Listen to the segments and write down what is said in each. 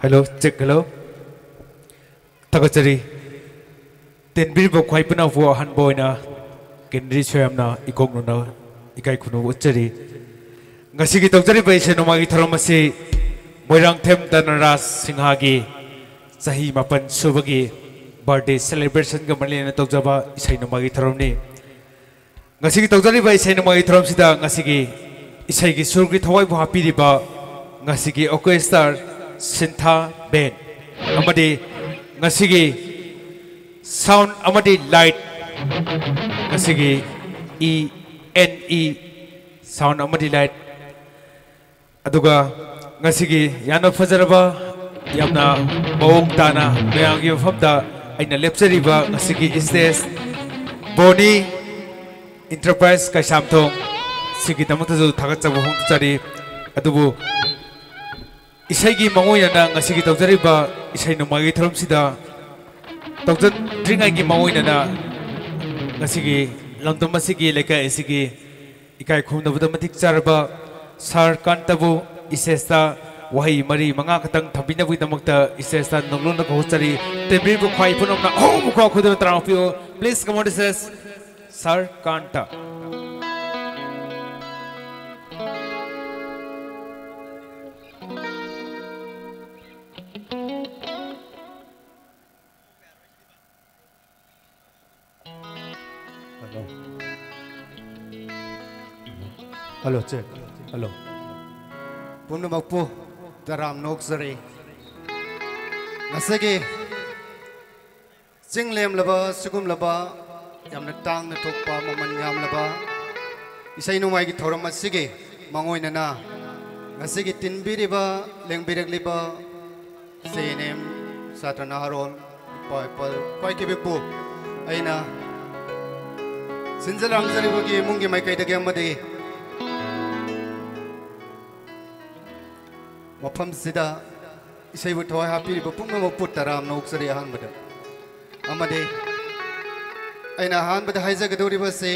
Hello, check hello. Takachari. Ten bir bo khwai puna vo han boy na. Kendri chhem na ikok no na ikai khunu uchari. Ngasi gi tokjari bai se no magi tharamasi moirang them danaras singha gi sahi mapan subagi birthday celebration ga mali na tokjaba isai no magi tharamni. Ngasi gi tokjari bai se no magi tharam sida ngasi gi isai gi surgi thawai bo happy riba ngasi gi orchestra Sintha Ben amadi ngasigi sound amadi light ngasigi ENE sound amadi light aduga ngasigi yana fajaraba yamna mawong tana mayanggi mafamda aina lepsariba ngasigi stage Boni Enterprise Kaisamthong sigi damaktasu thagatjaba hongchari adubu Isai mangoyana ngasigi tawjariba isai nomagi tharamsida tawjat dringai gi mangoyana ngasigi langdom masigi leka esigi ikai khumnabada matik charba sar kantabu isesta wahi mari manga katang thabinabu damakta isesta nonglona ko chari tebri bu khai punomna ho bu kho khudana trapio please come on says sar kanta Hello, check. Hello. Pumna makpu taram noksari. Nasagi jinglem laba sugum laba yamna tang na tokpa maman yam laba. Isai numai gi thoram asigi mangoi nana. Nasagi tinbiri ba lengbirak liba senem satana harol pal koi kibikpu aina sinjalang jari bagi mungi mai kai dage amade Mafam sida isai bu thawai happy bu pungna mo puttaram no uksari han bada amade aina han bada haiza gadori ba se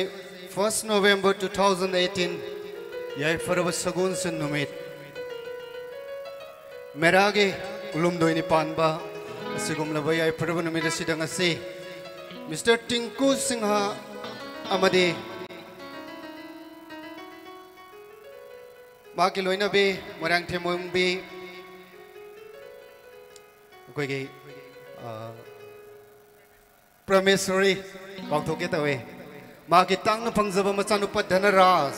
1st November 2018 yai farab sagun sun numit merage ulum doini panba asigum laba yai farab numit sidang ase Mr. Tinku Singha amade Maki loina be marang themong be koi ge Prameswari kauthoke tawe maki tang na pangjaba machanupa Dhanaras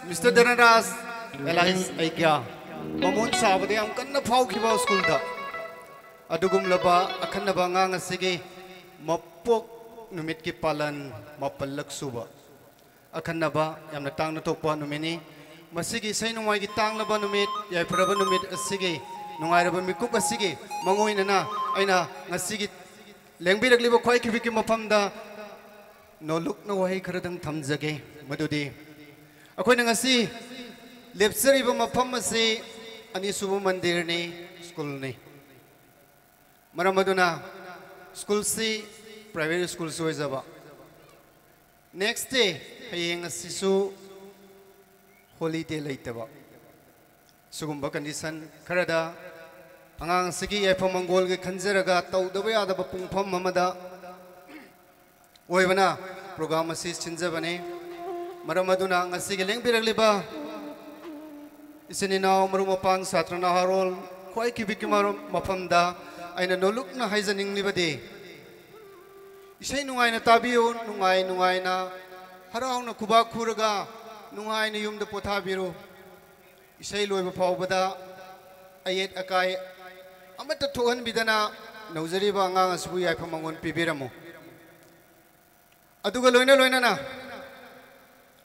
Mr. Dhanaras elais aikya mamun sabade am kanna phaukiba school da adugum laba akhanaba ngang asige mapok numit ki palan mapalak suba Akhanaba yamna tang na tokpa numini masigi sai nungai gi tang laba numit yai praba numit asigi nungai raba mikuk asigi mangoi nana aina ngasigi lengbirak liba khoi kibiki mafamda no look no wahi kharadang thamjage madudi akhoi na ngasi lepsari ba mafam asi ani subu mandir ni school ni maramaduna school si private school so jaba next day hayeng asisu holiday laitaba sugumba condition kharada angang sigi efa mongol ge khanjaraga tawdaba yadaba pungpham mamada oibana program asi chinjabane maramaduna ngasigi lengbiragliba isininaw marumapang satrana harol khoi kibiki marum mafamda aina nolukna haijaning libade isai nungai na tabiyo nungai na harau na kuba khuraga nungai na yumda pothabiru isai loiba phawbada ayet akai amata thohan bidana nauzari ba ngang asbu yai phamangon pibiramo aduga loina na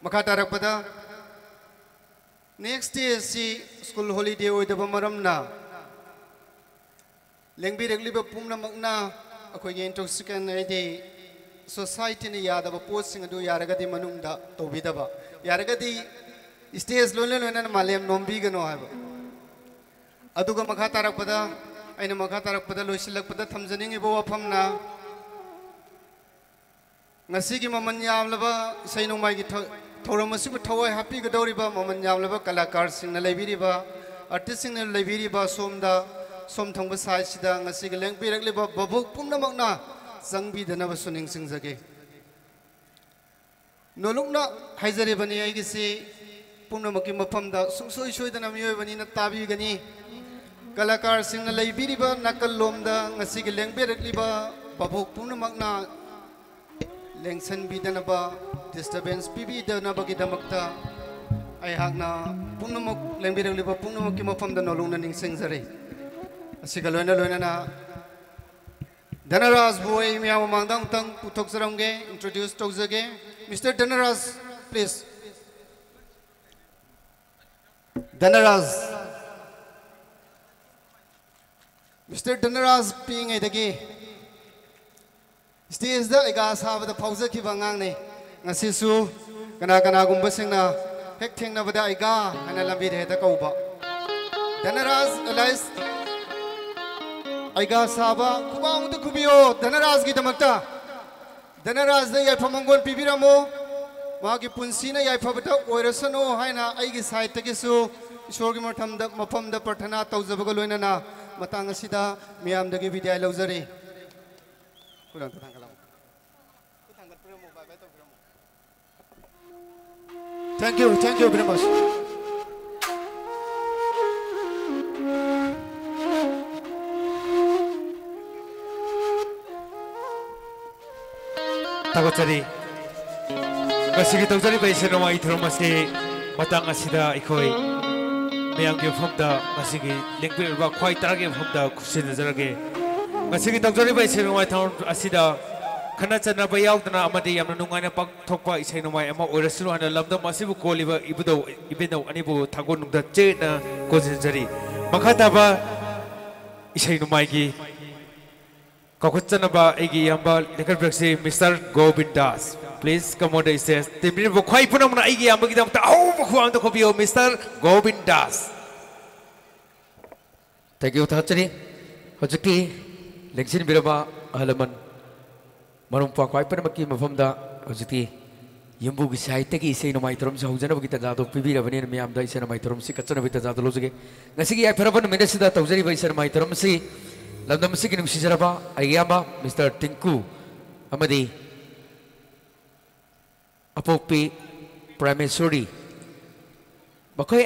makha tarakpada next day si school holiday oidaba maramna lengbi regliba pumna makna akhoi ge intoxicant ide society ni yadaba post sing adu yaragadi manungda tobidaba yaragadi stage लोने लोने मालेम नोम्बी गनो है अदुगा मखा तारक पदा अइना मखा तारक पदा लोइसिलक पदा थमजनिंग इबो वफमना ngasi gi maman yamlaba sai nongmai gi thoramasi bu thawai happy gadoriba maman yamlaba kalakar sing na leibiriba artist sing na leibiriba somda som thongba sai sida ngasi gi leng pirak leba babuk pumna makna sangbi dana ba suning sing jage nolokna haijare bani ai gi si pumna makki mafamda sungsoi soi dana miyoi bani na tabi gani kalakar sing na leibiriba nakal lomda ngasi gi leng pirak leba babuk pumna makna lengsan bidanaba disturbance bibidanaba gidamakta ay hakna punamok lengbirang liba punamok ki mafam da nolong na ning singzare asiga loina na Danaras boy miya mamangdang tang putok sarangge introduce tokzage Mr. Danaras please Danaras Mr. Danaras being a dagi Stage da iga sahaba da pauza ki bangang ne ngasi su kana gumba singna hek thengna bada iga ana lambi re da kauba Danaras alais iga sahaba kubang tu kubiyo Danaras gi damakta Danaras da yai phamangol pibiramo ma gi punsi na yai phabata oirasano haina aigi side ta gi su ishor gi mafam da parthana tawjabaga loina na matang asida miyam da gi vidya laujari Thank you very much. Tagotsari, kasih kita ucapkan baik senama itu masih matang asida ikoi, meyang ke famda masih ke lengkap berbak kuai terage famda kusin terage, kasih kita ucapkan baik senama itu asida. Karena cina bayau tanah amadi yang menunggannya pak thokpa isai nomai emang orasulu anda lamda masih bu koliba ibedau ani bu thagon nungda cina kosin jari maka taba isai nomai ki kakutcana ba egi yamba lekar berksi Mr. Govindas please come on the stage timri bu khoi puna mana egi yamba kita mta au bu khoi anda kopiyo Mr. Govindas thank you thachari hojaki leksin biraba halaman Marumpa kuai pada maki mafamda hojiti yambu gi saite gi sei nomai torom sa hujana bagi tajado pibira bani mi amda ise nomai torom si kachana bi tajado lojege ngasi gi ai pharaban mene sida tawjari bai ser mai torom si lamdam si gi nungsi jaraba ayama Mr. Tinku amadi apopi primary bakai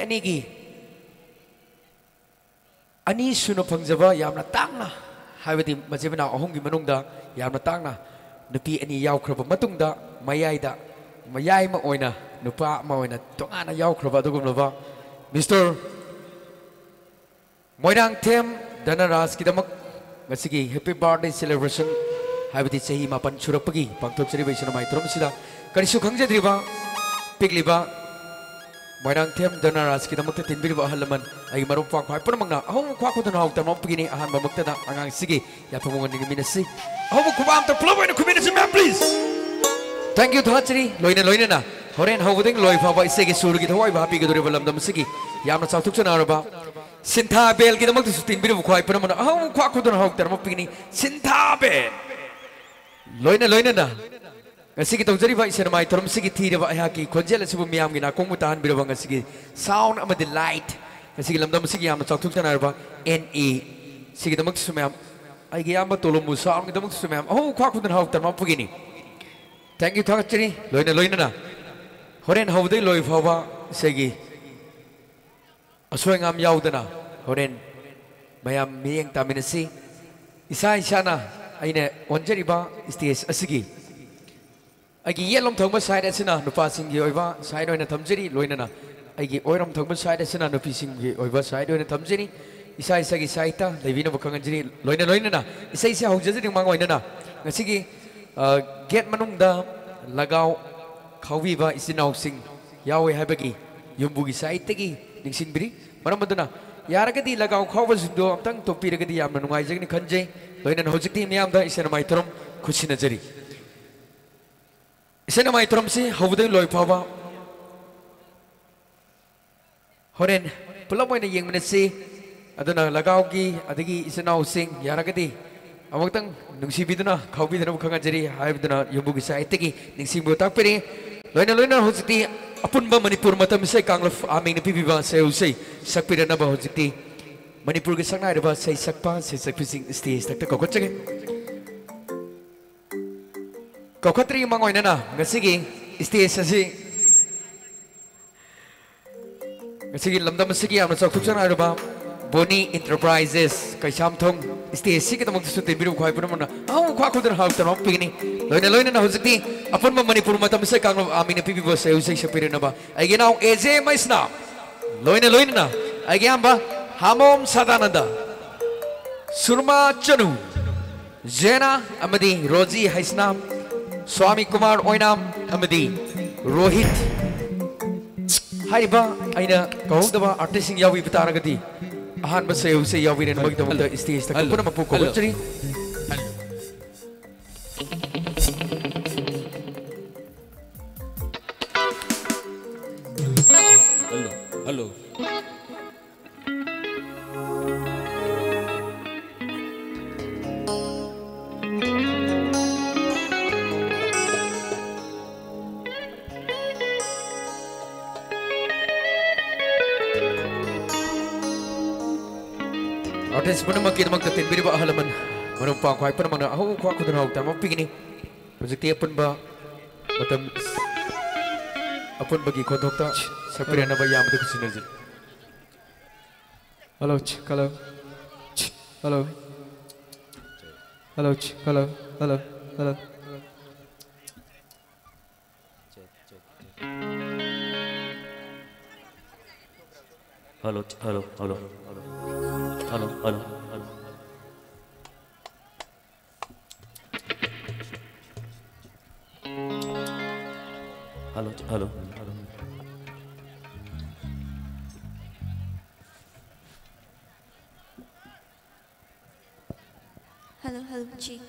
ani suno pangjaba yamna tangna haibati majibna ahong gi manungda yamna tangna nupi ani yaw khraba matungda mayai ma oina nupa ma oina tongana yaw khraba dugumlaba Mr. Moirang Them Danaras kidamak ngasigi happy birthday celebration haibati chahi mapan surapagi pangthok chari baisana mai trom sida karisu khangjadriba pigliba Moirang Them Danaras kidamak tinbiriba halaman ai marupa khwai panmangna ahong khwa khudun haw tamam pagini ahan bamakta angang sige ya pamungan ni minasi ahong kubam ta flow in community man please thank you thachri loina na horen hawding loi phaba isegi surgi thawai ba pi gadore balam dam sigi yamna chauthuk chana arba sintha bel ki damak su tinbiriba khwai panmangna ahong khwa khudun haw tamam pagini sintha be loina na Ngasigi tawjari ba isa namay torom sige tira ba ayaki konjela sibu miyam gina kung mutahan biro ba ngasigi sound amadi light ngasigi lamdam sige yam na chaktuk tanar ba NE sige damak sumyam ay giyam ba tulong mo sound damak sumyam oh kwa kudan hawak tarma pagini thank you thakachiri loina na horen hawday loy phawa sige asway ngam yawdana horen mayam miyang taminasi isa na ayne onjari ba stage asigi Agi yelom thongba side asina nupa singgi oiba side oina thamjeri loinana agi oiram thongba side asina nupi singgi oiba side oina thamjeri isa gi saita levina bukanganjeri loina isa haujajeri mangoina na ngasigi gate manungda lagaw khawiba isinaw sing yawe habagi yumbugi side gi ningsinbiri maramaduna yaragadi lagaw khawba jindo amtang topiragadi yamna nungai jagni khanje loina hojikti miyamda isana mai torom khushina jeri Isana mai torom si hawdeng loi phawa Horen pulau mana yang menasi aduna lagaugi adagi isenau sing yaragadi awak nungsi biduna kau biduna bukan jadi hai biduna yang bugi saya tegi nungsi buat peri loina hojiti apun ba Manipur mata misai kanglaf aming napi biba saya usai sakpira na ba hojiti Manipur ke sang na ada ba saya sakpa saya sakpising stage tak kau kocek kau kotri mangoy na ngasigi stage sasi ngasigi lamdam sigi am sok tuksan ada ba Boni Enterprises kay Samthong stage kita magsusunod biru ko ay puno na aw ko ako din hawak tanong pigni loina na hojiti apun ba Manipur mata misai kanglaf aming napi biba saya usai sakpira na ba ay ginaw AJ Maisna loina na ay gyan ba Hamom Sadananda Surma Chanu Jena Amadi Roji Haisnam Swami Kumar Oinam Amadi Rohit Haiba Aina Kahugdaba Artising Yawi Bitaragati Ahan Basayo Say Yawi and Magdamata Stage Takapuna Mapuko Wachari Hello. Artis pun makin magtatin biri ba halaman manumpa ko ay pa naman ako ko ako na tama pigini projekti apun ba matam apun bagi kontakta sa pira na ba yam de kusinajin Hello, hello, hello, hello, hello, hello, hello. Hello. Hello, G.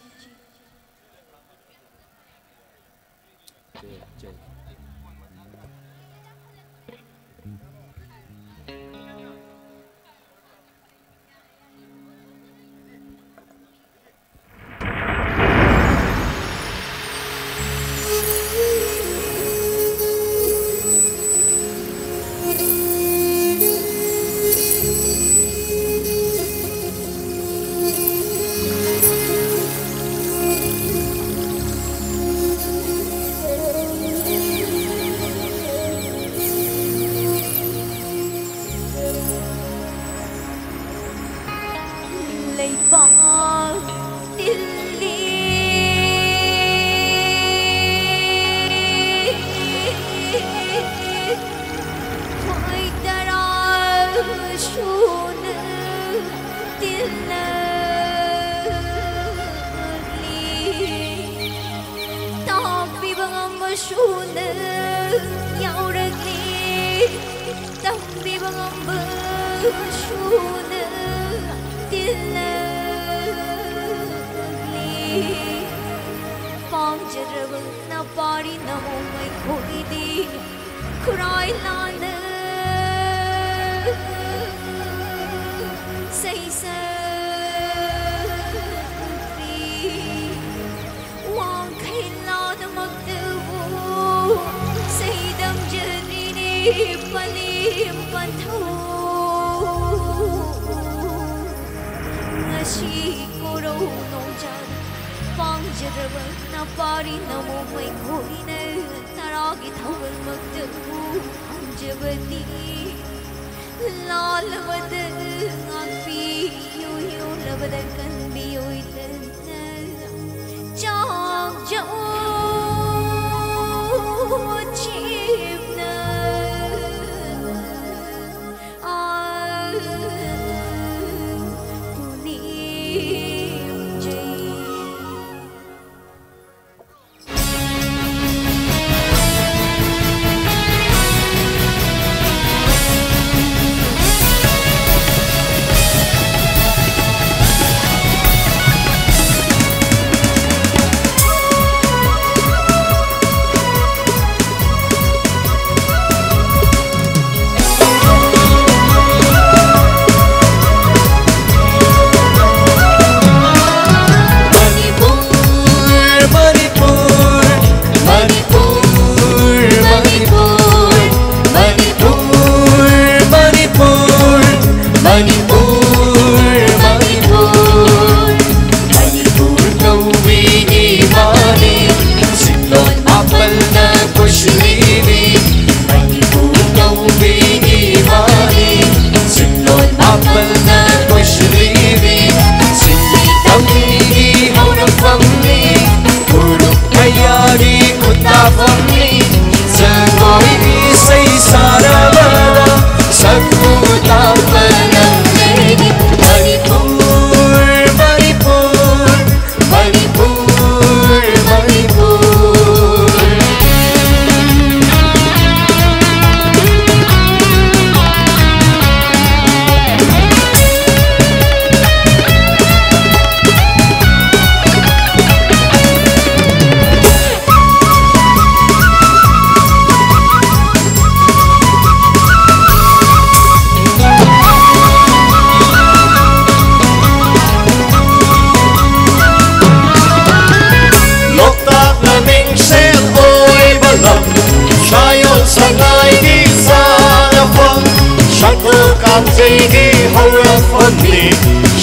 kamjigi hora phonni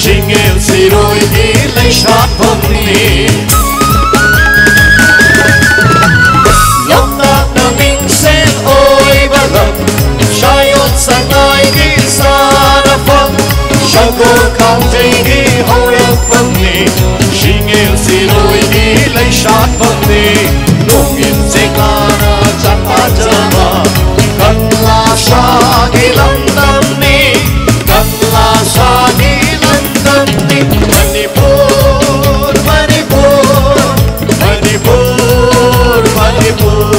shingel siroi gi leishat phonni Lomna na mingsen oi balam shayot sanai gi sana pham shago kamjigi hora phonni shingel siroi gi leishat phonni Nungin zekana chapa jama Kanla shagi landamni Kanla shagi landamni Manipur, Manipur, Manipur, Manipur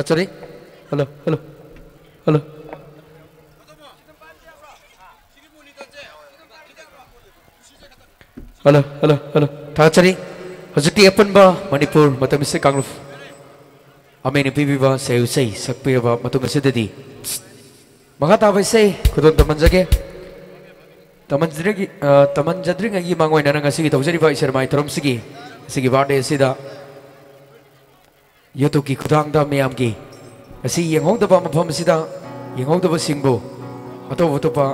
Sorry. Hello, hello, hello. Hello, hello, hello. Sorry. Hojikti apan ba Manipur matam se Kangluf. Amen pibi ba say sakpi ba matum se dedi. Mga tawai say kudon taman jage. Taman jadring agi mangwai na nga sige tawjari ba isar mai trom sige. Sige birthday sida. Yoto ki kudang da meyam ki asi yenghong da ba mafam sida yenghong da ba singbo ato pa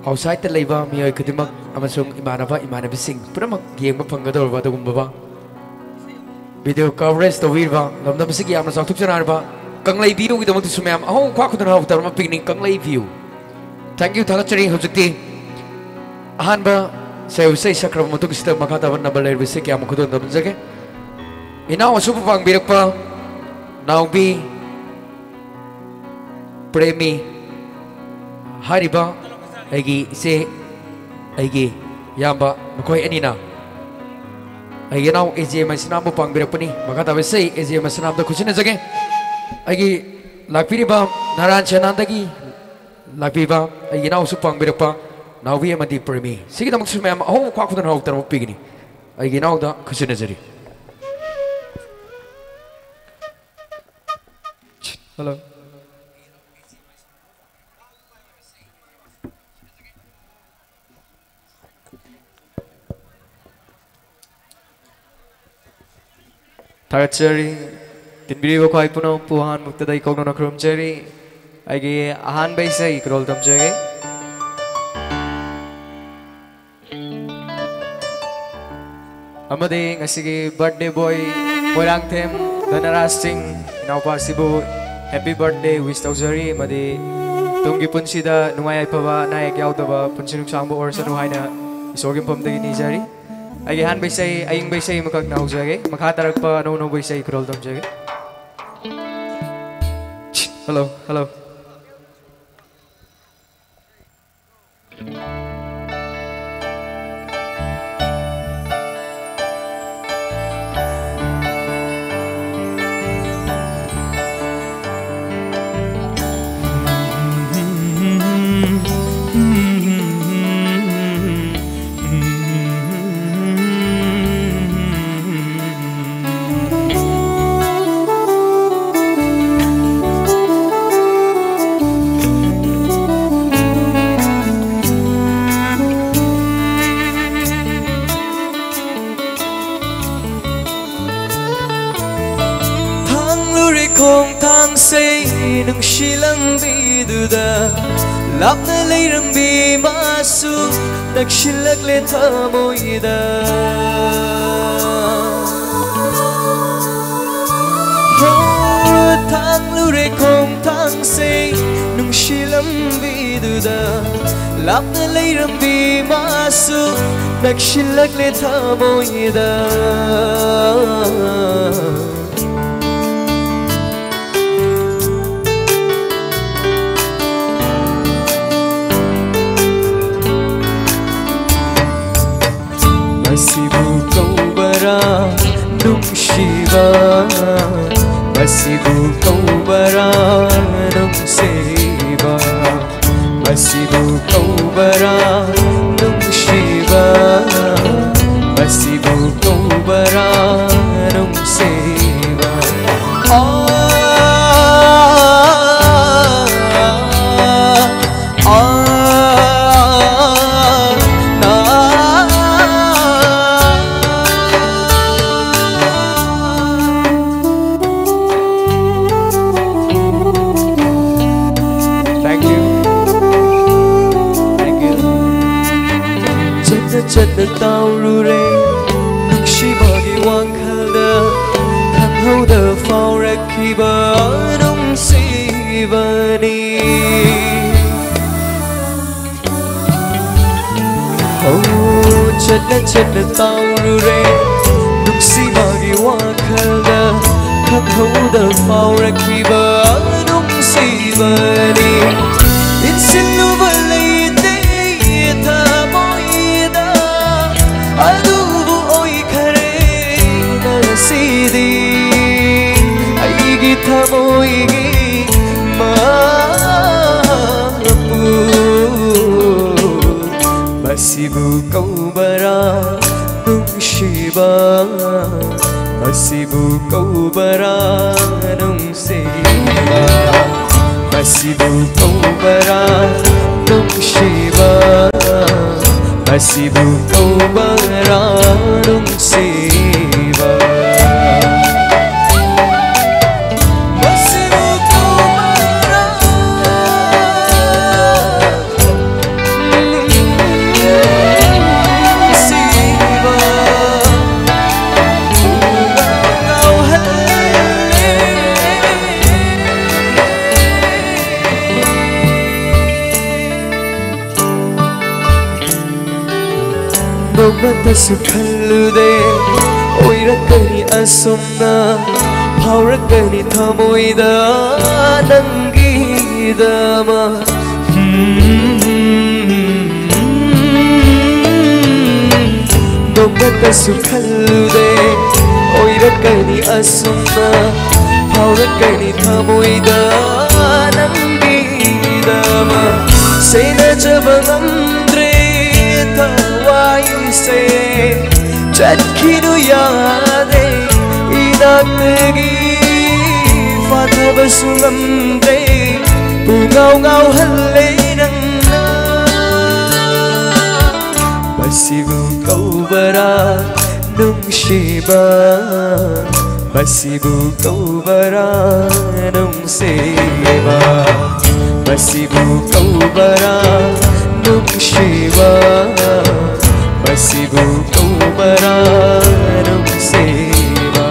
outside ta leiba miyoi kadimak amasung imanabi sing punamak yengba panggador ba tagumba ba video coverage to wirba lamdam sigi amna saktuk janar ba kanglai view ki damak sumyam aho kwa khudana ha tarma picnic kanglai view thank you thagachari hojukti ahan ba say sakram mutuk sita makata ban na baler bise kya mukudon dam jage Inaw asupo pang birak pa Naomi Premi Hariba Aigi se Aigi Yamba Makoi anina Aigi naw Eji masinam mo pang birak pa ni Makatawa say Eji masinam da kusina jage Aigi Lakpiri ba Naran Chanandagi Lakpiri ba Aigi naw asupo pang birak pa Naomi Amadi Premi Sige na magsumayam Ako kwa kudan hawag tarong pigini Aigi naw da kusina jari Hello. Tarachari, tinbiribo ko ay puno puhan muktada ikaw no nakrumchari, ay ahan ba isa ikrol tamchari. Amade nga sige birthday boy, molang tem, danarasting, inaupa sibo. happy birthday wish tawjari madi tumgi punsida nungai aipaba nayak yaudaba punsi nuksangbo orsanu haina isorgim pamdagi nijari agi han baisai aing baisai makak naujage makha tarakpa no baisai krol tamjage hello hello nung silang biduda lap na layram bi masu nagsilak le thamoida thang lure kong thang se nung silang biduda lap na layram bi masu nagsilak le thamoida Masibu kau bara nungsiba Masibu kau bara nungsiba Masibu kau bara nungsiba Masibu kau bara nungsiba Chadda tau rure nungshibagi wangkhalda khanghauda faurakhiba nungsibani oh chadda tau rure nungshibagi wangkhalda khanghauda faurakhiba nungsibani insiluba adubu oi khare nasidi aigi thamoigi mapu masibu kau bara nungshiba masibu kau bara nungsiba masibu kau bara nungshiba Masibu kau bara nungsiba Masibu kau bara nungsiba Kau Bata sukhalude oirakani asumna phaurakani thamoida nangi dama Bata sukhalude oirakani asumna phaurakani thamoida nangi dama sena jabanamdre se chadkhinu yaade inakgi fataba sungamde pungau ngau halle nangna masibu kau bara nungshiba masibu kau bara nungsiba masibu kau bara nungshiba Masibu kau bara nungsiba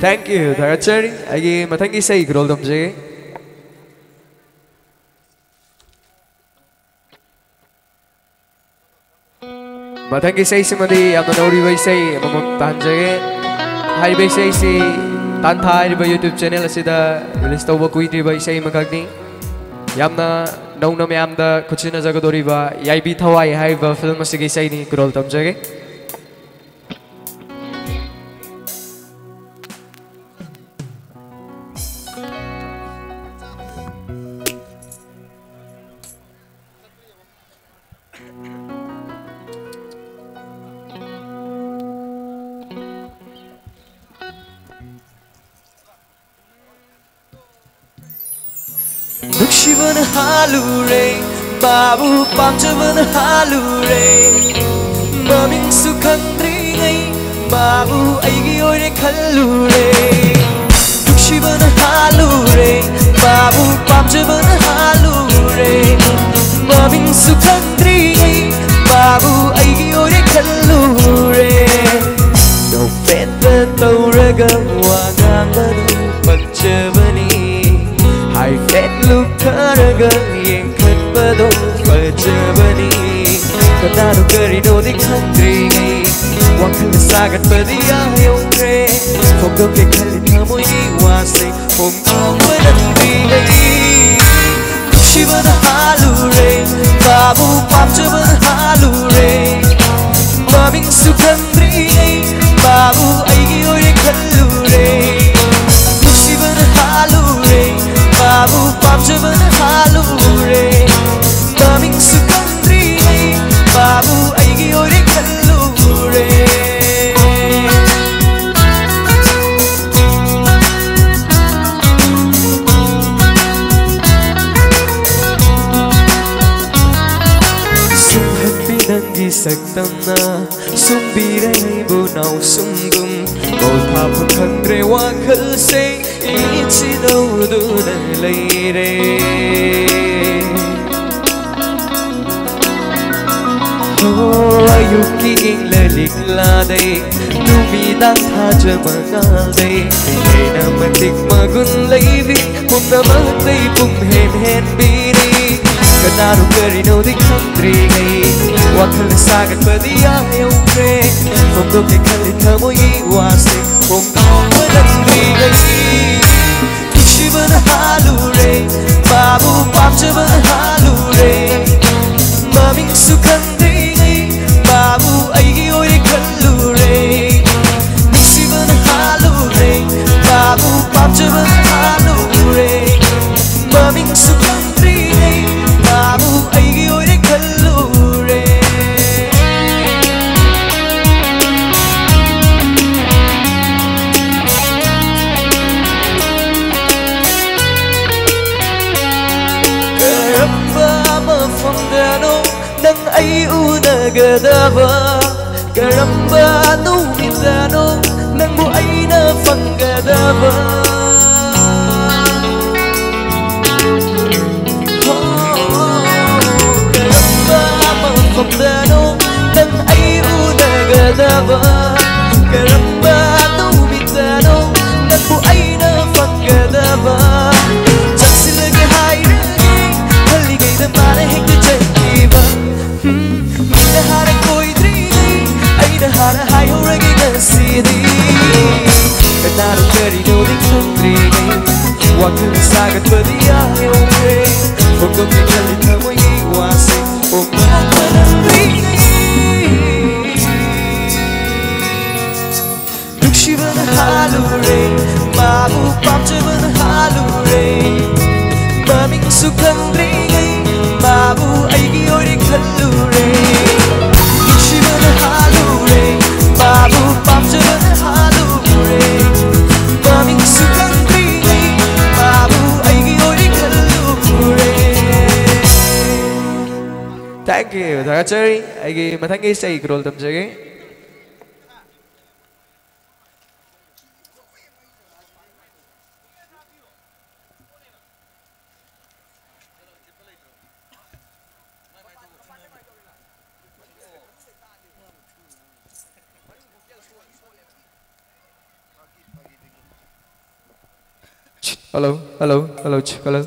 Thank you. Dhagachari. Agi mathangi say grol damje. Mathangi say si madi amna nori bay say mamam tanjage. Hai bay say si tan thai bay YouTube channel asida release tawba kuiti bay say magagni. Yamna nauna mayamda kuchina jagadori ba yaibi thawai hai ba film asigi say ni grol damjage. Nukshivan halure, babu pamjavan halure, maming sukhandri ngai, babu aigi oire khallure. Nukshivan halure, babu pamjavan halure, maming sukhandri ngai, babu aigi oire khallure. No feta tauraga wangang manu pachavani. Hai phết lúc kharaga yeng khat bado pajabani kadaro kari no dikhandri ngai wakhal sagat padiya yongre fogdo ke khali thamoi ni wase fogdo madandri ngai shivan halure babu pamjavan halure maming sukhandri ngai babu aigi oire khallure shivan halure babu pamjavan halure maming sukhandri ngai babu aigi oire khallure sumhapi nangi saktamna sumbire bu nau sumgum bol thap khangre wa khal se ichi do du na lai re oh ayuki ing la lik la dai tu mi dang tha jamangal dai na matik magun lai vi pum na ma dai pum hen bi ri kanaru kari no dikhandri ngai wakhal sagat padiya yongre fogdo ke khali thamoi wase fogdo madandri ngai shivan halure babu pamjavan halure maming sukhandri ngai babu aigi oire khallure shivan halure babu pamjavan halure maming sukhandri ngai babu aigi oire khallure nang ay unagadaba karamba numitano nang mo ay napangadaba karamba mapamdano nang ay unagadaba karamba numitano nang mo ay napangadaba jaksilage hayragi haligay na marahig na jaydiba Mina hara koi drini Aina hara hai ho ragi nasidi Kanaru kari no dikhandri Wakil sagat padiya yongre Fogdo ke khali thamoi wase Fogdo madandri Nukshivan halure Babu pamjavan halure Maming sukhandri babu aigi oire khallure shivan halure babu pamjavan halure maming sukhandri babu aigi oire khallure Thank you Dhagachari aigi mathangi say grol damjage Hello, hello, hello, hello.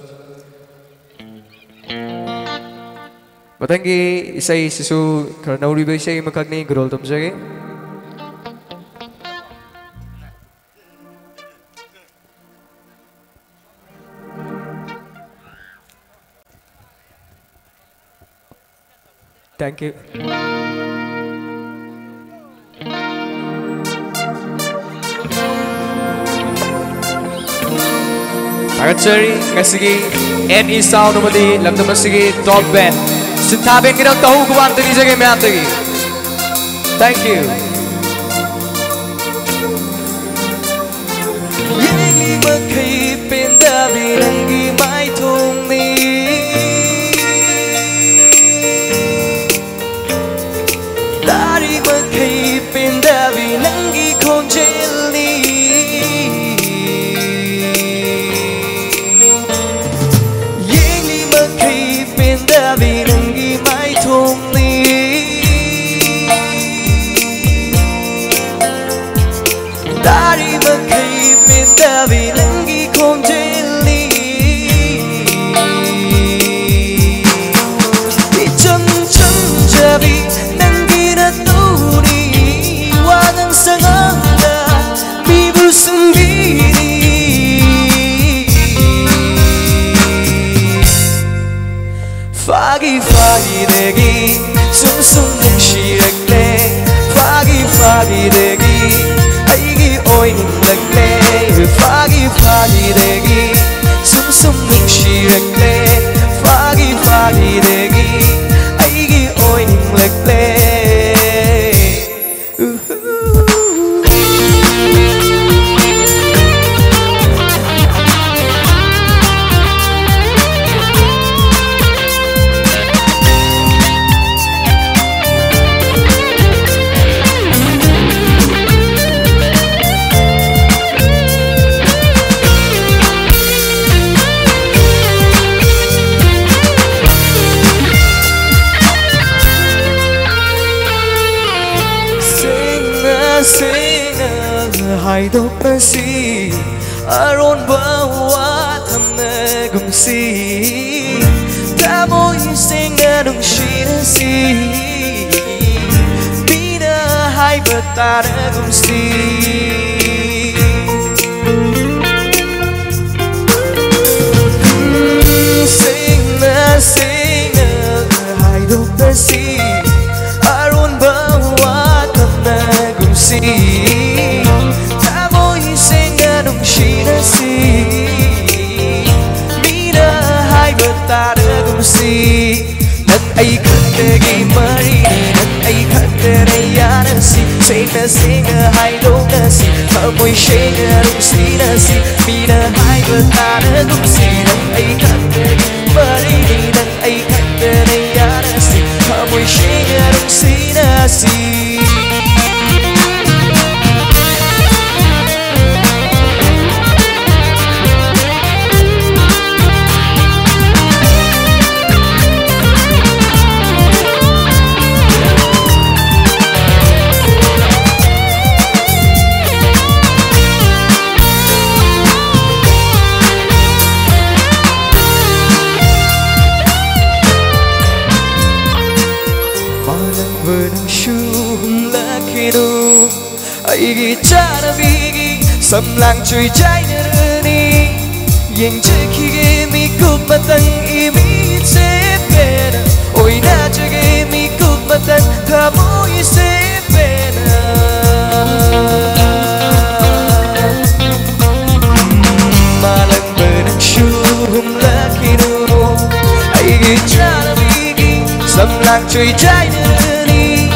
Matangi isay sisu karena uri ba isay makagni grol tam jage. Thank you. Tagatsari ngasigi NE sound umadi lamdam asigi top band. Sintaben kita tahu kuwan tadi jage meam tadi. Thank you. Yengi makai penda bilangi mai thong ni. Dari makai penda bilangi konjel ni. Bilangi mai thong ni dari makai pinda bilangi konjel ni ichon chon jabi nangira tuni wanang sanganda bibu sendiri Fagi fagi degi sum sum ning shirakle Fagi fagi degi aigi oi ning lagle Fagi fagi degi sum sum ning shirakle Fagi fagi degi aigi oi ning lagle hai đốt bơ si aron bawa thamna gumsi ta môi sinh nung shina si bina hai batara gumsi sing hai đốt bơ si aron bawa thamna gumsi Shina si Mina hai batara gumsi Nang ay kandagi mari Nang ay kandari yana si Say na singa hai do na si Hamoy shina gumsi na si Mina hai batara gumsi Nang ay kandagi mari Nang ay kandari yana si Hamoy shina gumsi na si Aigi chana bigi samlang chui chai ni Yang cheki mi kup matang imi se pena Oi na cheki mi kup matang thamoi se pena Malang benang shum lakinu Aigi chana bigi samlang chui chai ni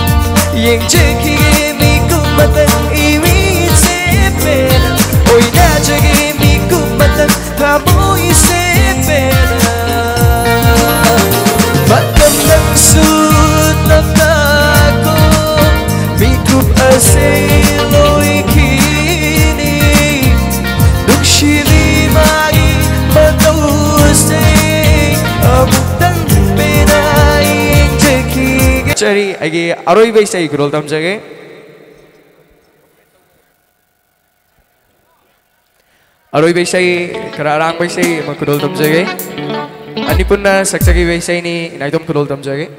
Yang cheki mi kup matang imi se pena Oi na cheki mi kup matang thamoi se pena Matam nang sut na tako Mi kup ase loi kini Duk shili mai matau se Amutang pena yang cheki Chari agi aroi bai sai grol tam jage Aroy say kararang say magkudol tamjage. Ani pun na saksagi say ni inaitom kudol tamjage.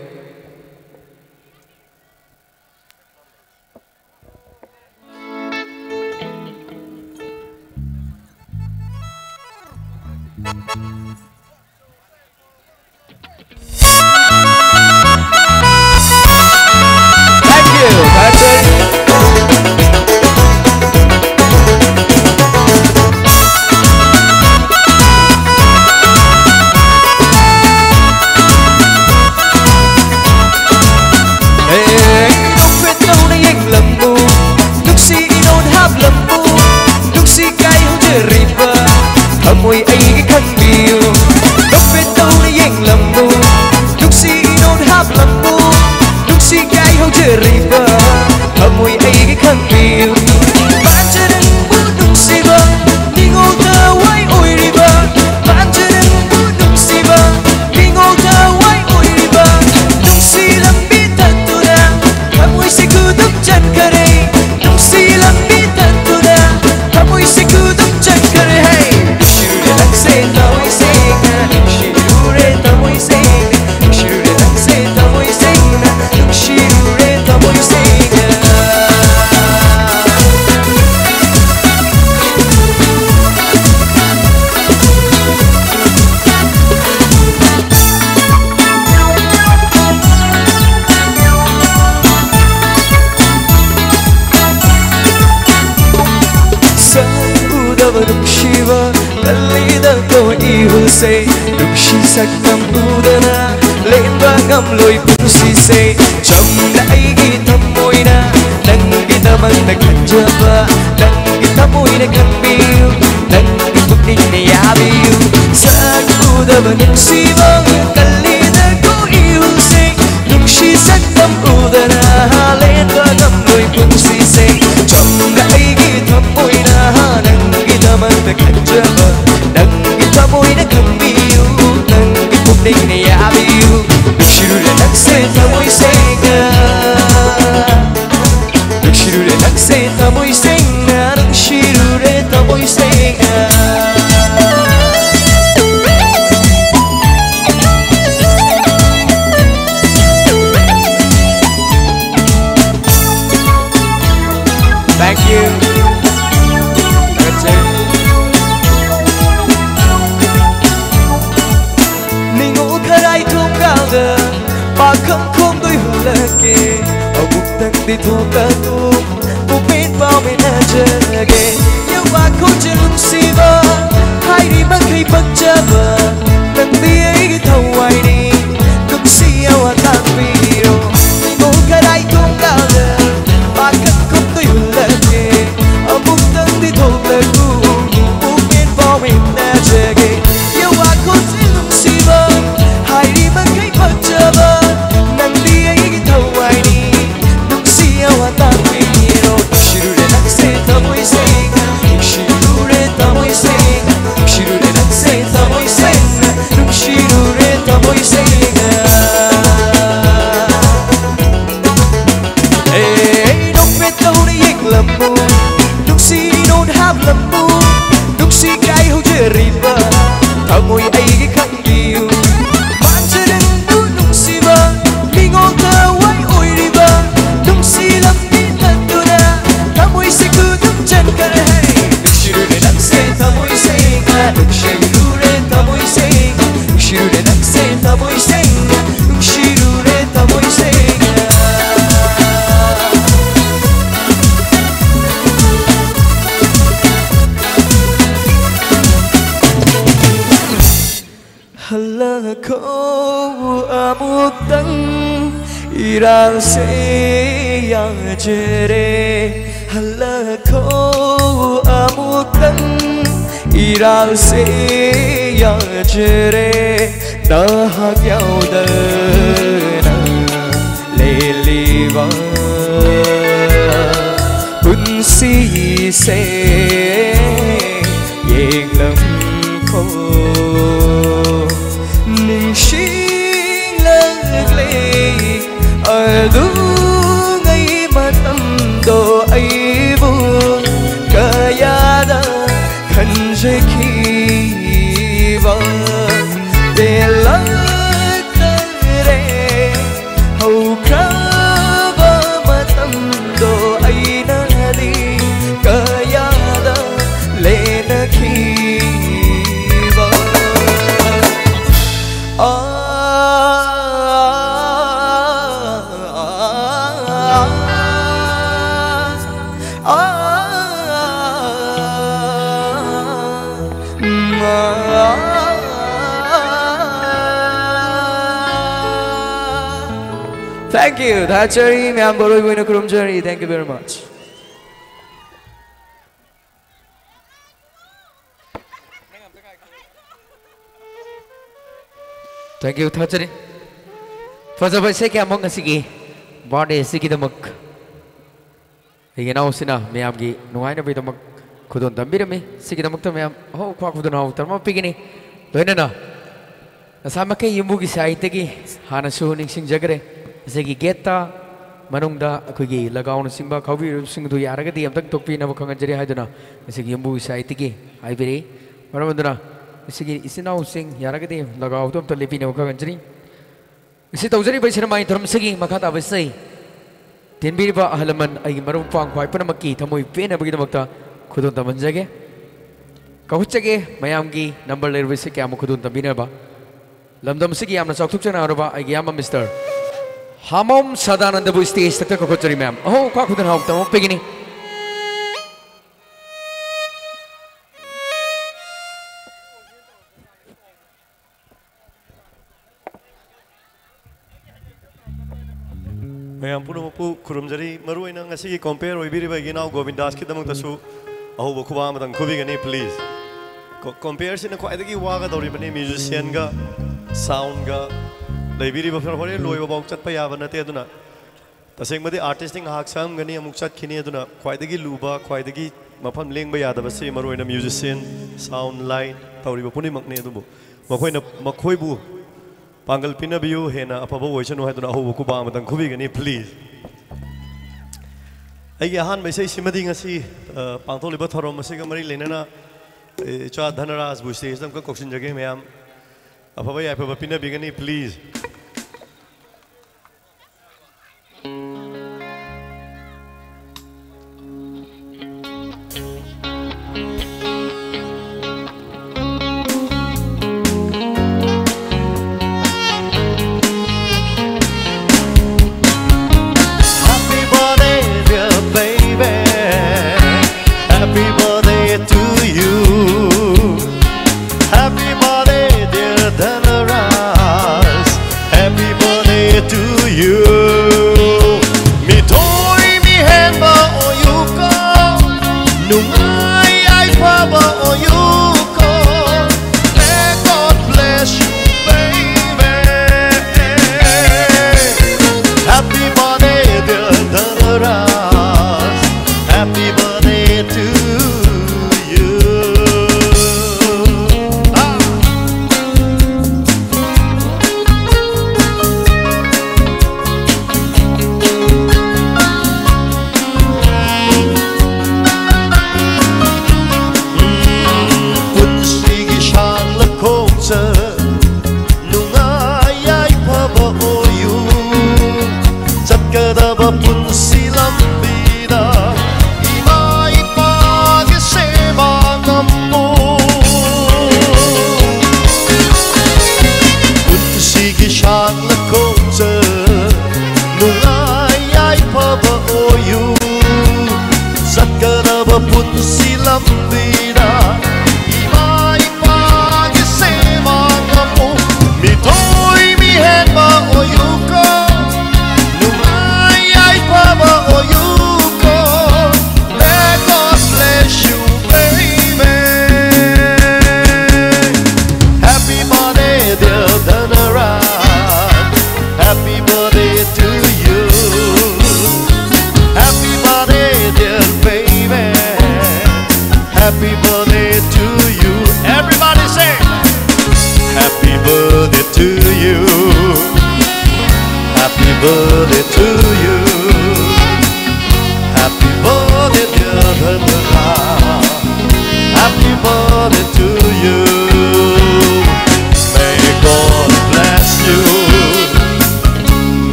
Thank you, Patrick. Môi ấy cái khăn biêu lúc bên đâu nó yên lầm mù lúc si nôn hấp lầm mù lúc si cái hậu chưa river môi ấy cái khăn biêu bạn chưa đừng bút lúc si bơ đi ngô thơ quay ôi river bạn chưa đừng bút lúc si bơ đi ngô thơ quay ôi river lúc si làm biết thật tu đa môi si cứ thức chân cả đây lúc si làm biết thật tu đa môi si cứ thức chân cả đây hey say tao sing shirure tao sing shirure say tao sing shirure tao sing sa udav shiva Dalida ko ihusay Lugsi sa kamudana Lên ba ngam lôi cũng si say Trong lại kita môi na Nang kita mang nagkadjaba Nang kita môi nagkambiw Nang ibig na yabiw Sa kuda ba ng sibang Dalida ko ihusay Lugsi sa kamudana Lên ba ngam lôi cũng si say Trong lại kita môi na Nang kita mang nagkadjaba Nang kita mo'y nagkambiw Nang ipugnig na yabiw Nagshirula nagseta mo'y senga Nagshirula nagseta mo'y senga Nagshirula mo'y senga Thank you. That's it. Ba không không đôi hôn là kề ở bụng tăng đi thu cả tu bụng bên bao bên na chơi kề nhưng ba không chơi lung xì ba hai đi mang khi bắt cha ba nang đi ấy thâu ai đi cũng xì ao à tan vì rồi ngô cái đại không cao giờ ba không đôi hôn là kề ở bụng tăng đi thu cả tu bụng bên bao bên na chơi kề nhưng ba không chơi lung xì ba hai đi mang khi bắt cha ba môi ấy cái khăn biêu bạn chưa đừng bút đúng si bơ đi ngô thơ quay ôi đi bơ đúng si lắm đi thật tu đa ta môi sẽ cứ thức chân cả đây được shiru để nắng se ta môi se được shiru để ta môi se được shiru để nắng se ta môi se được shiru để ta môi se Hala ko amutang irang se yang jere Hala ko amutang irang se yang jere na hagyao da na leliwa kun si se yeng lam ko ở đủ ngày mà tâm đồ ấy buồn cả ya đã khẩn chế Thank you. Thachari, ma'am, boroy boy kurumjari. Thank you very much. Thank you, Thachari. First of all, say kya mong asigi body asigi damak. Hingin ako sina mayam gi nuhay na bidamak kudon dambira mi sige damak to mayam oh kwa kudon ako tarma pigini doina na nasama kay yumugi sa itegi hana suhuning sing jagre sige geta manungda akogi lagaw na singba kawi sing do yaraga di amtak tokpi na bakang jari haiduna sige yumugi sa itegi ay biri maramanduna sige isinaw sing yaraga di lagaw to amtak lipi na bakang jari isi tawjari bai sina mai dharam sige makata basai Tinbiriba ahalaman ay marumpang kway panamaki tamoy pena bagidamagta kudon tamanjage kahutsage mayamgi number level se kya mo kudon tabinaba lamdam sige amna saktuk chana aroba ay gyama Mr. Hamom Sadananda bu stage takta kahutsari ma'am oh kwa kudon hawk tamo pegini Mayam puno mapu kurumjari maru ina ngasi compare oibiri ba ginau Govindas ki damang tasu ahu bakuba matang kubi gani please compare sina ko adagi waga dori bani musician ga sound ga laibiri ba fer hore loi ba bau chat pa ya bana te aduna taseng madi artisting hak sam gani amuk chat khini aduna ko adagi luba ko adagi mafam leng ba ya da basi maru ina musician sound line tawri ba puni makne adubu makhoi bu Pangal pina biu hena apa bawa isu nuhai tu nak hawa kuba amatang kubi gani please. Aigi ahan mesai simadi ngasi pangtol libat harom masih kamari lena na cah dhanaras buiste isam ka koksin jage mayam apa bawa apa pina bigani please.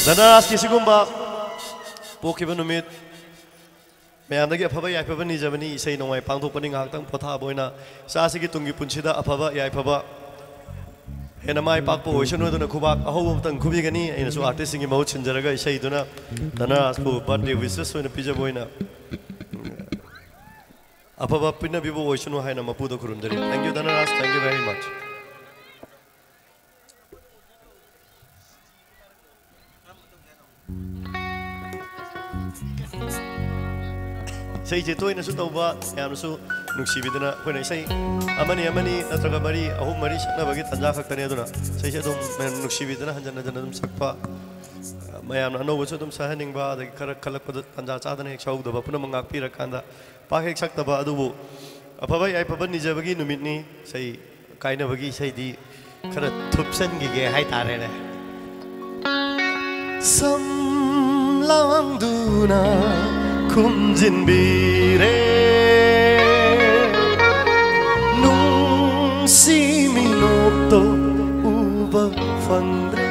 Dhanaras ki sigumba poki banumit mayam dagi aphaba yai phaba ni jabani isai nongai pangthok pani ngak tang potha boina sa sigi tungi punchida aphaba yai phaba hena mai pak po oisanu duna khubak ahob tang khubi gani aina su artist singi mau chinjaraga isai duna Danaras po birthday wishes oina pija boina apaba pinna bibo oisanu haina mapu do khurumdari. Thank you Danaras, thank you very much. Say jetoy na su tawba yam su nuksibiduna koina say amani natraga mari ahum mari sakna bagi tanja khaktani aduna say se dum nuksibiduna hanjana dum sakpa mayam na no su dum sahaning ba da kharak khalak pad tanja chadana ek shauk da puna mangak pi rakanda pa hek sakta ba adubu apabai ai paban nijabagi numitni say kaina bagi say di khara thupsan gi hai tare ne sam lang duna kumjin bire nung si minopto uba fandre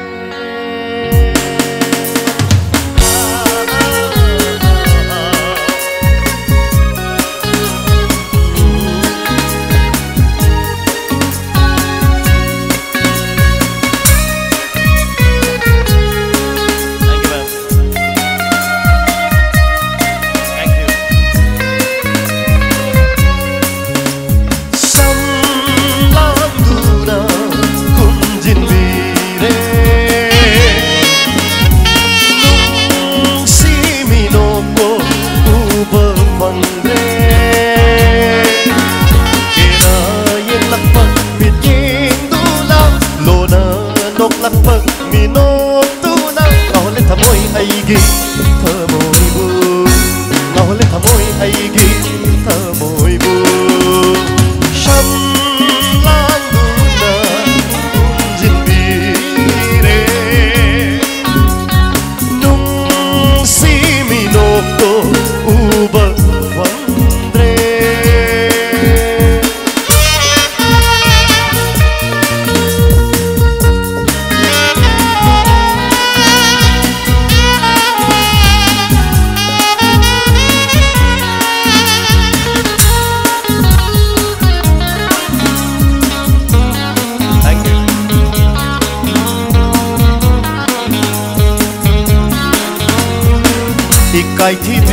Ikai TV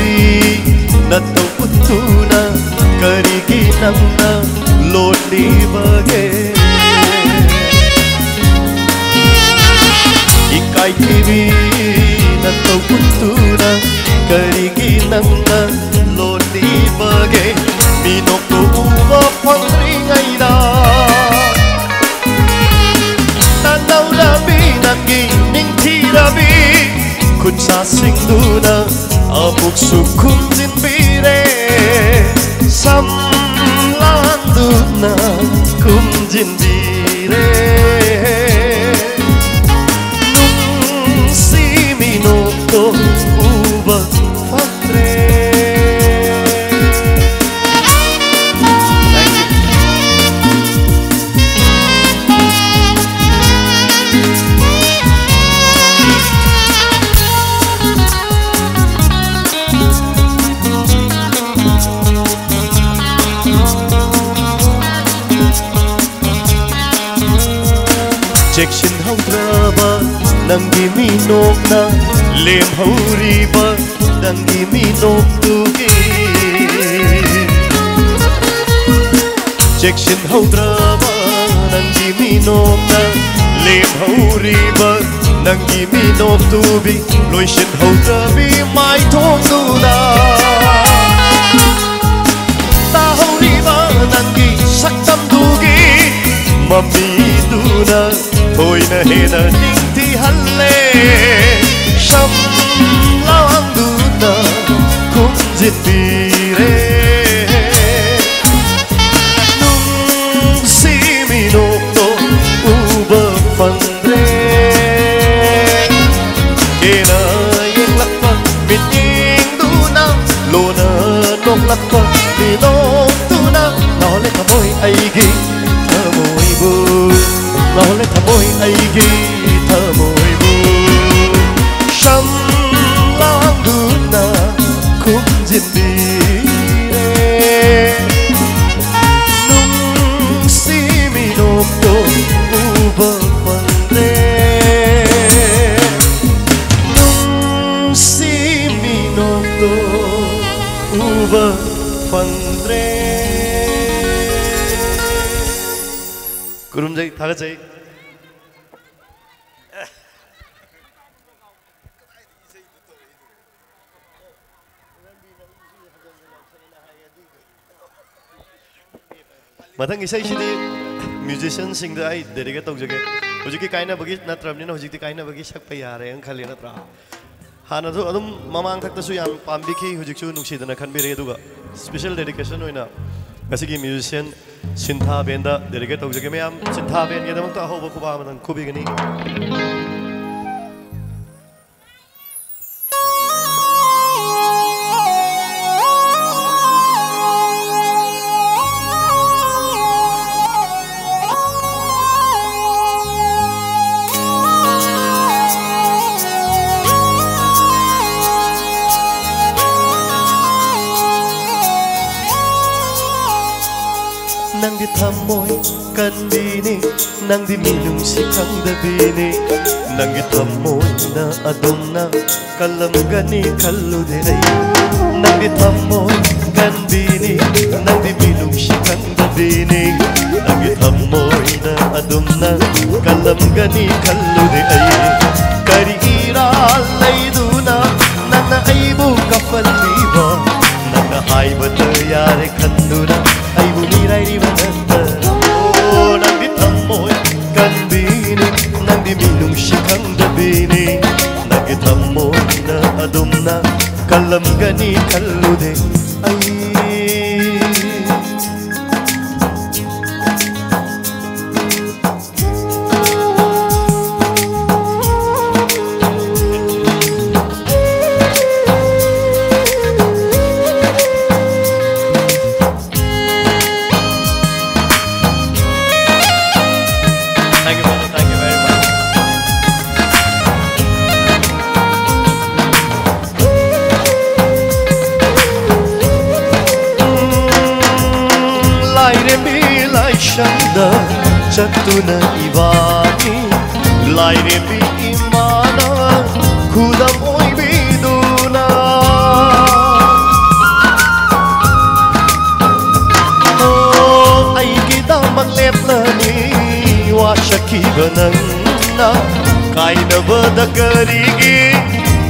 na to utuna karigi namna lodi bage Ikai TV na to utuna karigi namna lodi bage minok to uwa pangri ngaida Nanaw labi nangi ning tirabi Kutsa singduna amuk sukum jinbire sam landuna kum jinbire nung si minoko uba fatre Section haudraba nangi minok na lem hauriba nangi minok tugi Section haudraba nangi minok na lem hauriba nangi minok tubi loishin haudrabi mai thong duna ta hauriba nangi saktam tugi mami duna Thôi na hena ning ti halle Sham lang duna kum jin bire Nung si minokto uba fandre Kena yang lakpa mit ing duna Lona nong lakpa minok duna Nole kamoy aigi kamoy bu Nole kamoy aigi kamoy bu Sham lang duna kum jin bire तो उबा फंद्रे कुरुम जाई थागा जाई मथंग इसाई सिदी म्यूजिशियन सिंग द आई डेडिकेट तौजगे हुजिकी काइना बगी नत्रबनिना हुजिकी काइना बगी सकपा यारे अं खाली नत्रा हाना तो अदुम ममांग थक्तसु याम पामबिखी हुजिकसु नुक्सीदना खनबिरे दुगा स्पेशल डेडिकेशन होइना गसिगी म्यूजिशियन सिंथा बेंदा डेडिकेट तौजगे मैम सिंथा बेन के दमक होबो खुबा मदन खुबिगनी Thamoy kanbini nang di minung sikang dabini nang thamoy na adumna kalam gani kallu diray nang thamoy kanbini nang di minung sikang dabini nang thamoy na adumna kalam gani kallu diray kari iral layduna nang aibu kafaliba nang haibata yare khanduna aibu mirai ribana nang thamoy kanbini nang minung sikang dabini nang thamoy na adumna kalam gani kallude ay Chatuna ibani laire bi imana khudam oi biduna oh ai kita magleplani wa shaki bananna kaina badakarigi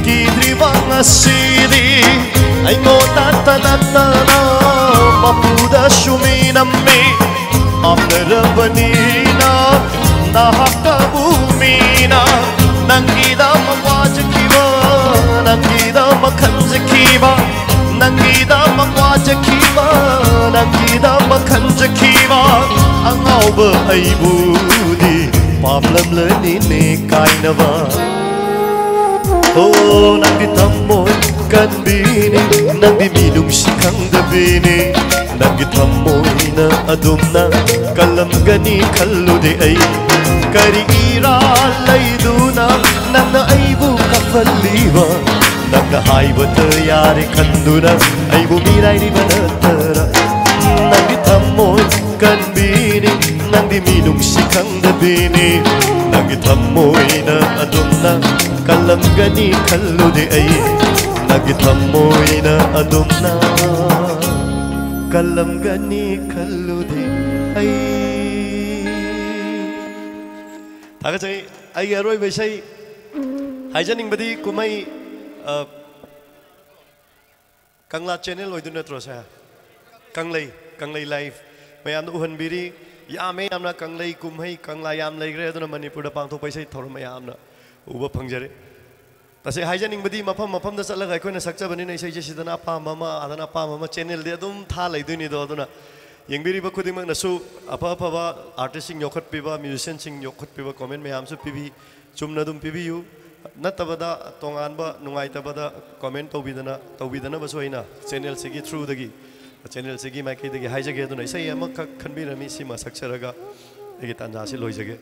kidribang asiri ai ngota tanatana mapuda shuminammi Amnarabanina nahaka bumina nangida mawajkiba nangida makhanjkiba nangida mawajkiba nangida makhanjkiba angauba aibudi pamlamlani ne kainaba oh nangdi thamoy kanbini nangdi minung sikang dabini nang thamoy na adumna kalam gani kallude ay kari iral layduna nang aibu kafaliba nang haibata yare khanduna aibu mirai ribanatara nang thamoy kanbini nang minung sikang dabini nang thamoy na adumna kalam gani kallude ay nang thamoy na adumna kalam gani kallude ay taga chai ai aroi besai haijaning badi kumai kangla channel oiduna trosa kanglei live mayam du han biri yame yamna kanglei kumhai kangla yam leigre aduna manipur da pangthok paisai thorum mayamna uba phangjare तसे हाइजनिंग बदी मफम मफम द चलगा अखोइना सक्चबनि नै सै जेसिदना पा ममा आदना पा ममा चैनल दे अदुम था लैदुनि दो अदुना यंगबिरिबा खुदिमक नसु अफा अफाबा आर्टिस्ट सिंग योखत पिबा म्यूजिशियन सिंग योखत पिबा कमेंट मयाम सु पिबि चुमना दुम पिबियु नतबदा तोंगानबा नुंगाइतबदा कमेंट तौबिदना बसोइना चैनल सिगी थ्रू दगी चैनल सिगी माइके दगी हाइजगे अदुना सै अमक खनबिरमि सिमा सक्चरगा एगी तांजा सि लोइजगे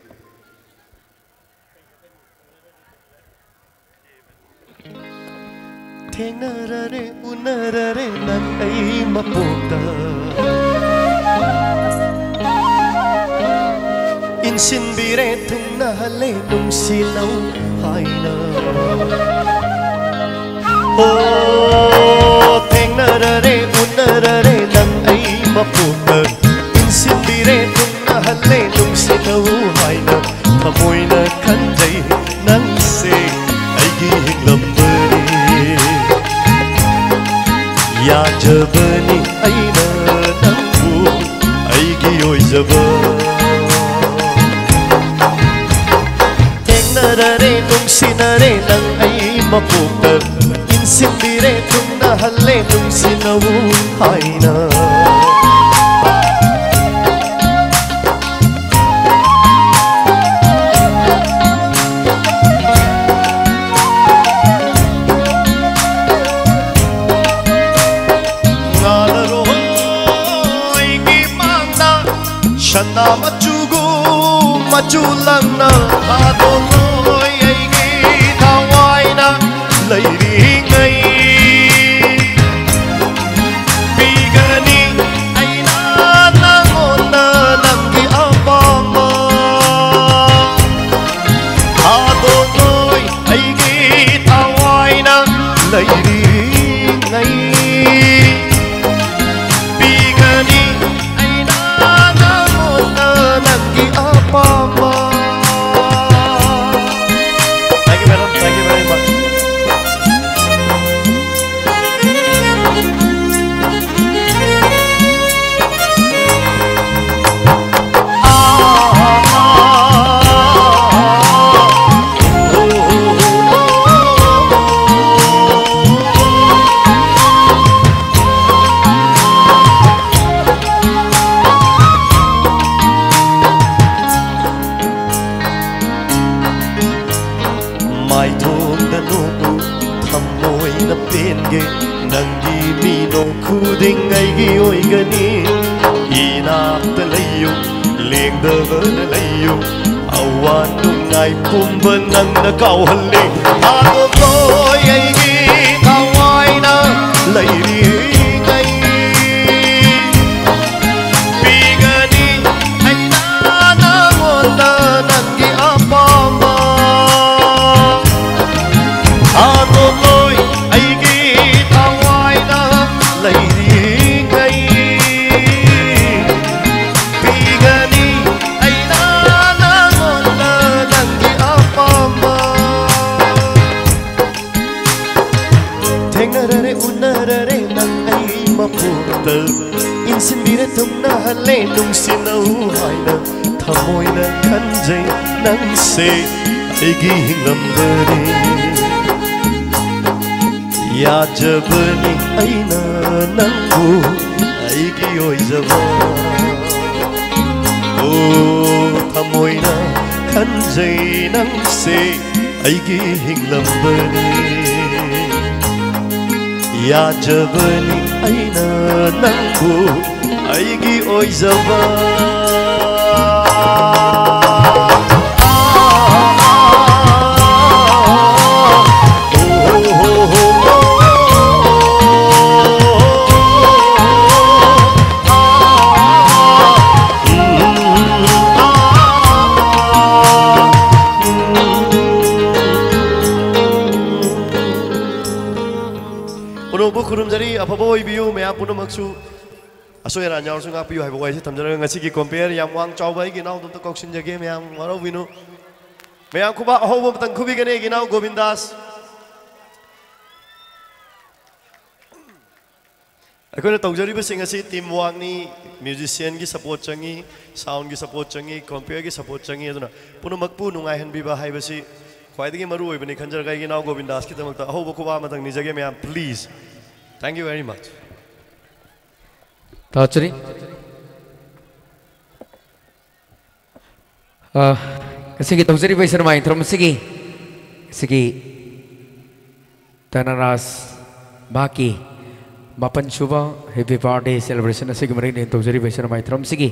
Tenarare unarare nang ai mapokda Insin bire thungna hale nung silau haina Oh याजबनी अइना नंगू अइगी ओइजबा थेंगनररे नुंगसिनरे नंग अइ मपुक्ता इंसिनबिरे तुमना हल्ले नुंगसिनवु हाइना Shana machugu machulangna adoloi aigi tawaina leiri ngai bigani aina nangona nangi apama adoloi aigi tawaina leiri ngai bigani Papa. Thank you, madam. Thank you very much. Nangi mino kuding aigi oigani inakta layo lengdaba na layo awan nungai pumba nang nakawhali adotoy aigi kawai na lairi ngai bigani ay nanangonda nangi apama adotoy aigi lady ngai bigani aina nangona nangi apama thengarare unarare nangai mapurta insinbire tumna hale nungsinau haina thamoina khanjai nangse aigi hinglamdare याजबनी अइना नंगू अइगी ओइजबा ओ थमोइना खंजै नंगसे अइगी हिंगलंबनी याजबनी अइना नंगू अइगी ओइजबा खुरुमजरी अफबो ओइबियु मैया पुनमक्सु असोयरा न्यावसु गापियु हाइबो वाइसे थमजरा ngasi compare yam wang chawbai gi naw dum to koksin jage मैया मारो बिनु मैया खुबा अहोबो तंग खुबी गने gi naw गोविंदास अखोने तौजरिबो सिंग असि टीम वर्क नि म्यूजिशियन की सपोर्ट चंगी साउंड की सपोर्ट चंगी कंपेयर की सपोर्ट चंगी अदुना पुनमक्पु नुंगाय हनबिबा हाइबसि ख्वाइदगी मरु ओइबनि खंजरगा gi naw गोविंदास की तमक्ता अहोबो खुबा मतंग नि जगे मैया please Thank you very much. Tachari. Sige tawjari bai sir mai throm sige Tanaras baki mapan shuba happy birthday celebration sige mari ne tawjari bai sir mai throm sige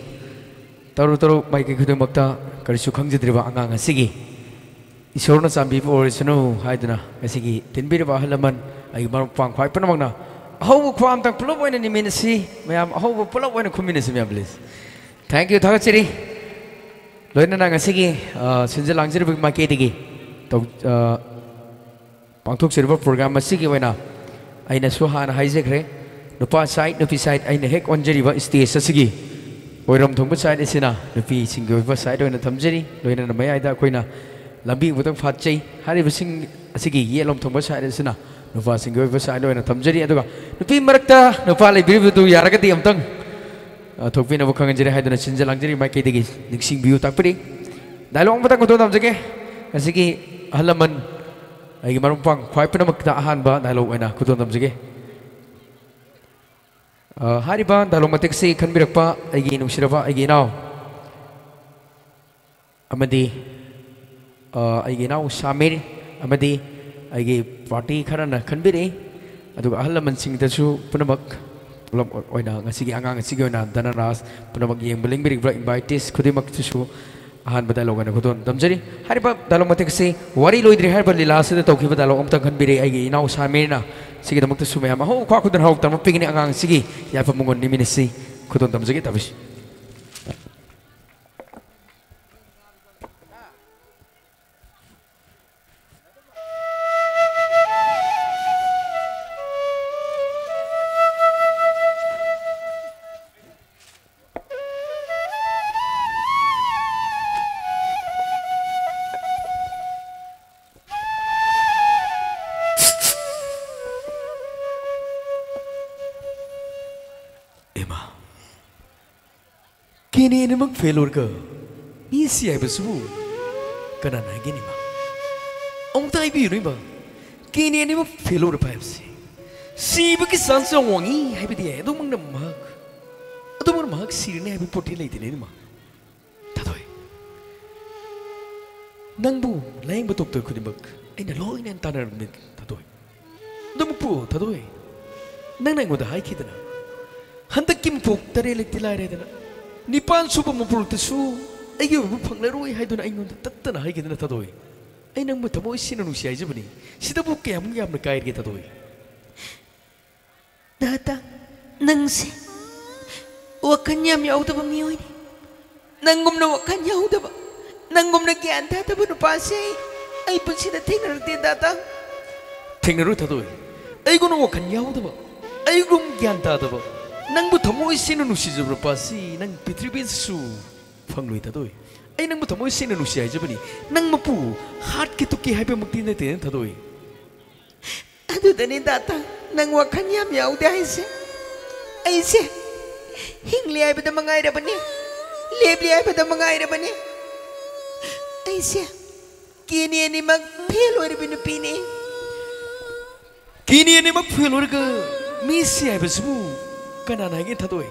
taru mai ke khudai makta karisu khangjidriba angang sige isorna sambi bo orisanu haiduna sige tinbir ba halaman ai mar pang khwai panamangna how kwam tang pulo boy ni minasi mayam how pulo boy ni kuminasi mayam please thank you thagachiri loina na ngasigi sinjal langjiri big market gi to pangthok server program masigi waina aina suhana haijekre nupa side nupi side aina hek onjeri ba stage asigi oiram thongba side esina nupi singi ba side oina thamjeri loina na mai aida koina lambi butang phatchei hari bising asigi yelom thongba side esina ꯅꯨꯄꯥꯁꯤꯡꯒꯤ ꯑꯣꯏꯕ ꯁꯥꯏꯟ ꯑꯣꯏꯅ ꯊꯝꯖꯔꯤ ꯑꯗꯨꯒ ꯅꯨꯄꯤ ꯃꯔꯛꯇ ꯅꯨꯄꯥ ꯂꯩꯕꯤꯔꯤꯕꯗꯨ ꯌꯥꯔꯒꯗꯤ ꯑꯝꯇꯪ ꯊꯣꯛꯄꯤꯅꯕ ꯈꯪꯍꯟꯖꯔꯤ ꯍꯥꯏꯗꯨꯅ ꯁꯤꯟꯖ ꯂꯥꯡꯖꯔꯤ ꯃꯥꯏꯀꯩꯗꯒꯤ ꯅꯤꯡꯁꯤꯡꯕꯤꯌꯨ ꯇꯥꯛꯄꯤꯔꯤ ꯗꯥꯏꯂꯣꯛ ꯑꯃꯇꯪ ꯈꯨꯗꯣꯜ ꯇꯝꯖꯒꯦ ꯉꯁꯤꯒꯤ ꯑꯍꯜ ꯂꯃꯟ ꯑꯩꯒꯤ ꯃꯔꯨꯞ ꯃꯄꯥꯡ ꯈ꯭ꯋꯥꯏ ꯄꯨꯝꯅꯃꯛꯇ ꯑꯍꯥꯟꯕ ꯗꯥꯏꯂꯣꯛ ꯑꯣꯏꯅ ꯈꯨꯗꯣꯜ ꯇꯝꯖꯒꯦ ꯍꯥꯏꯔꯤꯕ ꯗꯥꯏꯂꯣꯛ ꯃꯇꯦꯛꯁꯤ ꯈꯟꯕꯤꯔꯛꯄ ꯑꯩꯒꯤ ꯅꯨꯡꯁꯤꯔꯕ ꯑꯩꯒꯤ ꯏꯅꯥꯎ ꯑꯃꯗꯤ ꯑꯩꯒꯤ ꯏꯅꯥꯎ ꯁꯥꯃꯤꯔ ꯑꯃꯗꯤ ꯑꯩꯒꯤ ꯄꯥꯔꯇꯤ ꯈꯔꯅ ꯈꯟꯕꯤꯔꯛꯏ ꯑꯗꯨꯒ ꯑꯍꯜ ꯂꯃꯟꯁꯤꯡꯗꯁꯨ ꯄꯨꯝꯅꯃꯛ ꯄꯨꯂꯞ ꯑꯣꯏꯅ ꯉꯁꯤꯒꯤ ꯑꯉꯥꯡ ꯑꯁꯤꯒꯤ ꯑꯣꯏꯅ ꯙꯅꯔꯥꯖ ꯄꯨꯝꯅꯃꯛ ꯌꯦꯡꯕ ꯂꯦꯡꯕꯤꯔꯤꯕ ꯏꯟꯚꯥꯏꯇꯤꯁ ꯈꯨꯗꯤꯡꯃꯛꯇꯁꯨ ꯑꯍꯥꯟꯕ ꯗꯥꯏꯂꯣꯛ ꯑꯣꯏꯅ ꯈꯨꯗꯣꯜ ꯇꯝꯖꯔꯤ ꯍꯥꯏꯔꯤꯕ ꯗꯥꯏꯂꯣꯛ ꯃꯇꯦꯛꯁꯤ ꯋꯥꯔꯤ ꯂꯣꯏꯗ꯭ꯔꯤ ꯍꯥꯏꯔꯤꯕ ꯂꯤꯂꯥ ꯑꯁꯤꯗ ꯇꯧꯈꯤꯕ ꯗꯥꯏꯂꯣꯛ ꯑꯃꯇꯪ ꯈꯟꯕꯤꯔꯛꯏ ꯑꯩꯒꯤ ꯏꯅꯥꯎ ꯁꯥꯃꯤꯔꯅ ꯁꯤꯒꯤꯗꯃꯛꯇꯁꯨ ꯃꯌꯥꯝ ꯑꯍꯧ ꯈ꯭ꯋꯥ ꯈꯨꯗꯣꯜ ꯍꯔꯥꯎ ꯇꯝꯕ ꯄꯤꯒꯅꯤ ꯑꯉꯥꯡ ꯑꯁꯤꯒꯤ ꯌꯥꯏꯐ ꯃꯉꯣꯟ ꯅꯤꯃꯤꯠ ꯑꯁꯤ ꯈꯨꯗꯣꯜ ꯇꯝꯖꯒꯦ ꯇꯥꯕꯤꯁꯤ Kini ini mak failure ke? Isi ay besubu. Kana na gini ma. Om tay bi ni ba. Kini ini mak failure pa si. Si bagi sansa wangi ay bi dia. Ado mang na mak. Ado mang mak siri ni ay bi poti lay tini ma. Tadoy. Nang bu laing betok tu kudi mak. Ay na loy na tanar ni tadoy. Ado mak pu tadoy. Nang nang udah ay kita na. Hantak kim pok tari lay tilay ray na. Nipan suba mapultasu ay yung panglaroy hay doon ay ngon tatana hay kita na tadoy ay nang matamoy sinanusya ay jabani sida po kaya mong yam na kaya kita tadoy Data nang si wakan yam yaw taba miyoy nangom na wakan yaw taba nangom na kiyan tata ba nupase ay pag sida tingnar ti data tingnar tadoy ay guna wakan yaw taba ay gum kiyan tata ba nang bu tamoy sinanusi jabra pasi nang pitribin su pangloy tadoy ay nang bu tamoy sinanusi ay jabani nang mapu hat kituki hay pa magtinay tinin tadoy ado dani data nang wakan yam yaw dahil se ay se hingli ay bada mga ira bani lebli ay bada mga ira bani ay se kini ni magpilo rin pinupini kini ni magpilo rin ka misi ay basubu kana na hingin tadoy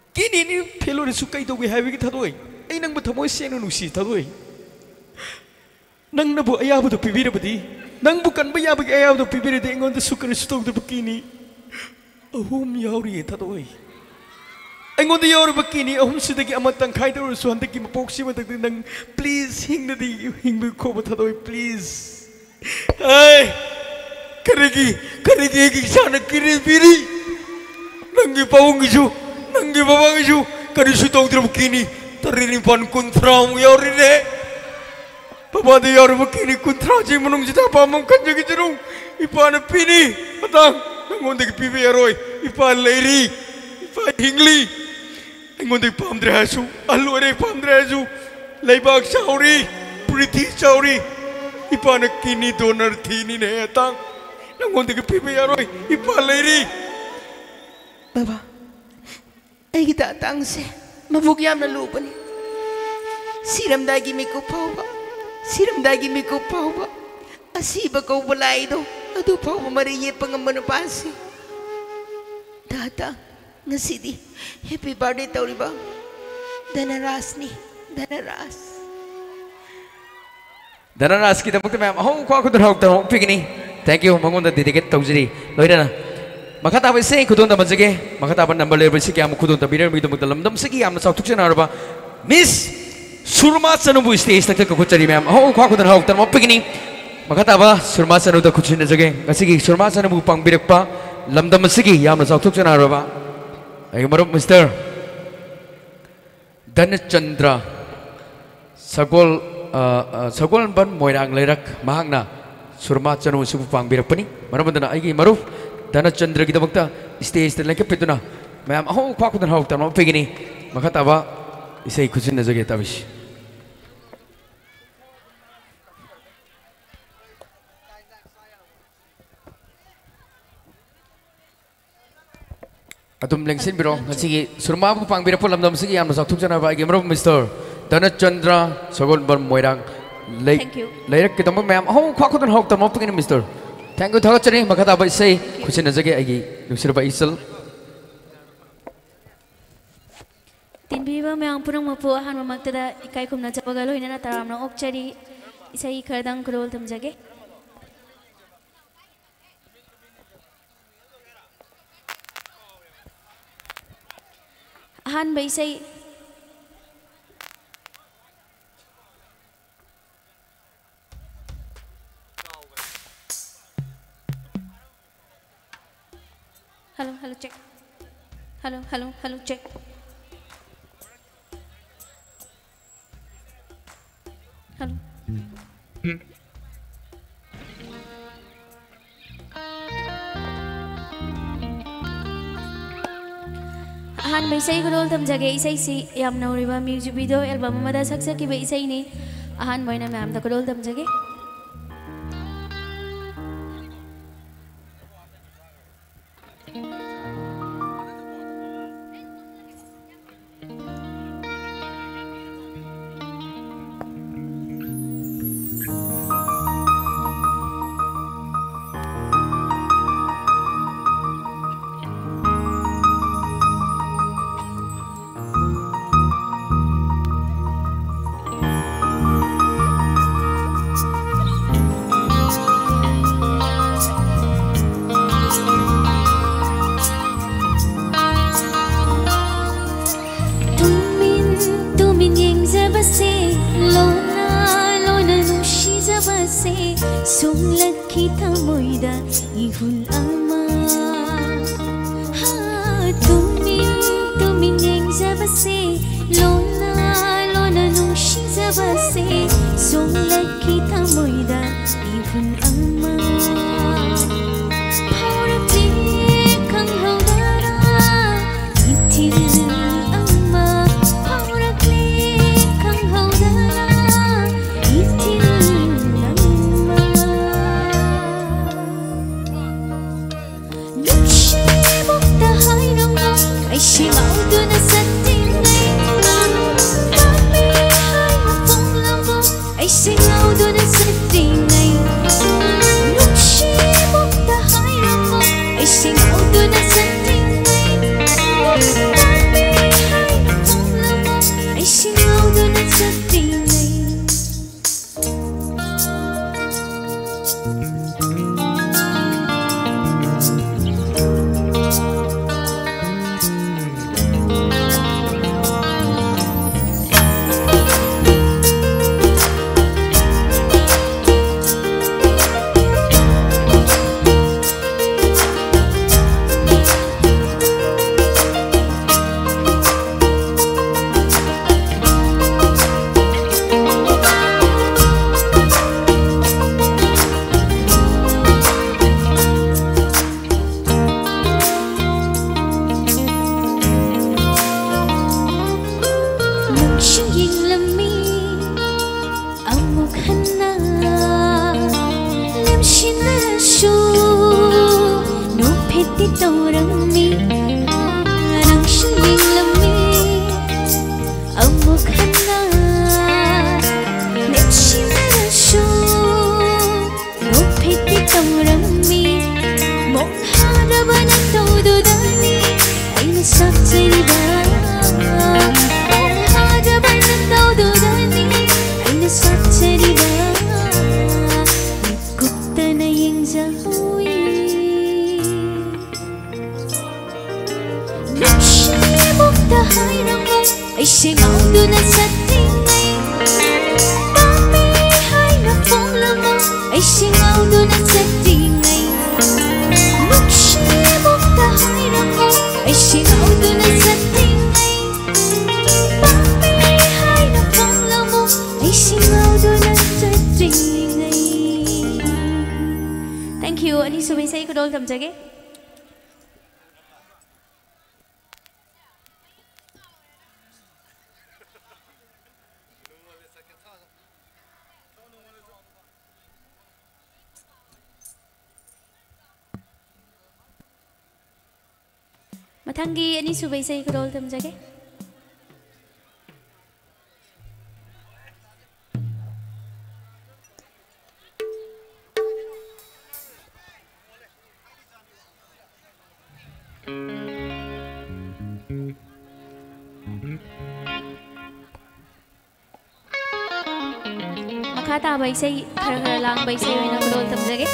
kini ni pelo rin sukay daw hay hingin tadoy ay nang matamoy sinanusi tadoy nang nabu ayaw do pibira badi nang bukan bayabag ayaw do pibira di ngon da sukar sutog da bakini ahum yauri tadoy ay ngon da yauri bakini ahum sidagi amatang kay daw so handagi mapoksi matag nang please hing na di hing ko ba tadoy please ay karigi sana kiri biri nanggi pawang isu nanggi babang isu kari sutog da bakini tarinipan kontra mo yauri ne Papa dia orang begini kontra je menung jita pamam kan jadi jerung ipan pini atang ngonde ke pipi aroi ipan leri ipan hingli ngonde pam drasu alu are pam drasu leibak sauri priti sauri ipan kini donor thini ne atang ngonde ke pipi aroi ipan leri Baba ay kita atang se mabugyam na lupa ni siram dagi mi ko pa Siram dagi mi ko pau ba asiba ko balay do adu pau mariye pangamano pasi Data ngasidi happy birthday tauri ba Danaras ni Danaras kita mukti ma'am ho ko ako dun hawag tanong pigini thank you mangunda dedicate tawjiri loira na makatapos say kudon ta majage makatapos number level si kaya mo kudon ta biner mi dumag dalamdam sige am na sautuk siya na ba Miss Surma Sanubu stage tak kucari ma'am. Oh, kau dan hawak tanpa begini. Maka tak apa, Surma Sanu dah kucing saja. Kasih Surma Sanubu pang birak pa, lamdam segi. Ya, mana sautuk cina apa? Ayo marup Mister Dhanachandra Sagol ban moirang lerak mahangna Surma Sanu subu pang birak pa ni. Mana benda nak? Ayo marup Dhanachandra kita bakta stage tak lagi petuna. Ma'am, oh, kau dan hawak tanpa begini. Maka tak apa. इसे कुछ न जगह Tabish Atum lengsin biro ngasigi surma bu pangbira polam dam sigi amna sakthuk jana ba gemro Mr. Dhanat Chandra Sagon Bar Moirang Thank you. Leirak kitam ma'am ho khwa khudun hok tam pagin Mr. Thank you thagat chani makata ba sei khusin najage agi nusir ba isal Tinbiba mayang punang mapu ahan mamaktada ikai kumna chapagalo hinana taramna okchari isai khardang kurol tamjage. Ahan ba isai Hello check. Hello check. Hello. Ahan ba isay kurol tamjage isay si yam nauriba music video album amada saksaki ba isay ni ahan ba na ma'am da kurol tamjage. Thank you. Ani subay say ko dol tamjage. ꯃꯊꯪꯒꯤ ꯑꯅꯤꯁꯨꯕ ꯏꯁꯩ ꯈꯨꯗꯣꯜ ꯇꯝꯖꯒꯦ ꯃꯈꯥ ꯇꯥꯕ ꯏꯁꯩ ꯈꯔ ꯈꯔ ꯂꯥꯡꯕ ꯏꯁꯩ ꯑꯣꯏꯅ ꯈꯨꯗꯣꯜ ꯇꯝꯖꯒꯦ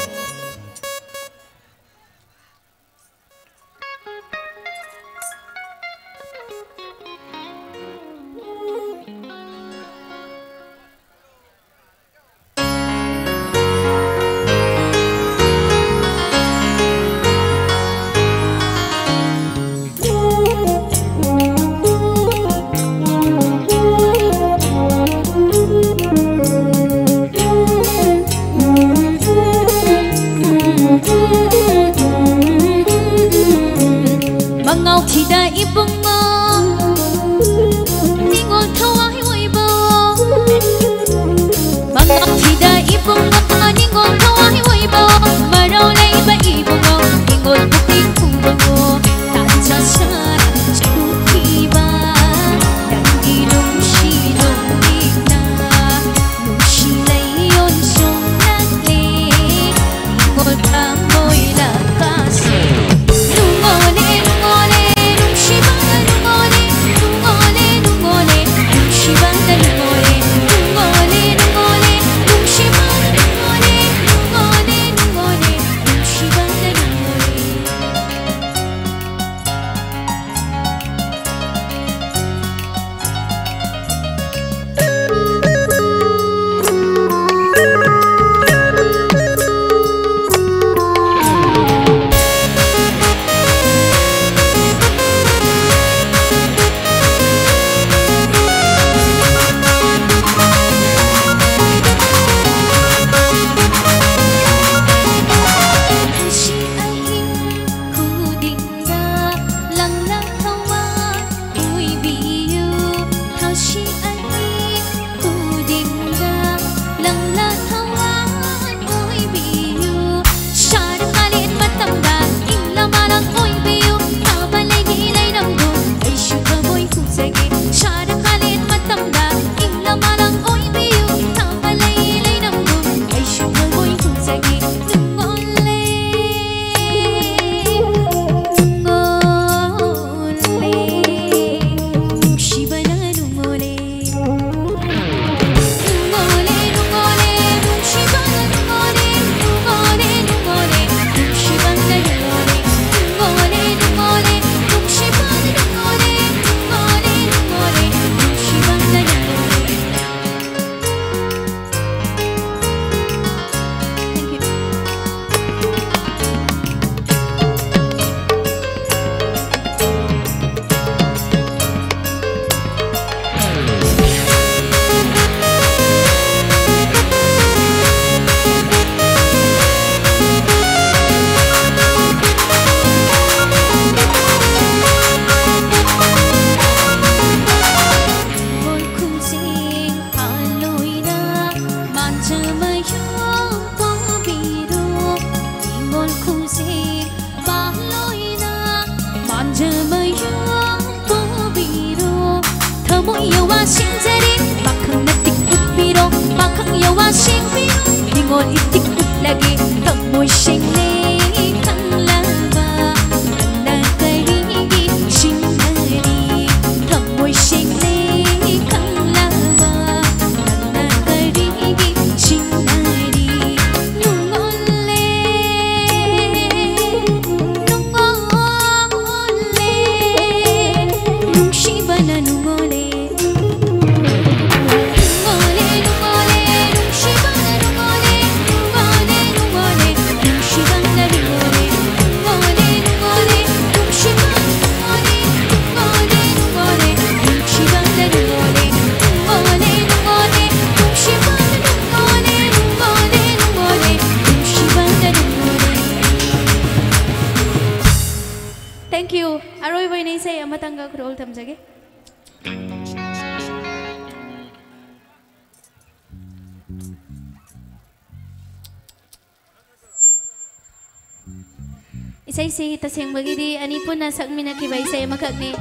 Isay si taseng bagidi ani pun na sakminakibay isay makakni.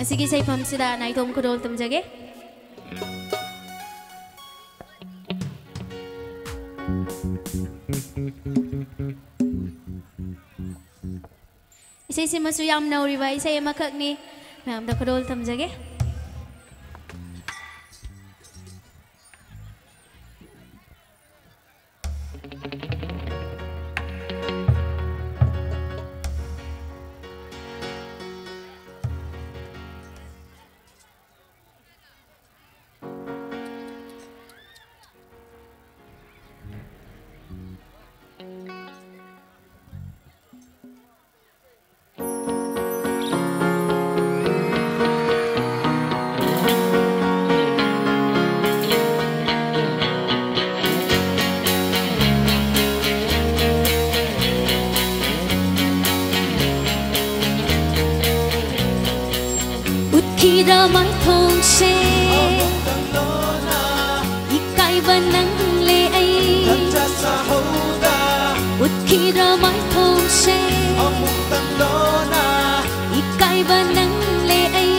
Sige isay pam sila na itom kurol tamjage. Isay si masuyam na uriba isay makakni. Ma'am da kurol tamjage. Khi đã mãi thôn xe Ikai và nắng lệ ấy Một khi đã mãi thôn xe Ikai và nắng lệ ấy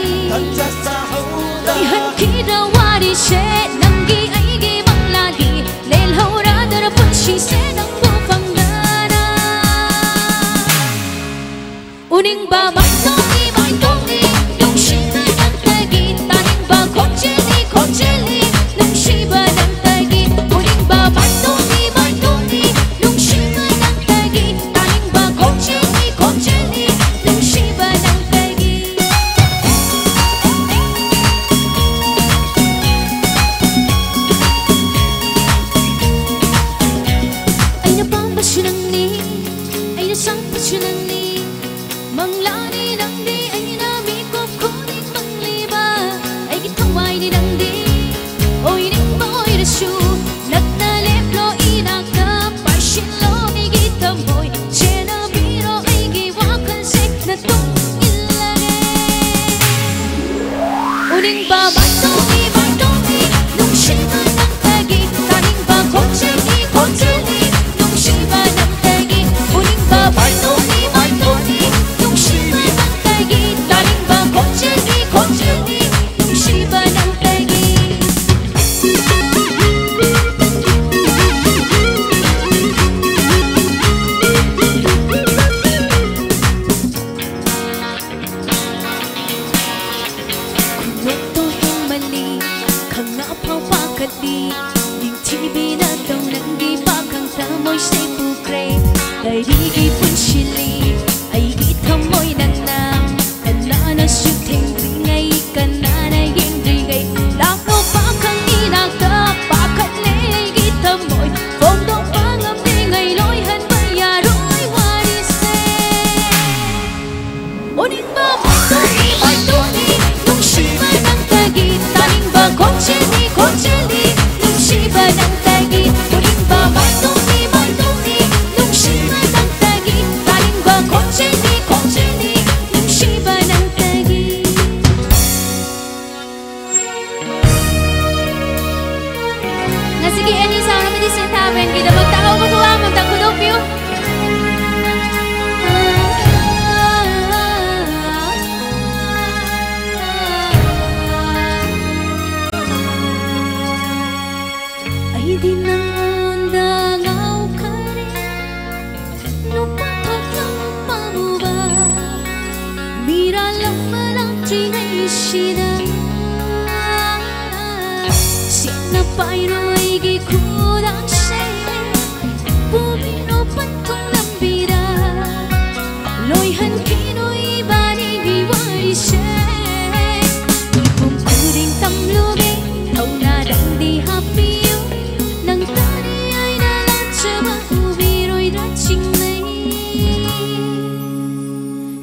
Thì hẳn khi đã qua đi xe Nắng ghi ấy ghi bằng là ghi Lên hậu ra đã phân sĩ sẽ nắng vô phẳng đà đà Uning ba mãi thôn đi mãi thôn đi Đúng sĩ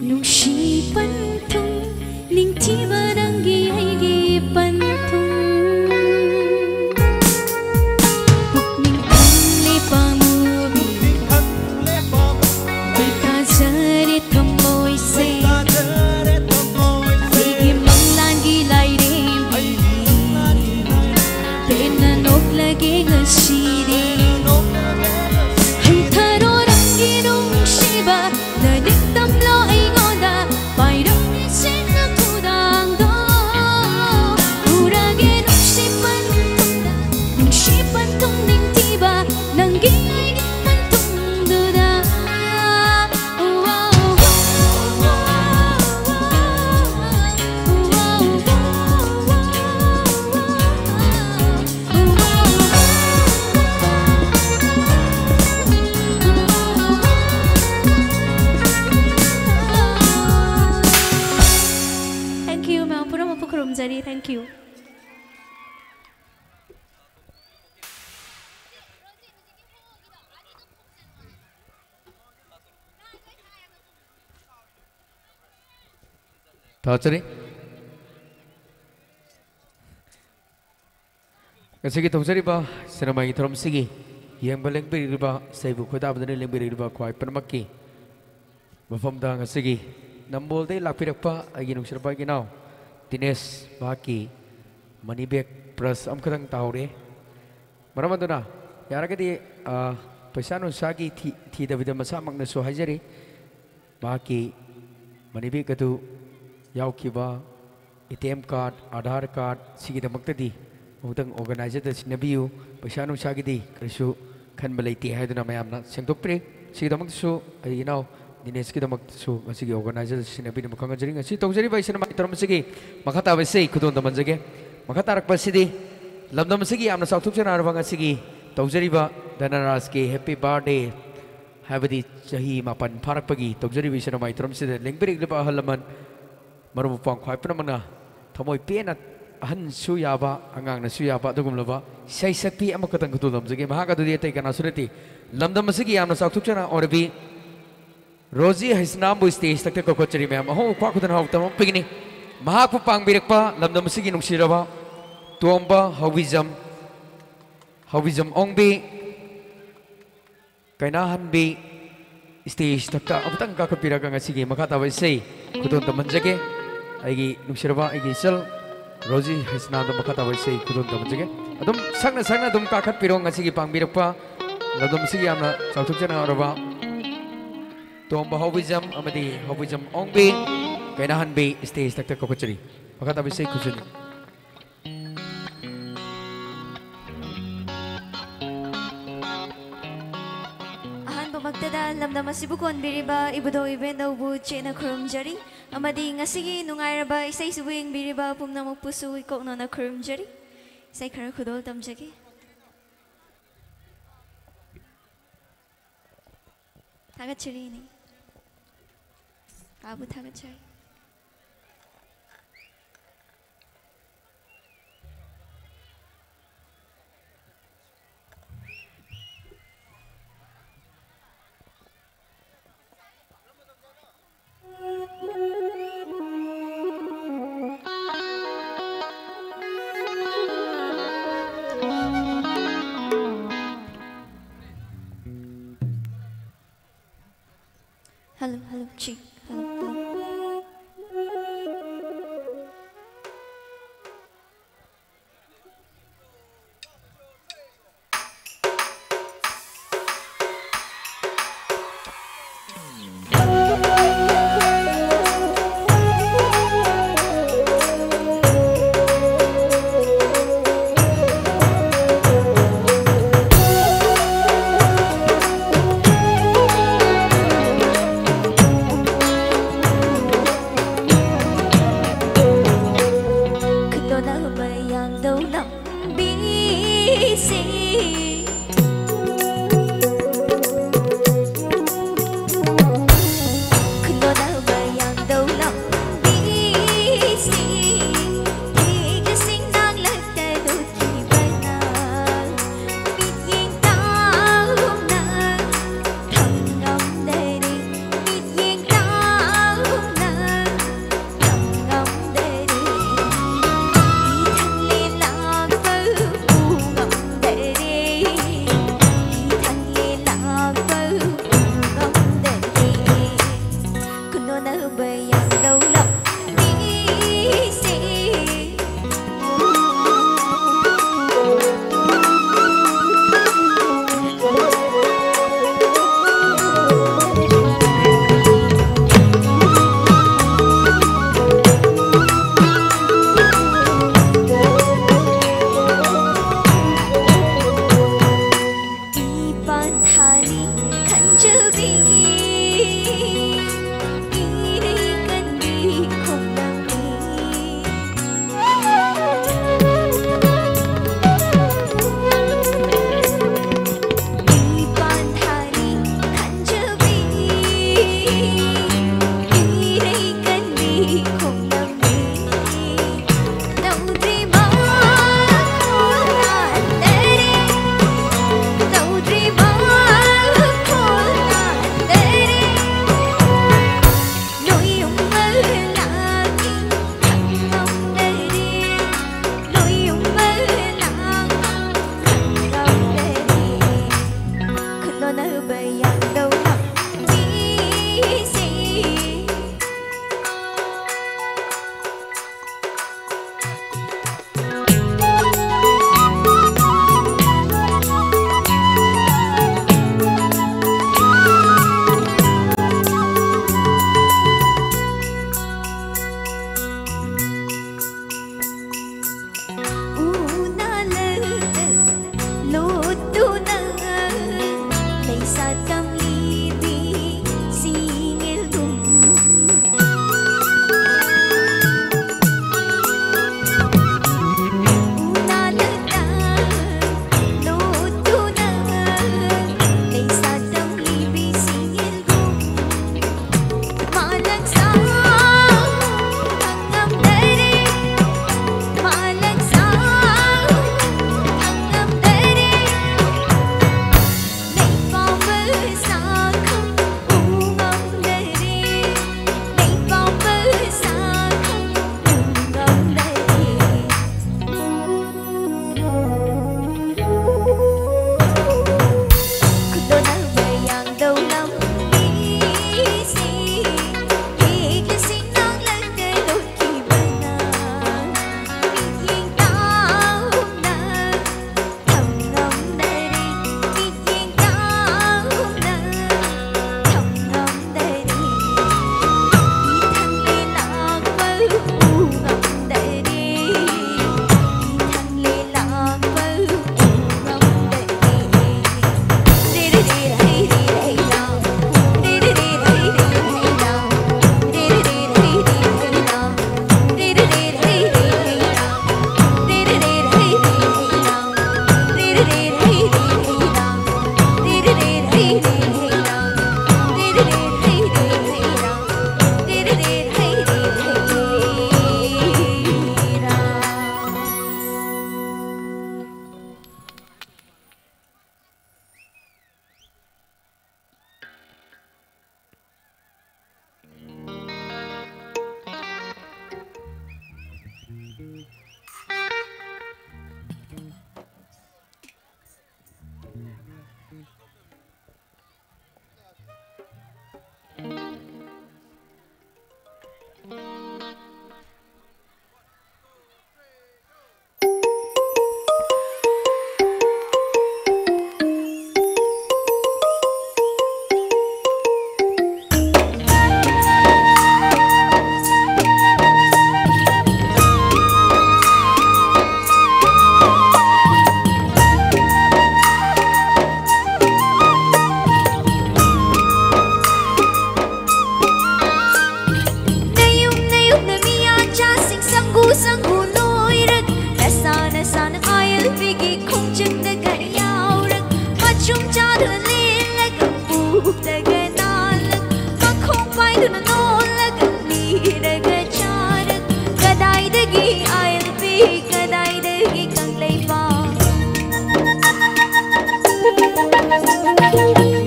Nung si pan tung ning ti ba nang gi tamjari. Thank you. Tawchari. Kasi tawchari ba sinamay itorom sige. Yang baleng beri ba sa ibu kota abdani leng beri ba kuai permaki. Mafamda nga sige. Nambol day lapirak pa ay ginung sirpa ginaw. Tines baki manibek pras am kadang taure. Maraman do na. Yara kadi paisano sagi ti David masamak na so hajari. Baki manibek katu yaw kiba ATM card, Aadhaar card, sige damaktadi, utang organizer da sinabiyo, pasyano sagidi, kaso kan baliti hay do na mayam na sengtokpre, sige damaktaso ay inaw, dines kita damaktaso, sige organizer da sinabi na makangajari nga, sige tawjari ba isa na makitaram sige, makatawa say kudon daman sige, makatarak pa sige, lamdam sige amna sautuk siya narwa nga sige, tawjari ba danaras ke happy birthday, habadi chahi mapan parak pagi, tawjari ba isa na makitaram sige, lengberik lipa halaman, marupang kuai pernah mana thamoi penat han suyaba angang na suyaba dugum laba sai sakti am katang kutulam jage maha ka dudi tai kana surati lamdam masigi amna saktuk chana orbi rozi hisnam bu stage tak ko kochari me ho kwa kudan haw tam pigni maha ku pang birekpa lamdam masigi nung siraba tuamba hawizam ongbi kainahan bi stage tak abutang ka kapiraga nga sige makata ba sei kudon taman jage aigi nungsiraba aigi sel rozi hasna do makata ba sei kudon taman jage adum sangna dum kakat pirong nga sige pangbirakpa ladum sige amna sautuk jana araba tomba hobijam amadi hobijam ongbi kainahan be stage tak ko kochari makata ba sei kujuni Magdada lamdam asibukon biriba ibudo ibendo bu chena kurumjari amadi ngasigi nungairaba isay suwing biriba pumna magpusu ikok no na kurumjari isay kara kudol tamjagi tagatchari ni abu tagatchari Hello, Chi. Hello. paiduna nolaga niraga charak kadaidagi I'll be kadaidagi kanglaiba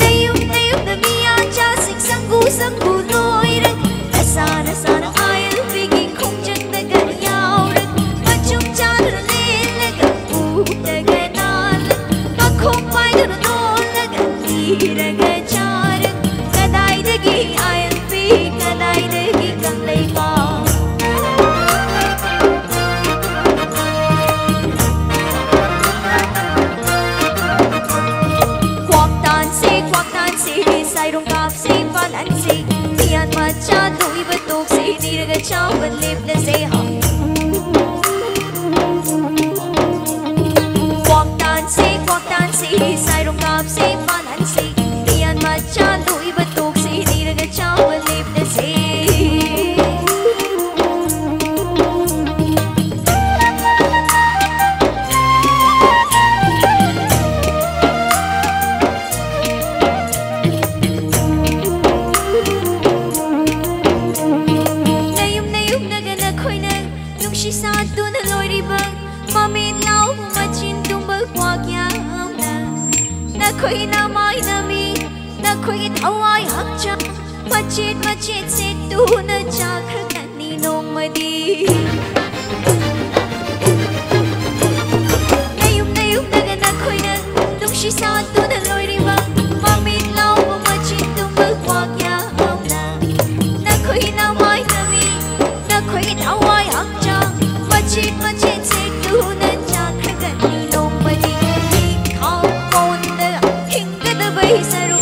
Nayum na miya jasik sanggu sanggu loirak Nasana sana I'll be khung jang daga yaurak Machum chadra lelaga daga nalak Makhum paiduna nolaga niraga charak Kadaidagi I'll be kadaidagi kanglaiba Sai rong kap si palan si Tiyan macha tui batuk si Niraga chow but lip na say ha Kwak tan si Sai rong kap si palan si Tiyan macha tui batuk si Niraga chow but lip na say Khoi na mai na mi na khoi thawai hak cha machit se tu na cha khar ni nong madi nayum daga na khoi na dung shi sa tu na loi ri ba mamit lau machit tu ba kwa kya na khoi na mai na mi na khoi thawai hak cha machit se tu na cha khar ni nong madi Hãy subscribe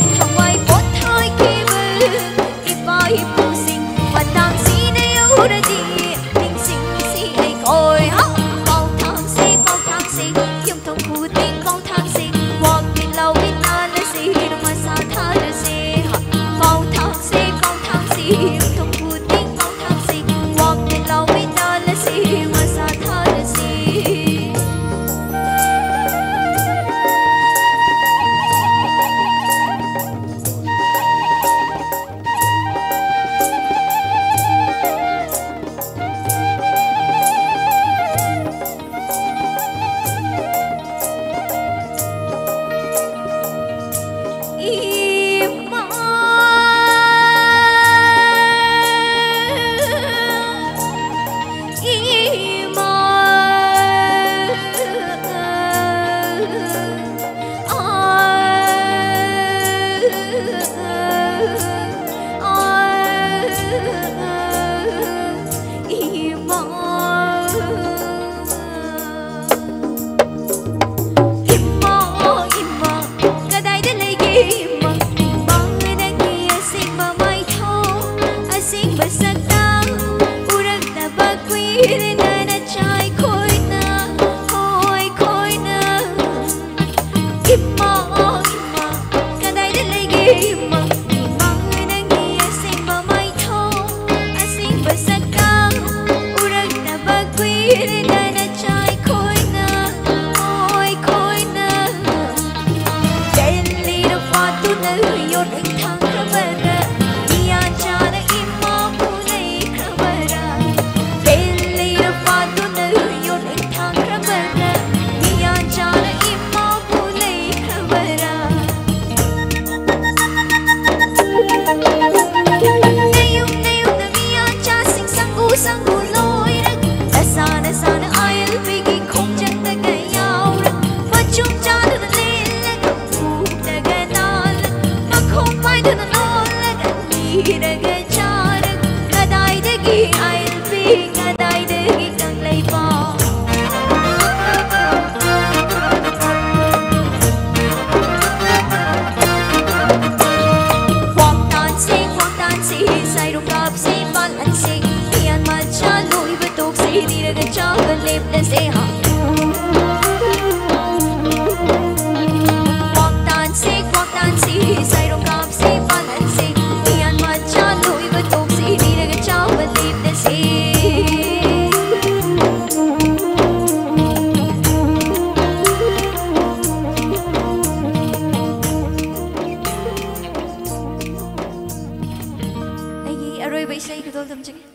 cho kênh Ghiền Mì Gõ Để không bỏ lỡ những video hấp ꯑꯔꯣꯏꯕ ꯏꯁꯩ ꯈꯨꯗꯣꯜ ꯇꯝꯖꯒꯦ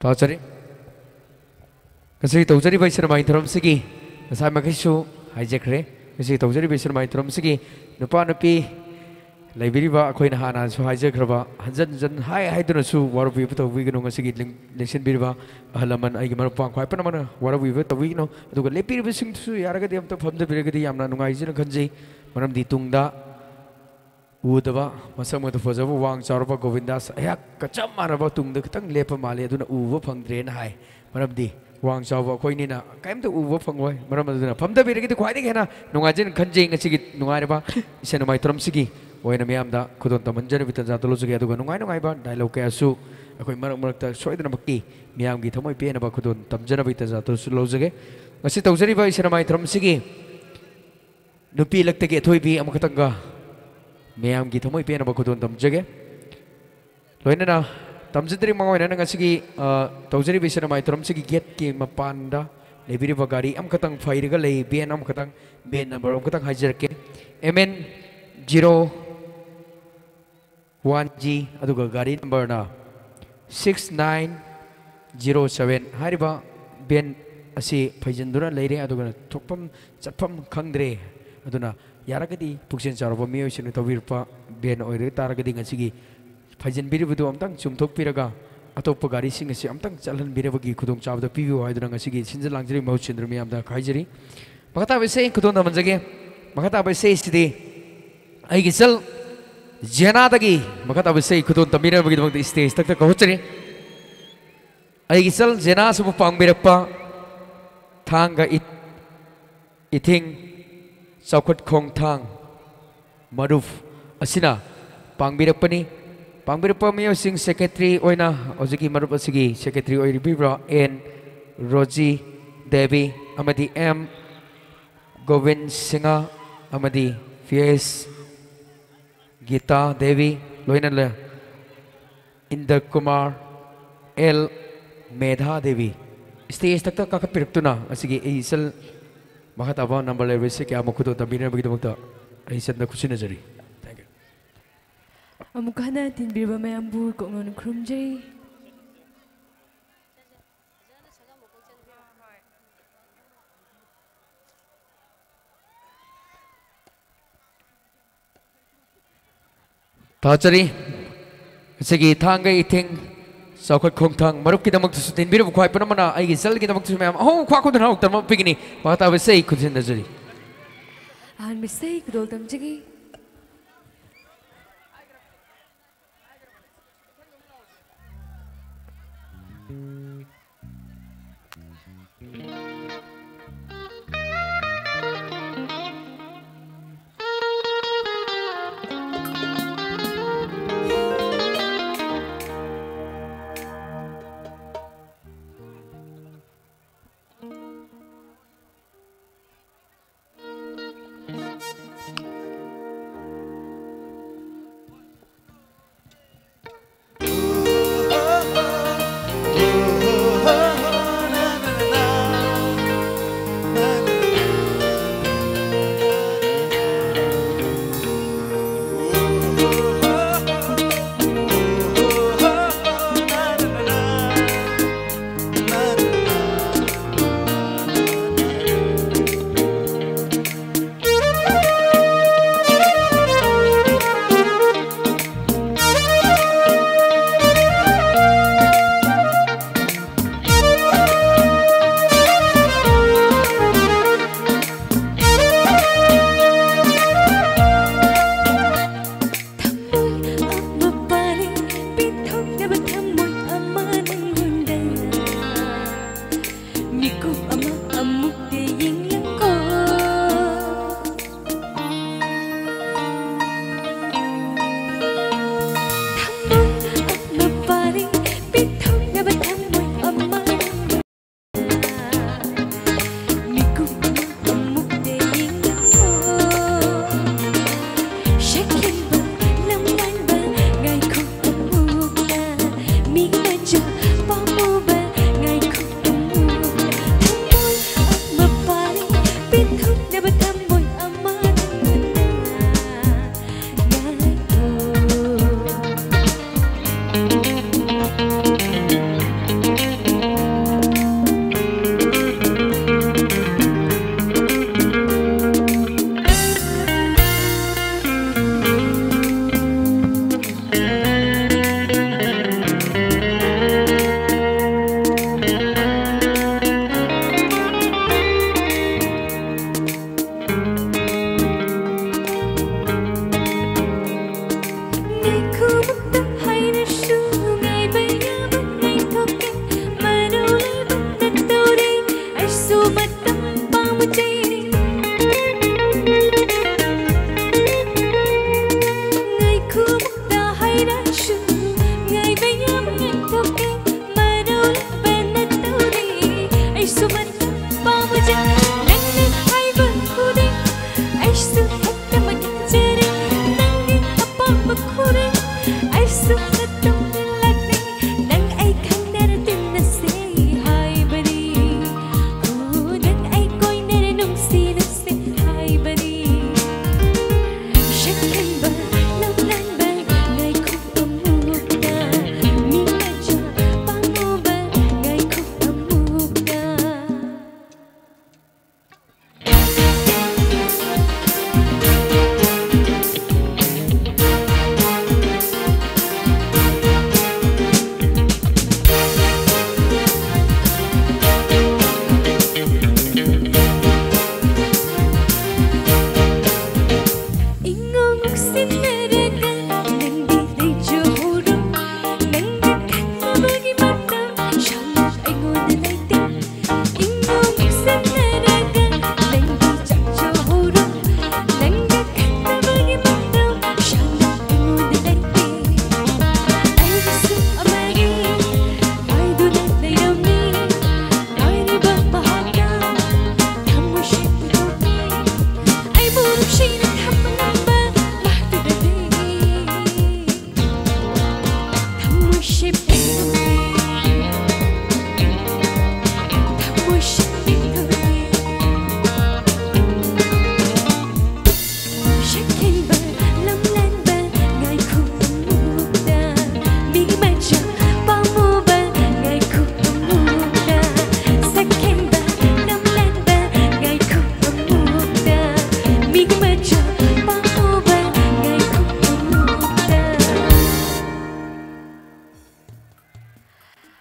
ताचरी कसरी तौजरी बै सनमाई थरम सिगी नसाय मखैसु हाइजेखरे कसरी तौजरी बै सनमाई थरम सिगी नुपा नुपी लेबिरिबा अखोइना हानासु हाइजेखरबा हंजन हंजन हाय हाइदुनसु वारबि तौबिगनो ngasiगी लेंसिनबिरिबा अहलमन आइगी मरपां ख्वाइ पनमन वारबि तौबिगनो अदुगा लेपिरिबा सिंगसु यारगदि अमता फमदबिरगदि यामना नुंगाइजिन खंजै मरमदि तुंगदा उदबा मसक मत फजब वांग चारबा गोविंदास अयाक कचम मारबा तुंगद खतंग लेप माले अदुना उबा फंगद्रेन हाय मरमदि वांग चारबा कोइनिना काइमता उबा फंगोय मरम अदुना फमदबिरगदि ख्वाइदि हेना नुंगाइजिन खंजै ngasiगी नुंगाइरबा इसेनमाइ थरमसिगी ओइना म्यामदा खुदोन तमंजन बित जातलोजुगे अदुगा नुंगाइ नुंगाइबा डायलॉग कयासु अखोइ मरक मरकता सोइदनमक्की म्यामगी थमोइ पेनबा खुदोन तमजन बित जातलोसु लौजुगे ngasi तौजरिबा इसेनमाइ थरमसिगी नुपी लक्तगे थोइबी अमखतंगा मैम की थमोई पेन खुदोन तमजगे लोइनना तमजद्री मंगोइना ngasiगी तौजरी बिसना माइ तरमसिगी गेट की मपानदा लेबिरिबा गाड़ी अमखतंग फाइरगा ले बेन अमखतंग बेन नंबर अमखतंग हाइजरके MN 01G अदुगा गाड़ी नंबर ना 6907 हारिबा बेन असी फैजनदुना लेरे अदुगा थोपम चटफम खंगद्रे अदुना यारगदी पुक्सेन चारबा मियोइसिन तविरपा बेन ओइरे तारगदी ngasiगी फैजन बिरिबदु अमतंग चुमथोकपिरगा अतोप गाड़ी सिंग से अमतंग चलहन बिरबगी खुदोंग चाबदा पिबियो हाइदुना ngasiगी सिंजल लांगजरी मौचिंद्र मियामदा खाइजरी मखता बेसे खुदों नमजगे मखता बेसे सिदि आइगी चल जेनादगी मखता बेसे खुदों तमिरबगी दमक स्टेज तक कहचरी आइगी चल जेना सुबु पांगबिरप्पा थांगा इथिंग चौखट खोंगथांग मरुफ असिना पांगबिरप्पनी पांगबिरप्पा मियोसिंग सेक्रेटरी ओइना ओजिकी मरुफ असिगी सेक्रेटरी ओइरिबिब्रा एन रोजी देवी अमदी एम गोविंद सिंह अमदी फिएस गीता देवी लोइना ल इंदर कुमार एल मेधा देवी स्टेज तक काखपिरक्तुना असिगी इसल महाताबा नंबर लेवल से क्या मुखुदो तबिना बगी दमता ऐसन खुशी नजरी थैंक यू अमुकाना तीन बिरबा मयामबु कोंगन खुरुमजै ताचरी सगी थांगे इथिंग चौखट खोंगथांग मरुप की दमक सुन तीन बिरबा ख्वाइ पनमना आइगी सल की दमक सुन मयाम हो ख्वा खुदन हाउ तम पिगनी महाताबा से खुशी नजरी आन मिसै कुदोल तमजगी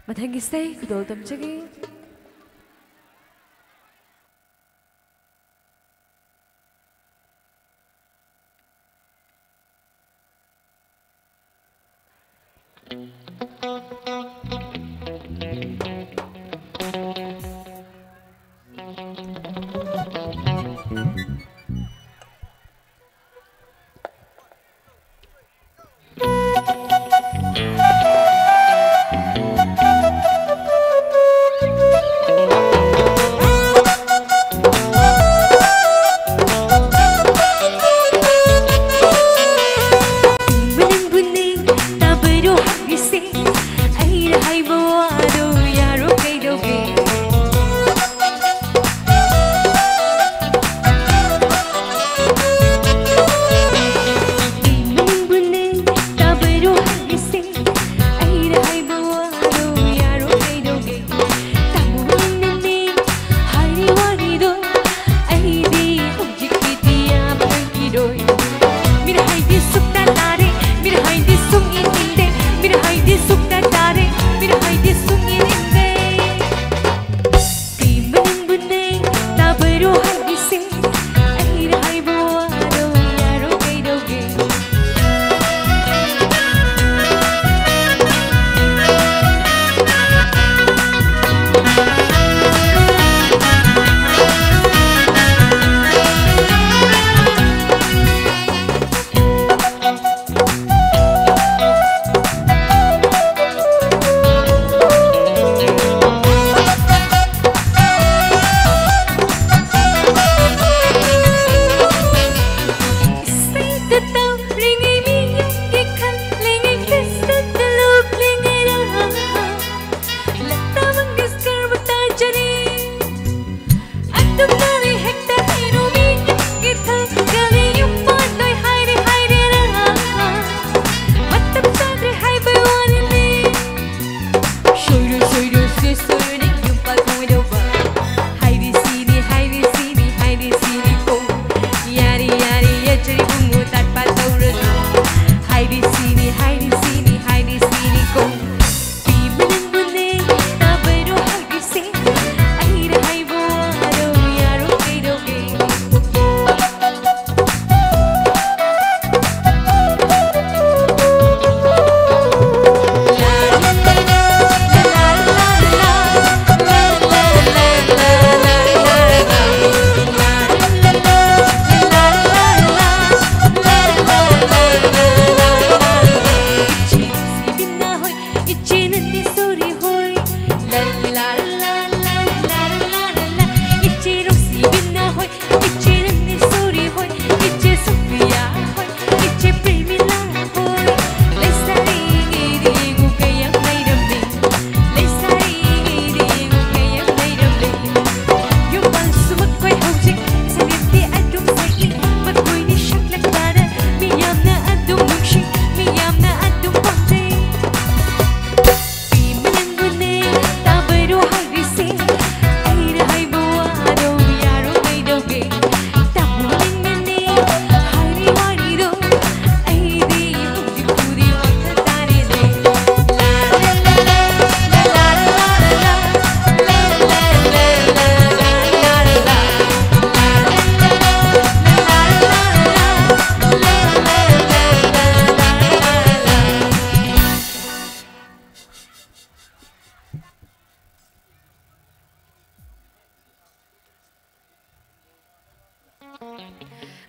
ꯃꯊꯪꯒꯤ ꯏꯁꯩ ꯈꯨꯗꯣꯜ ꯇꯝꯖꯒꯦ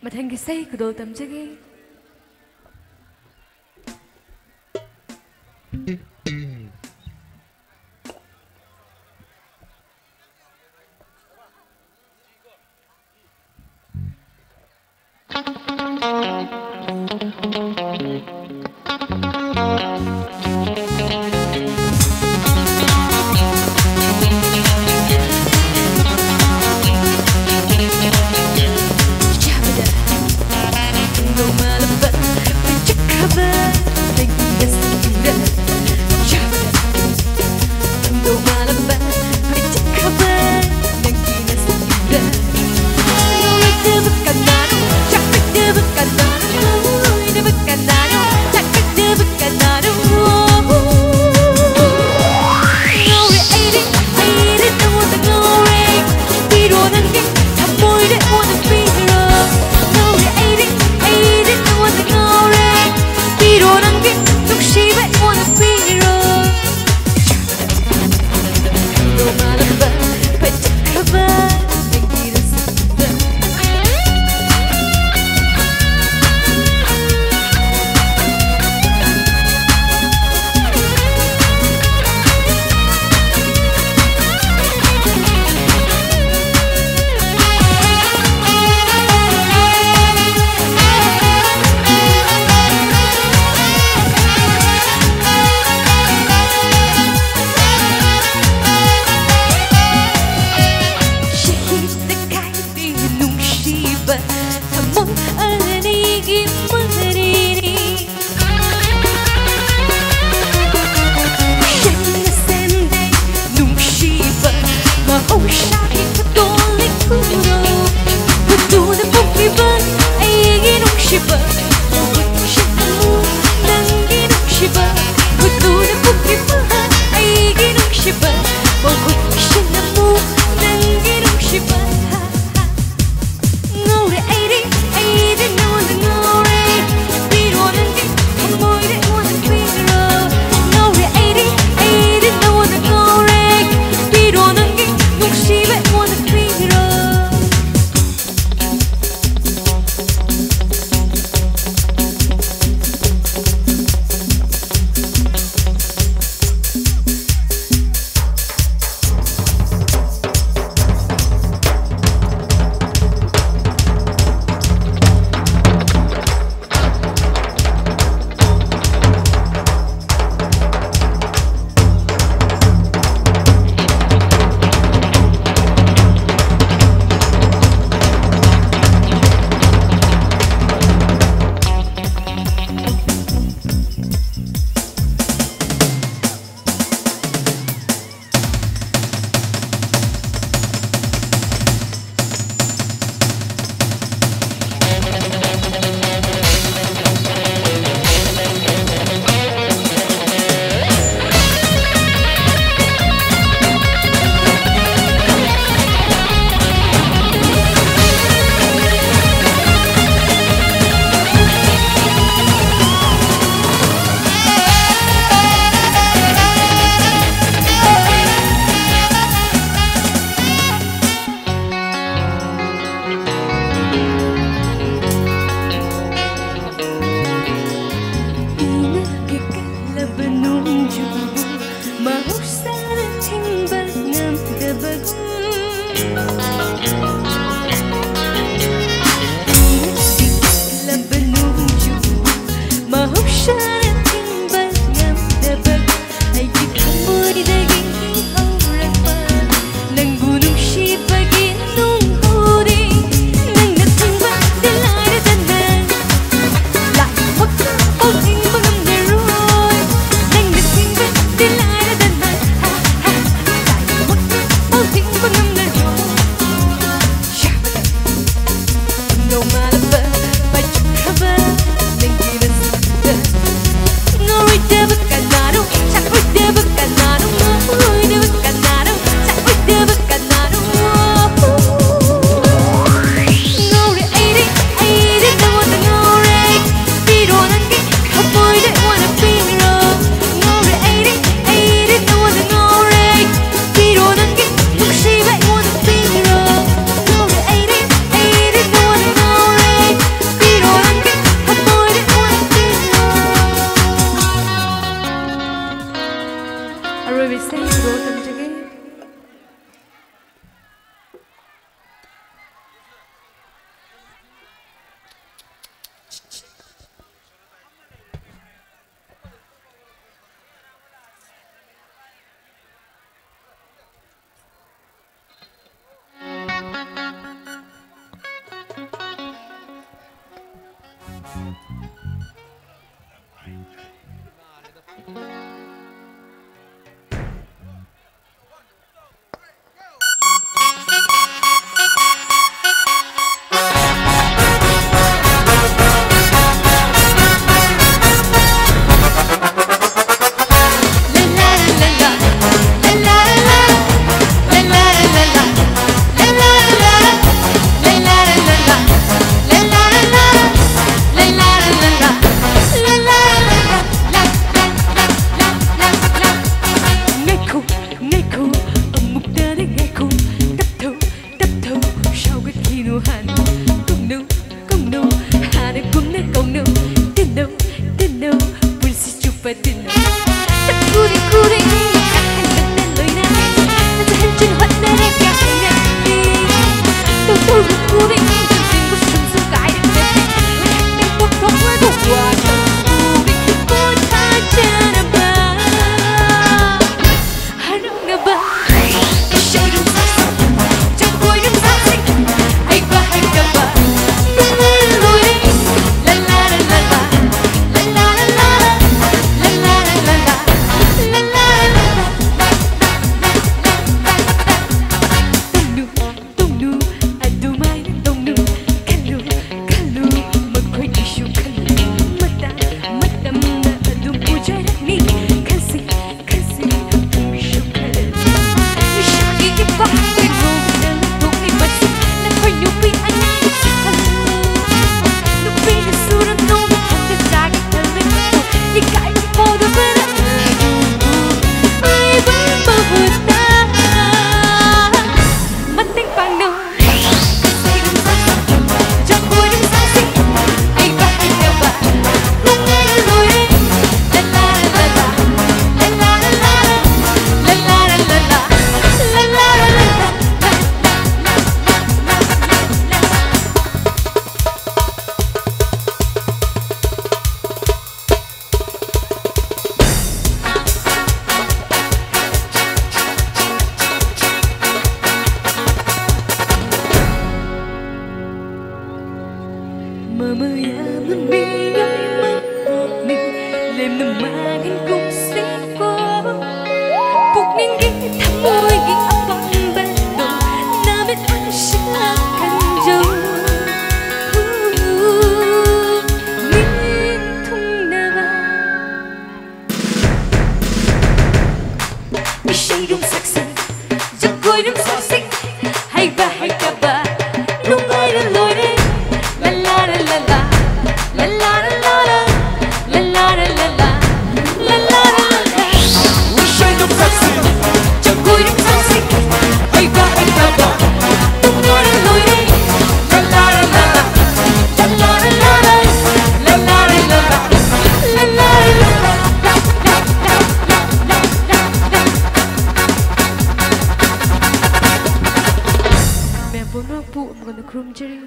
ꯃꯊꯪꯒꯤ ꯏꯁꯩ ꯈꯨꯗꯣꯜ ꯇꯝꯖꯒꯦ Go nungju mahusana thingba ngamdabagum mahusana thingba ngamdabagum aigi thamoidagi haurakpa nangbu nungsibagi nunghure nangna thingba dilaradana lakmakta thingba ngamdaroi nangna thingba dilaradana lakmakta thingba ngamdaroi shabada no malaba bajkhaba nangina ngori deba kanaro chakoi deba kanaro ngori deba kanaro chakoi deba kanaro ngori aire no the ngori piro nangi khapoi de wanna piro ngori aire no the ngori piro nangi nuksi bai wanna piro ngori aire no the ngori piro nangi khapoi de wanna piro Arroyo State, welcome to game. ꯈꯨꯔꯨꯝꯖꯔꯤ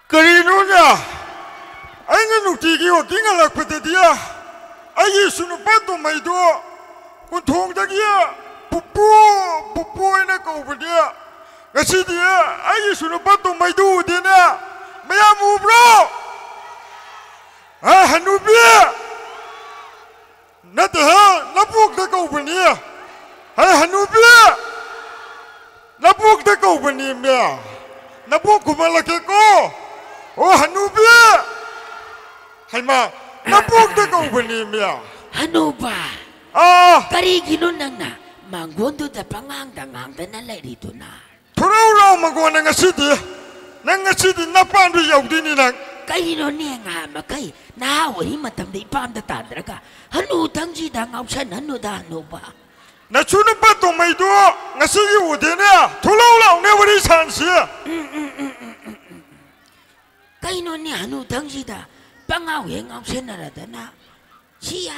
Karinonya, aing nukti o tinga lakpete dia, ayi sunu pato maido, kuntong dagia, pupu ina kau dia, kasi dia, ayi sunu pato maido dia na, mayamu bro, hanubia, nate ha, napuk da kau dia, hanubia, napuk da kau dia, napuk kumalake ko. Oh Hanuba, Halma, napok na kau benimya. Hanuba, kari gino nang na, manggondo da pangang-dangang da na dito na. Turaw magwa na nga sidi, napandu yaw din nilang. Kayo niya nga makay, nahawari matam da ipam da tandra ka. Hanutang jidang awsan hanuda Hanuba. Nasunod pa itong may do, nga sige udin niya, tulaw na wari saan siya. Kaino ni anu dang sida pangaweng ang senarada na siya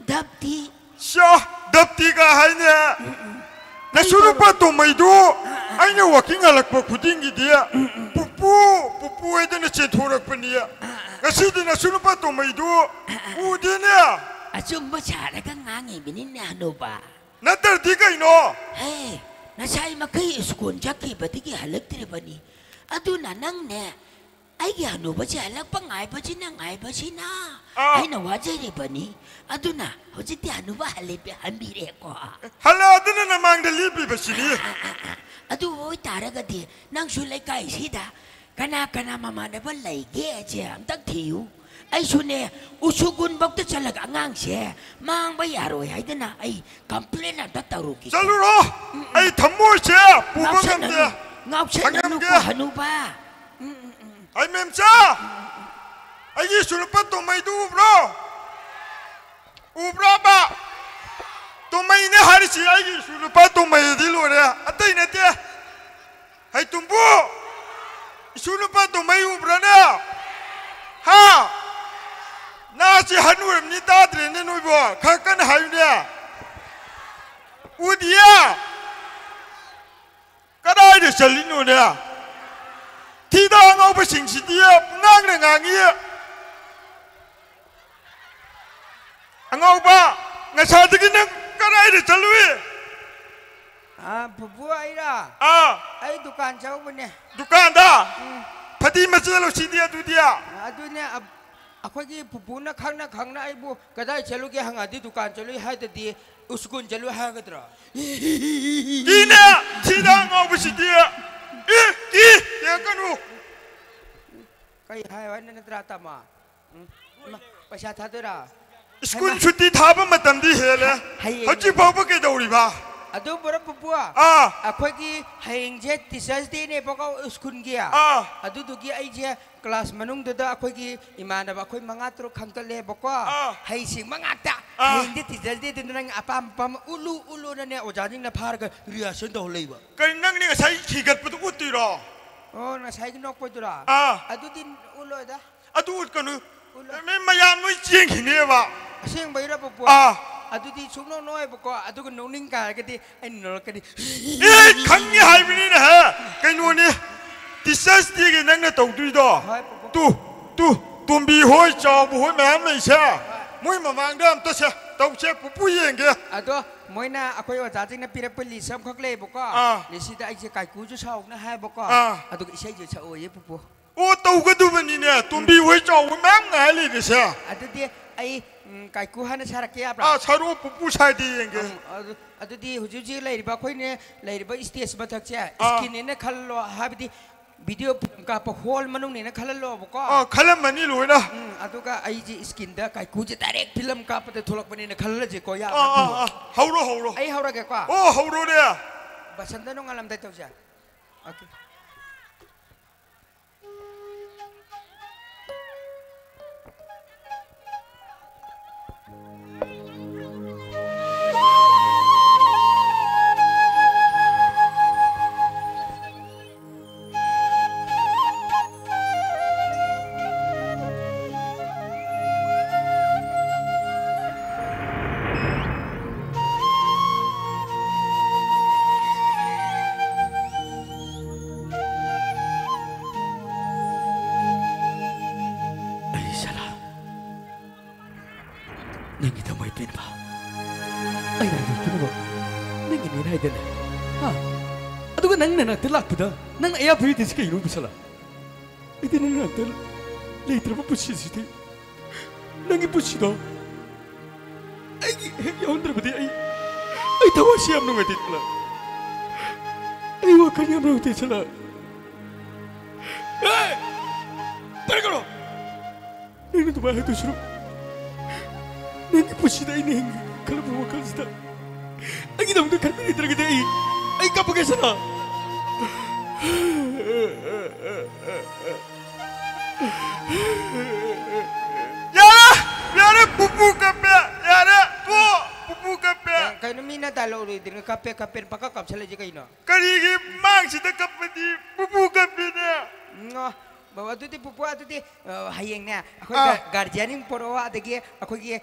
dapti ka hay niya nasunod pa itong may do ay niya waking alak pa kuding dia pupu ay din na senturak pa niya kasi din nasunod pa itong may do udin niya asum masyara kang ngangibinin ni ano ba natardi kayo no hey nasay makay iskun jaki batigi halagtiri ba ni aduna nang ne ay ano ba siya pangay ba siya na ay nawajay rin ba ni ado na hojit ano ba halipi hambire ko hala ado na namang dalipi ba siya ado oy taraga di nang sulay kay sida kana mamana ba laige siya ang tagtiyo ay sune usugun bagta salag angang siya mang bayaro ay na ay kample na tataruki saluro ay tamo siya pumangam siya ngapsa na ko hanu ba ay memsa ay sulupat tumay do ubra ba tumay na hari si ay sulupat tumay dilo na atay na tiya ay tumbo sulupat tumay ubra na ha na si hanuram ni tadre ni nubo kakan hayo niya udiya kaday de salino niya Tidak ngau pasing si dia ngang na ngangi. Ngau ba ngasa tigin ng karay de chalui. Pupu ay ra. Ay dukan jauh mana? Dukan dah. Pati masih si dia tu dia. Aduh ni aku lagi pupu na khang na ay bu kadai chalu ke hang adi dukan chalu hai tadi uskun chalu hai kadra. Ina tidak ngau pasing dia. Ya kan bu? Kaya hayawan na natrata ma. Pasyata tu ra. School cuti thapa matam di hele. Haji bapa ke dauri ba? Ado bara pupua. Aku lagi hayang jet teachers day ni pokok school kia. Ado tu kia ay je kelas manung tu dah aku lagi imana ba aku mengatur kangkal le pokok. Hay sing mengata. Hayang jet teachers day tu nang apa ulu na ni ojading na par ke riasan dah oleh ba. Kenang ni saya kikat betul uti ra. Oh, na saya kena kau tu ra. Ado din ulo dah. Ado ut kanu. Mayam noi jeng ini ba. Sing bayar pupua. Ado di sumno noi pokok. Ado kan noning kah kadi, nol kadi. Kangi hai bini na. Kanu ni disas dia nang na tahu tu dah. Tu tumbi hoi jauh hoi mana Malaysia. Mui mamang dam tu saya tahu saya pupu yang ke. Ado moi na aku yang jatuh na pira peli sam kau le pokok. Lesi dah aje kai kuju sauk na hai pokok. Ado isai je sauk ye pupu. Oh tahu ke tu bini ni. Tumbi hoi jauh mana ngali ni saya. Ado dia ay kai kuhan sarak ya apa? Saru pupu saya dia yang ke. Ado dia hujur lagi riba kau ni lagi riba stage batak cia. Skin ni kalau habis video ka pa hall manung ni na khalalo ko khalam mani loi na atu ka ai ji skin da kai ku je direct film ka pa te tholak mani na khalala je ko ya hauro ai haura ke kwa hauro ne basanta no ngalam dai tau ja okay ba ai na du ba nang ni hai de ha aduga nang na te lak da nang aya bri de ske yu bisala iti nang te leitra ba pusi siti nang pusi do ai yondra ba de ai tawasi am nang atitla ai wa kan am nang te chala hey pergalo nang tu ba hai tu shuru nang pusi da ini kalau bawa kan sida ai dam tu kan ni terge de ai ka pakai sana Yara pupu kape, yara tu pupu kape. Kaino mina talo ri din kape pakakap sala je kaino. Karigi mang sida kape di pupu kape na. Ngo bawa tu ti pupu atu ti hayeng na. Akoi guardianing poro adagi akoi ki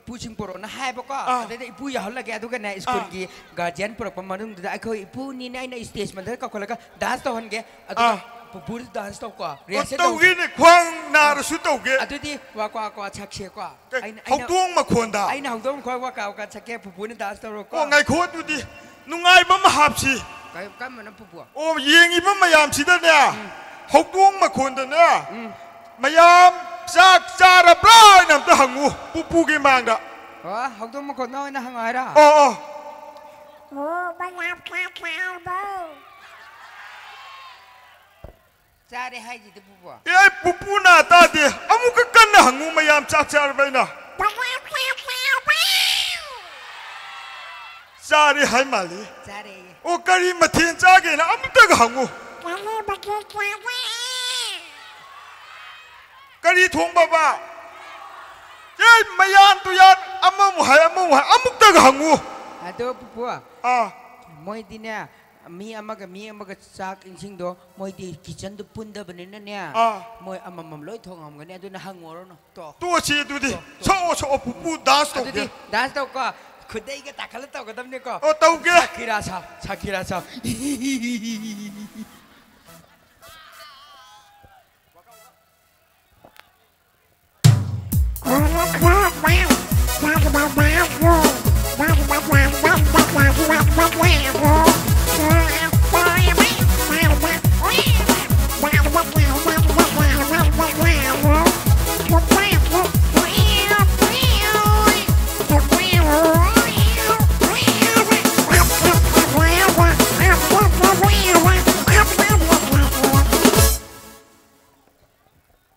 puching poro na hai baka. Ade ipu ya hol lagi adu kan na school ki guardian poro pamanung da akoi ipu ni na stage man ka kola ka dance to honge adu pupu dance to ko. Reaction to gini kwang na rasu to ge. Adu ti wa kwa chakse ko. Hautuang makonda. Ai na hautuang ko wa ka chake pupu ni dance to ko. Oh ngai ko tu di nungai ba mahapsi. Kai man pupu. Oh yengi ba mayam sida na. Hautuang makonda na. Mayam sak sara bra nam ta hangu pupu ge mangda. Oh hautuang makonda na hangai ra. Oh. Oh mayam ka ba. Cari hai ji tu pupu. Eh pupu na ta de amu ka kan na hangu mayam sak sara ba na. Cari hai mali. Cari. Oh kari mathin cha ge na amu ta ga hangu. Kari thong baba. Jai mayan tu yan amu hai amu ta ga hangu. Ado pupu. Moi dina mi amaga sak insing do moi di kitchen do punda banina nya. Moi amam loi thong am gani ado na hangor no. To chi tu di. So pupu dance to ge. Dance to ko khudai ga takal to ga damne ko. Oh tau ge. Shakira sa.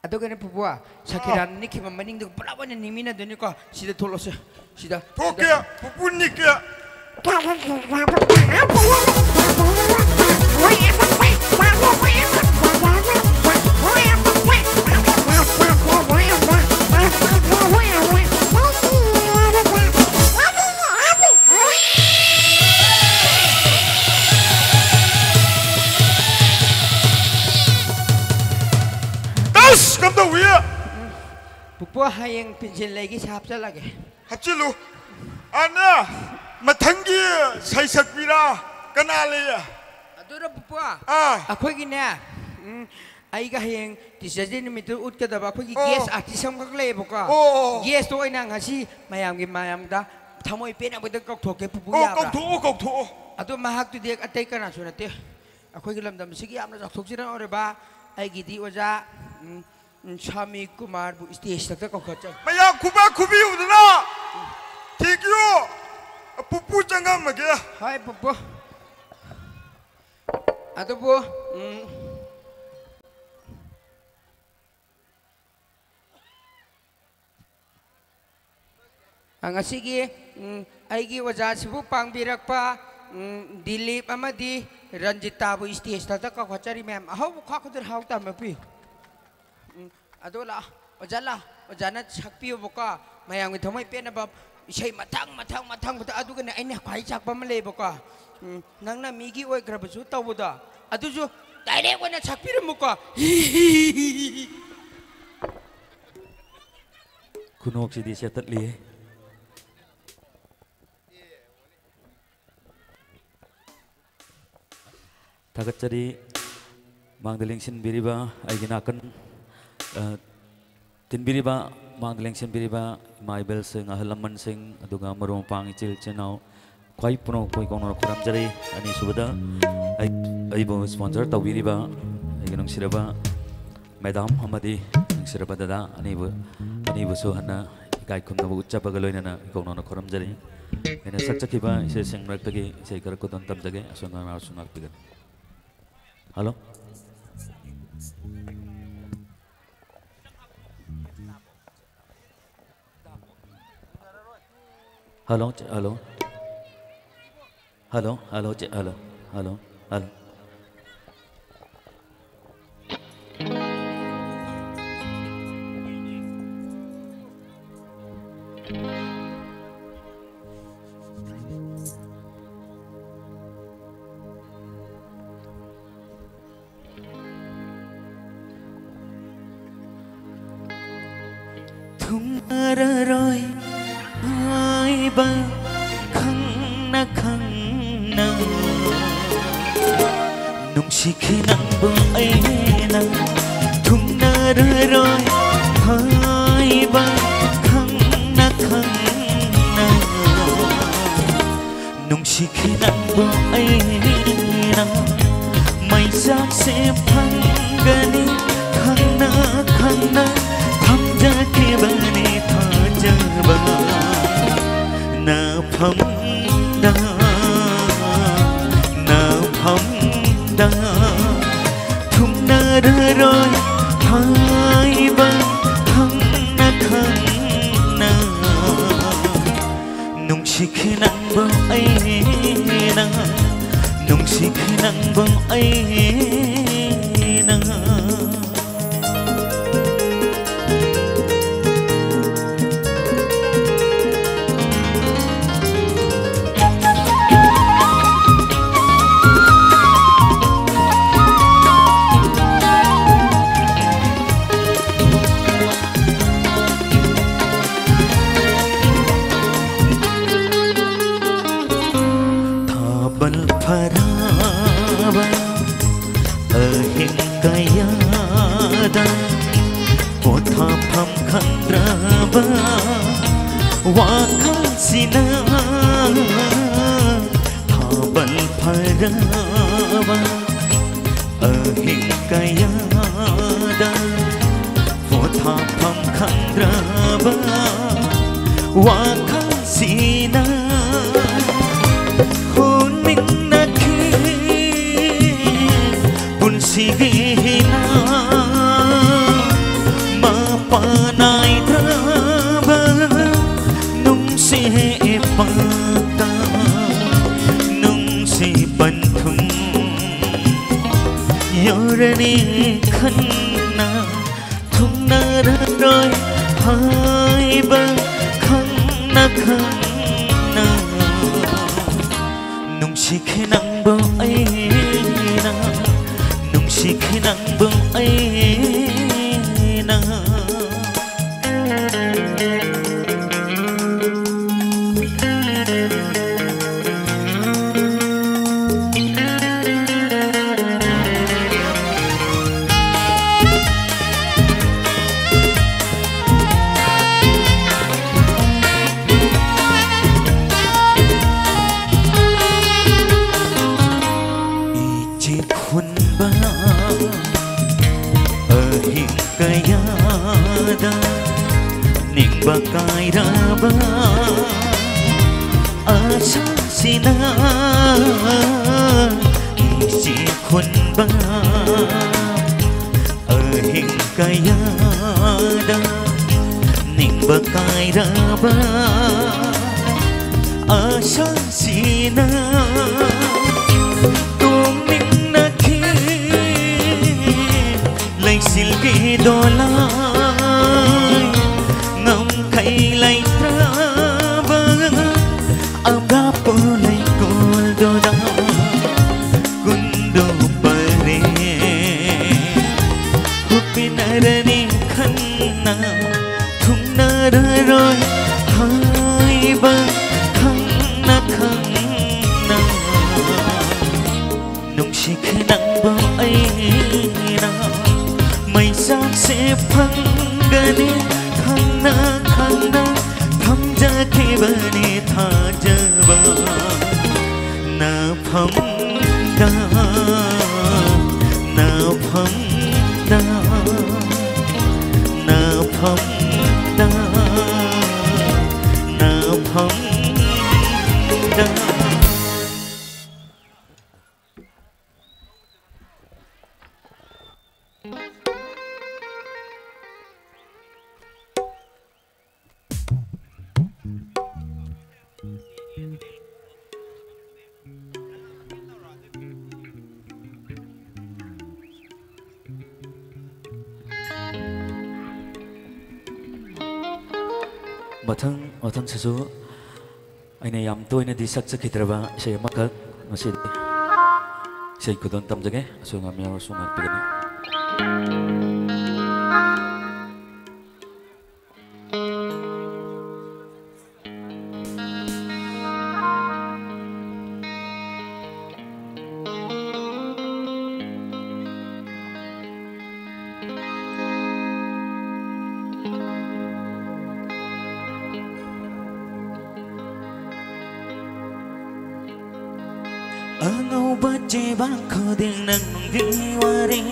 Aduh kan pupuah, Shakira ni kima maning tu berapa ni mina tu ni kau sida tolos sida. Oke, pupu ni ke. Kam tahu ya? Pupuah hayang pensil lagi siap saya lagi. Hacilu, ana matanggi saya sakbira kenali ya. Aduh pupuah. Aku gini ya. Aiga hayang tisajin mitu ut ke dapat aku guest artis yang kau leh buka. Guest tu ina ngasi mayam dah. Thamu ipen aku tu kau thoke pupuah. Kau thoh. Aduh mahak tu dia atai kan asu nanti. Aku gilam dam segi amna thok sih orang ba. Aigi di wajah. Shami Kumar bu stage tak kau kerja. Maya kubi udah na. Thank you. Pupu jangan mage. Hai pupu. Aduh bu. Angasigi, aigi wajah sibu pangbirak pa. Dilip amadi Ranjita bu stage tak kau kerja ni mem. How kau kerja how tamapi. Aduh lah, ojana sakpi buka, mayang itu mai pena bab, saya matang, betul aduh kena ini kaya sakpa malay buka, nang na migi oi kerap su tahu buda, aduh ju, direct kena sakpi muka, Kunok si di setat li. Takat jadi mang deling sin biriba, ay ginakan. Tinbiriba mang lengsen biriba maibel sing ahalaman sing aduga marum pang ichil chenau khwai puno koi kong no khuram jari ani subada ai bo sponsor tawiriba ai nong siraba madam amadi nong siraba dada ani bo so hana kai khum no uchapa galoina na kong no khuram jari ena sakchakiba ise sing raktagi ise kar ko ton tam jage asona sunak pigan hello hello hello hello hello hello hello hello thung rồi ai ba khăng na nung si khi nắng bờ ấy na thung rồi ai ba khăng na nung si khi nắng bờ ấy na mây giác sẽ phăng gani khăng na thăm ra kia bani tha cha ba na pham da thung na rồi hai ba khăng na nung si khi nắng bờ ấy na nung si khi nắng bờ ấy na wakal sina thabal pharawa ahing kayada votha pham khandraba wakal sina hon min nakhi bun sigina ma panai pata nung si banthum yorani khanna thung na rồi hai ba khăng na nung si khi nắng bờ ấy na nung si khi nắng bờ ấy na bakai raba asa sina isi khun ba ahing kaya da ning bakai raba asa sina tum ning nakhi lai silgi dola lay traba abra polay goldo da gundo pare hupinarani khanna thung na rồi hai ba khăng na nung si khi nắng bờ ấy na mây giác sẽ phăng gani khăng na थाजबा नाफमदा नाफमदा नाफमदा नाफमदा Mathang sasu aina yam toina di sak sakhitraba sei makak masi sei kudon tamjage asunga miaw sunga pigani Bang khuding nang giwari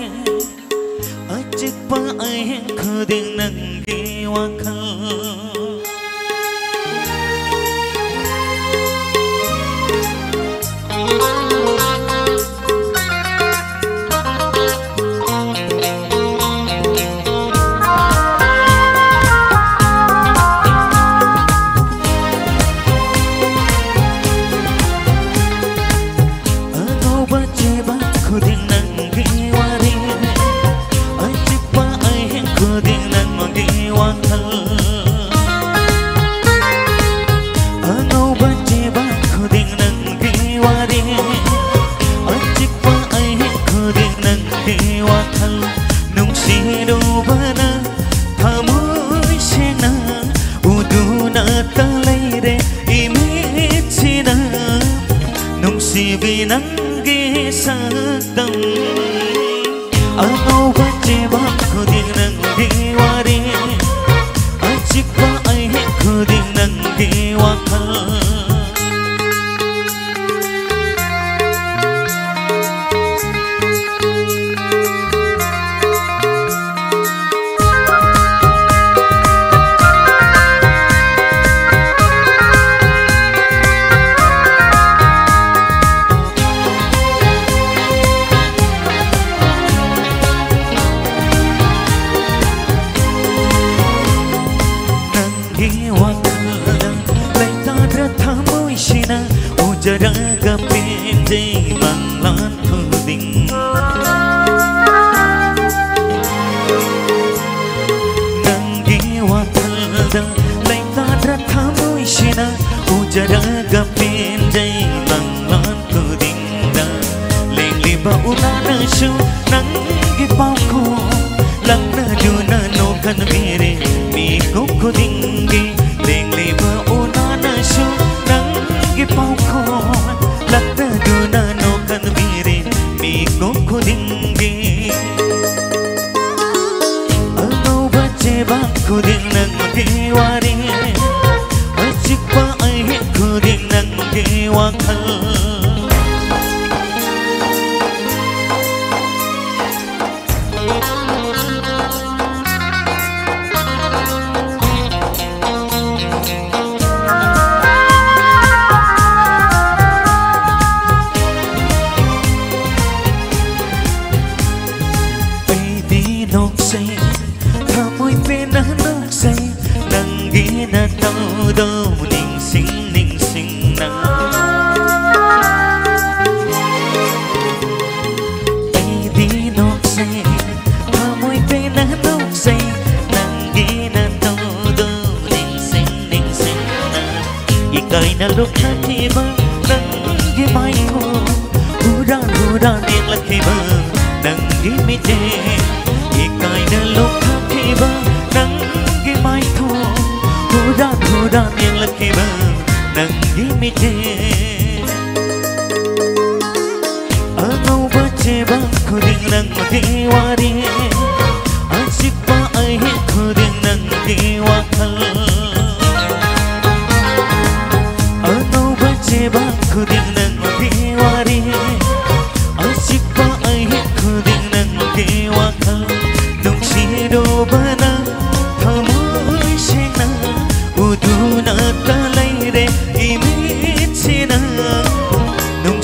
ajik pa ay khuding nang giwakal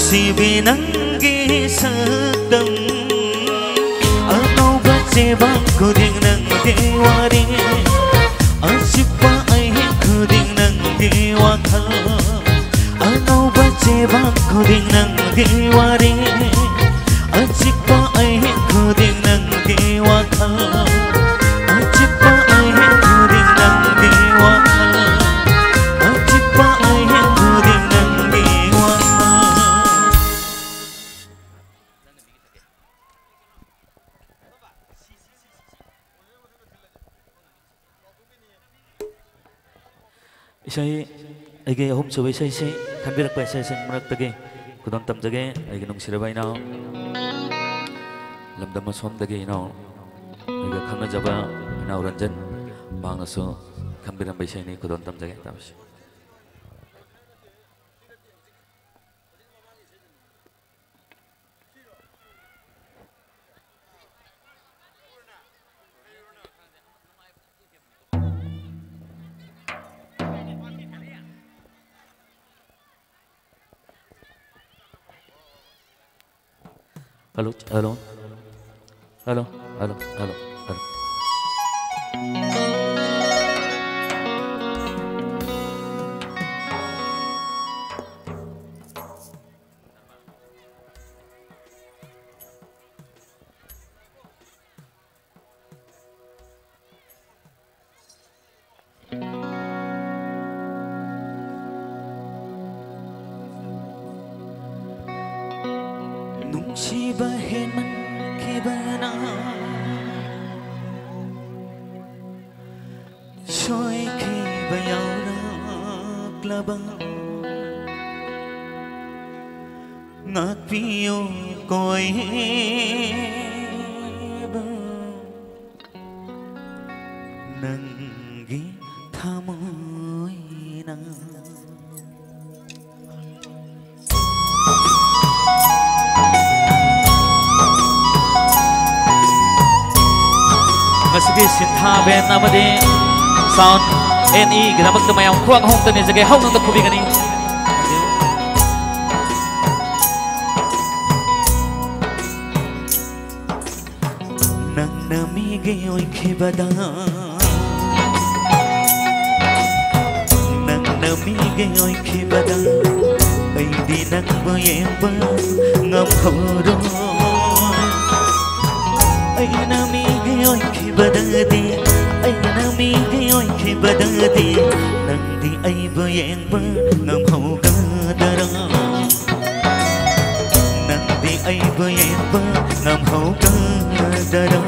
ꯅꯨꯡꯁꯤꯕꯤ ꯅꯪꯒꯤ ꯁꯛꯇꯝ ꯑꯅꯧꯕ ꯆꯦꯕꯥꯡ ꯈꯨꯗꯤꯡ ꯅꯪꯒꯤ ꯋꯥꯔꯤ ꯑꯆꯤꯛꯄ ꯑꯍꯤꯡ ꯈꯨꯗꯤꯡ ꯅꯪꯒꯤ ꯋꯥꯈꯜ ꯑꯅꯧꯕ ꯆꯦꯕꯥꯡ ꯈꯨꯗꯤꯡ ꯅꯪꯒꯤ ꯋꯥꯔꯤ ꯑꯆꯤꯛꯄ ꯑꯍꯤꯡ ꯈꯨꯗꯤꯡ ꯅꯪꯒꯤ ꯋꯥꯈꯜ ꯑꯆꯤꯛꯄ ꯑꯍꯤꯡ ꯈꯨꯗꯤꯡ ꯅꯪꯒꯤ ꯋꯥꯈꯜ ꯑꯆꯤꯛꯄ ꯑꯍꯤꯡ ꯈꯨꯗꯤꯡ ꯅꯪꯒꯤ ꯋꯥꯈꯜ ꯏꯁꯩ ꯑꯩꯒꯤ ꯑꯍꯨꯝꯁꯨꯕ ꯏꯁꯩꯁꯤ ꯈꯟꯕꯤꯔꯛꯄ ꯏꯁꯩꯁꯤꯡ ꯃꯔꯛꯇꯒꯤ ꯈꯨꯗꯝ ꯇꯝꯖꯒꯦ ꯑꯩꯒꯤ ꯅꯨꯡꯁꯤꯔꯕ ꯏꯅꯥꯎ ꯂꯝꯗꯝ ꯑꯁꯣꯝꯗꯒꯤ ꯏꯅꯥꯎ ꯑꯩꯒ ꯈꯪꯅꯖꯕ ꯏꯅꯥꯎ ꯔꯟꯖꯟ ꯃꯍꯥꯛꯅꯁꯨ ꯈꯟꯕꯤꯔꯝꯕ ꯏꯁꯩꯅꯤ ꯈꯨꯗꯝ ꯇꯝꯖꯒꯦ ꯇꯥꯕꯁꯤ Hello, hello, hello, hello, hello, hello. Nungsiba heman kibana Soy kibayaw na klabang Ngakpiyo ko'y Nanggi tamoy na Masigi Sinthaben amadi sound NE gidamagta mayam khuang hongtani jage haunang da khubigani nang namige oi khibada nang namige oi khibada ai di nang boyemba ngam khoro ai namige oi khibadadi ai namige oi khibadadi nang di ai boyemba ngam hoga dara nang di ai boyemba ngam hoga dara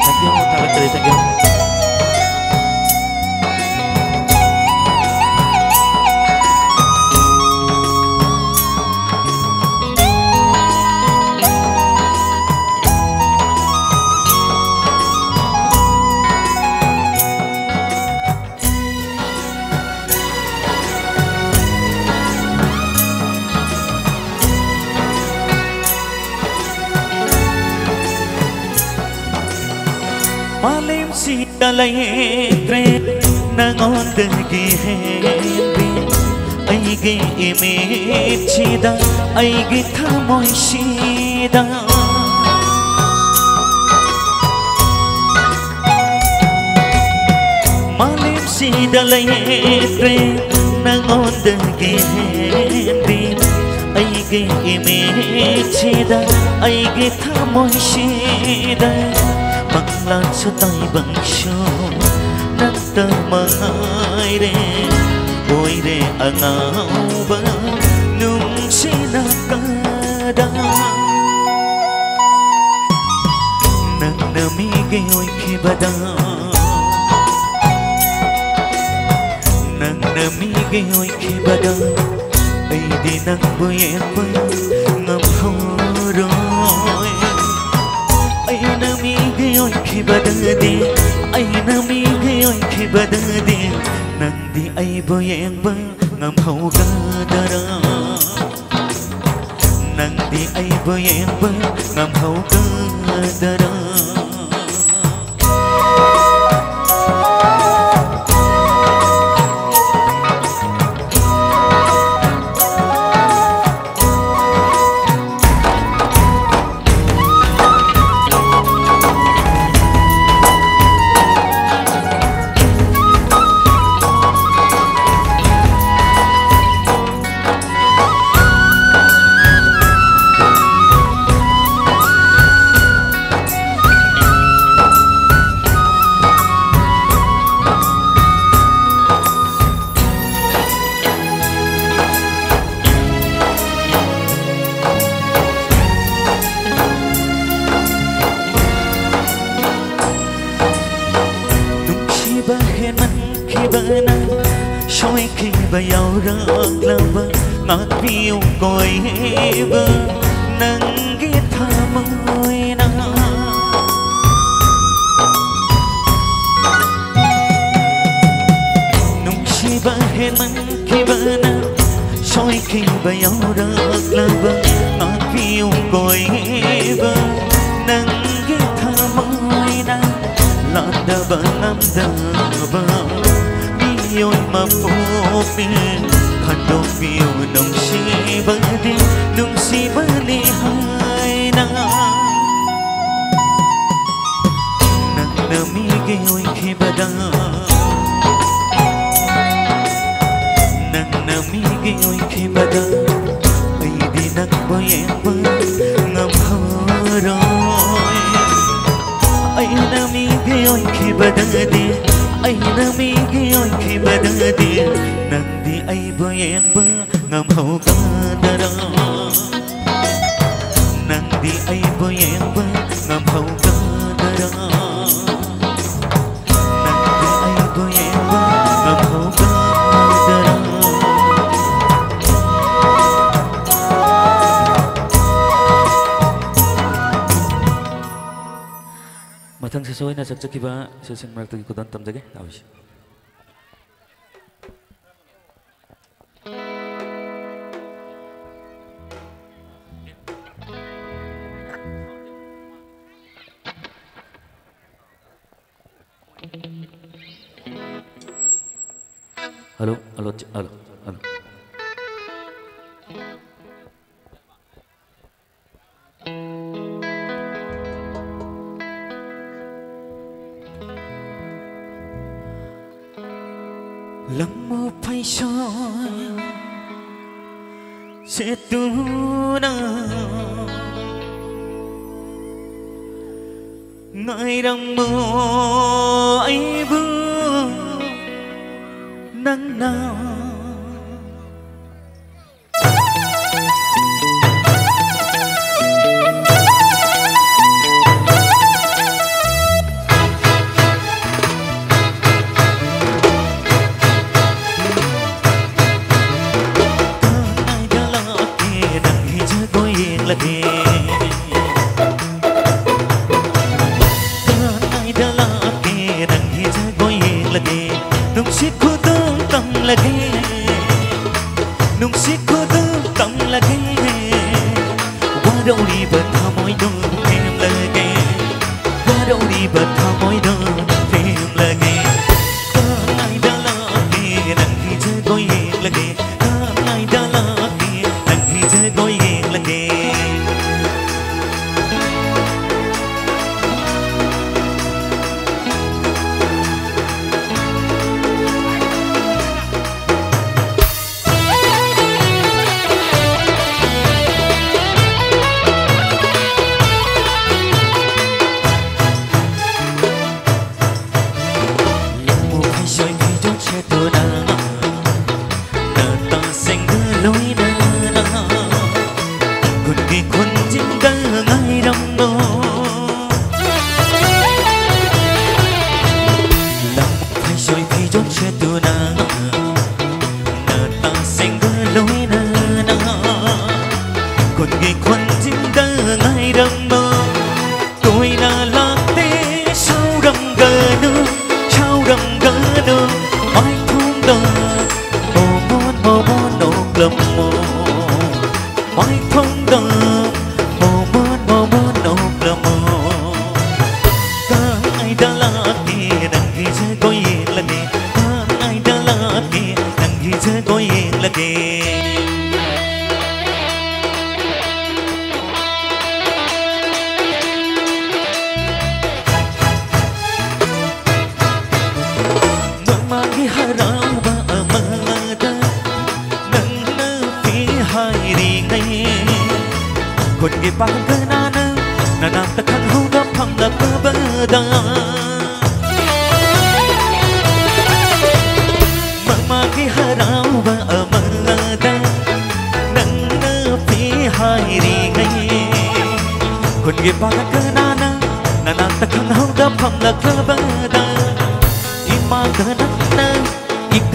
thank you thank you Malim si talaytre nangondagi hendi aigi imechida aigi thamoy shida Malim si talaytre nangondagi hendi aigi imechida aigi thamoy shida Manglan sa tay bangsyo Nagta mangay re Oy re angaw ba Nung sinakada Nang namigay oy kibada Nang namigay oy kibada Ay di nang buyen ba Ngam horoy Ay namigay oy khibadadi ay namigay oy khibadadi nang di ay boyeng ba ngam hoga dara nang di ay boyeng ba ngam hoga dara soi khi bay ao rớt lava ngát phiêu còi bơ nâng ghét tha môi na nung si ba he man khi ba na soi khi bay ao rớt lava ngát phiêu còi bơ nâng ghét tha môi na lada ba nam da ba ôi mà phố đi hạt đô phiêu nồng si bơ đi nồng si bơ đi hai na nang na mi ge ôi khi ba da nang na mi ge ôi khi ba da ai đi nang boy em bơ ngam hơ rồi ai na mi ge ôi khi ba da đi ai na mi ge ôi khi ba da đi nang đi ai boy em bơ ngam hậu ca da da nang đi ai boy em bơ ngam hậu ca da da nang đi ai boy em bơ ngam hậu ca da da mathang sesuai na saksak kiba seseng marak tagi kudan tam jage awis halo halo halo halo lắm mơ phai soi sẽ tu na ngài đang mơ ấy bước nắng nào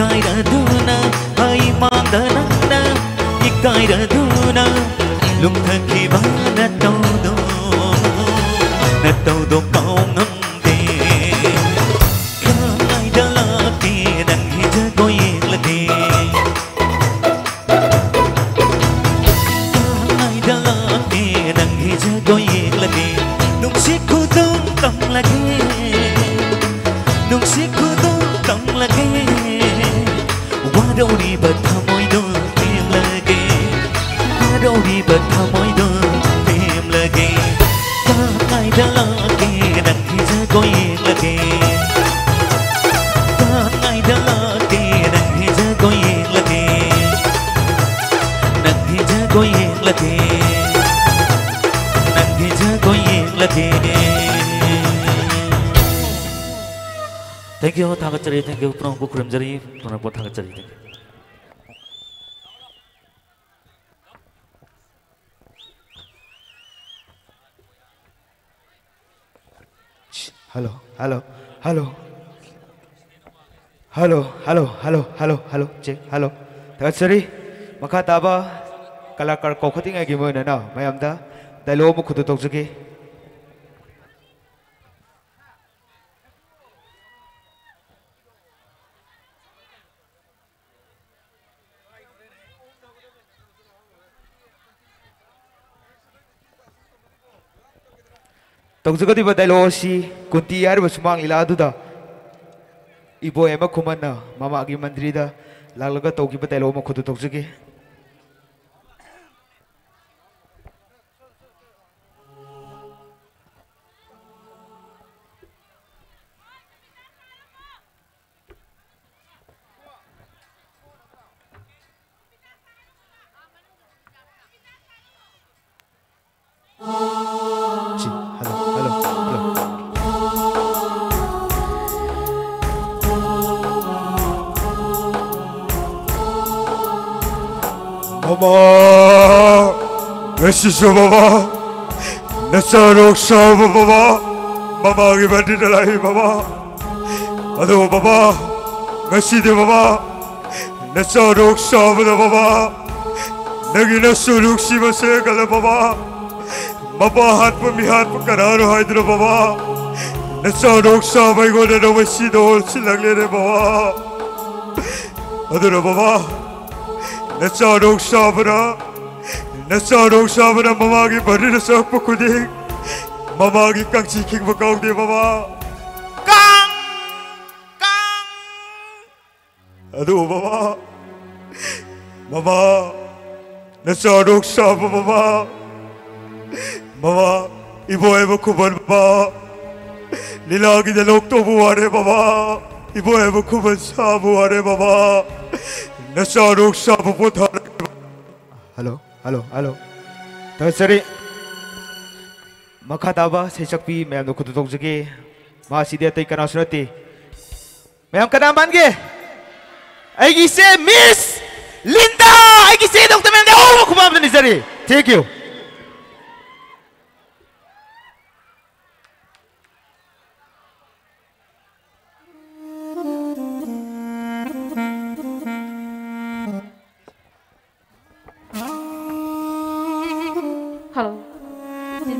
Hãy subscribe duna ai mang da na ikai da duna lung thang khi ba na tàu do cao ngâm te ai da la ti dan hi ja koi la te ai da la ti dan hi ja koi la te nung si khu tung tam la ke nung si khu tung tam la ke wa đâu đi bật tham môi đôi tìm la ke wa đâu đi bật tham môi đôi tìm la ke ai da la ke dan hi ja koi la ke ai da la ke dan hi ja koi la ke dan hi ja koi la ke dan hi ja koi la ke. Thank you, Thakachari. Thank you, Prong Bukramjari. Prong Thakachari. Thank you. Hello, hello, hello, hello, hello, hello, hello, hello, check, hello. Thakachari, makha taba kalakar kokhating agi mo na na. Mayam da dialogue mo khudu tok jagi. Tongzagadi ba dialogue si kunti yar ba sumang ila duda ibo ema kumana mama agi mandri da laglaga togi ba dialogue mo khudu tongzagi. Mama, Mesiso Mama, Nasarok Shava Mama, Mama Givati Dalai Mama, Ado Mama, Mesidi Mama, Nasarok Shava Mama, Nagina Suluk Shiva Segala Mama, Mama Hatpa Mihatpa Kararo Hydra Mama, Nasarok Shava Goda Mesido Silagle Mama, Ado Mama. Nasarok Shabara, Mamagi Barina Sapukudi, Mamagi Kangchi King Bakaundi Mama. Kang! Adu Mama. Mama. Nasarok Shabara Mama. Mama. Ibo Eva Kuban Mama. Lilagi the Lokto Buare Mama. Ibo Eva Kuban Sabuare Mama. Nasarok Shabara. Hello, hello, hello. Thakachari. Makha taba sechakpi mayam no khudu tokjage. Ma sidi atai kana sunati. Mayam kana bange. Aigi se Miss Linda. Aigi se Dr. Mende. Oh, khumam ni sari. Thank you. Hello.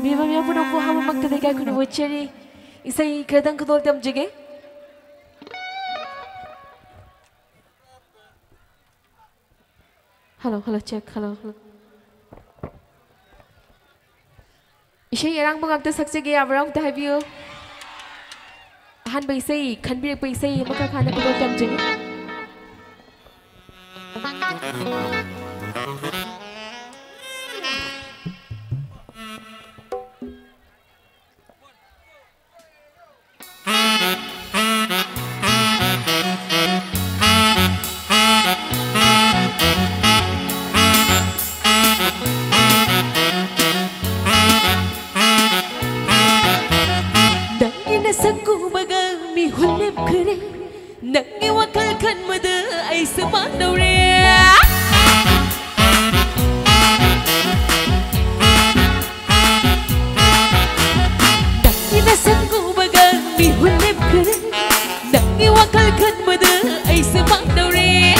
Biba miya po nang buha mo magtadagay ko ni Wacheri. Isa'y kredang kudol tam jige. Hello, hello, check, hello, hello. Isa'y yarang magagta saksige amarang tahabiyo. Han ba isa'y, kanbirik ba isa'y magkakana kudol tam jige. Nang iwakal kan mada ay sabang daw rin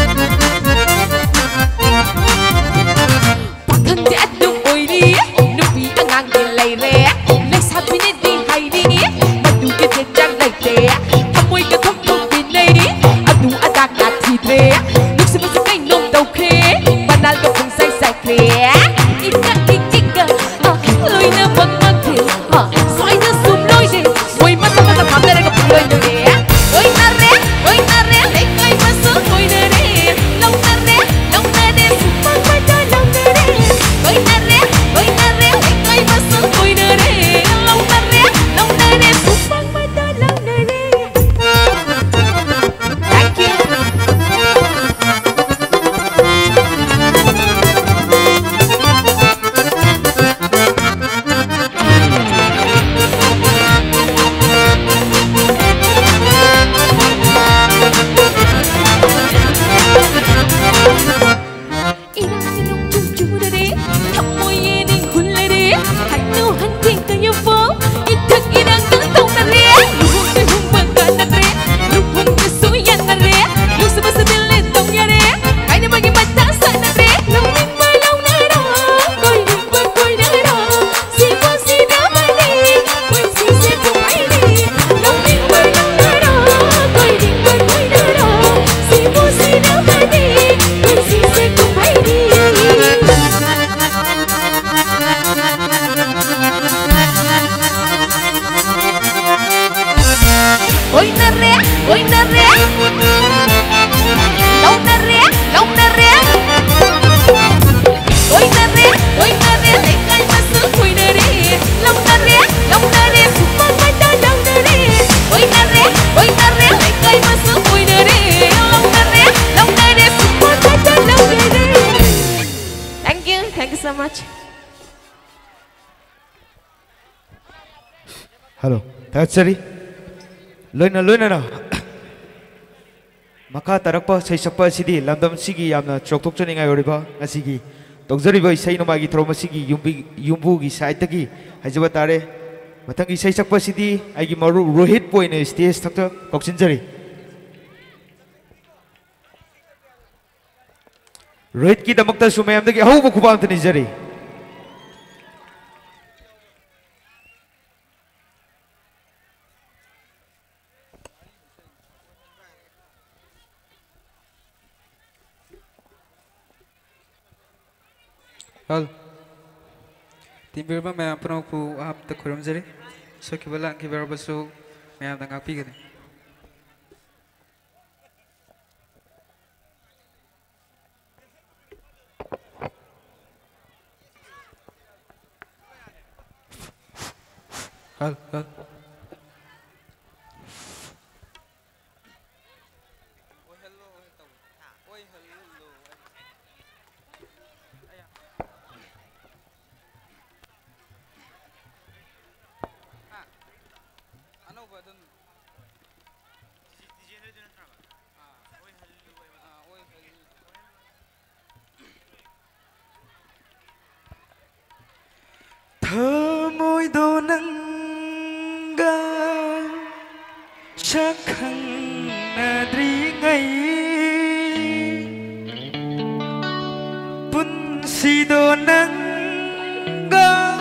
so much. Hello. Tatsari. Loina na. Maka tarakpa say sakpa sidi lamdam sigi yamna choktok chani ngai oriba ngasigi tokjari bai say no magi throma sigi yumbu gi side tagi hajaba tare matangi say sakpa sidi aigi maru Rohit point stage thakta koksinjari Rohit ki damakta sumayam dagi hau khubam tani jari Hal, timber ba may apno ko ahap ta kuram jari, so kibala kibar baso may apna ngapi gani. Hal. Môi đô nâng ga sắc hằng na đi ngay bún si đô nâng ga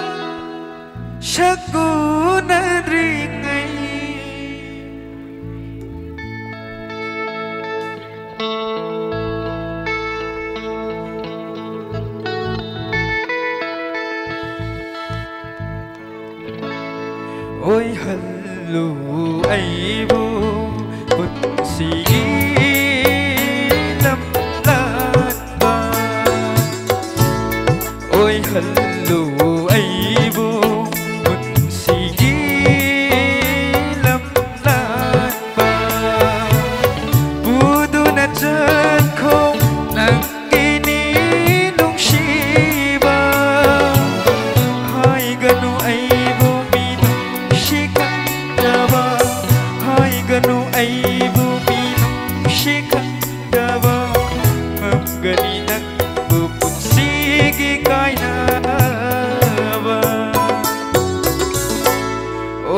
sắc gu na đi ngay ôi hello ai bu bút xì lâm lan ba ôi hello ai bu bút xì lâm lan ba bu du na chân không nang ini nung shi ba hai ganu ai ganu ai bu minum shikandava mamgani nak bu punsigi kainava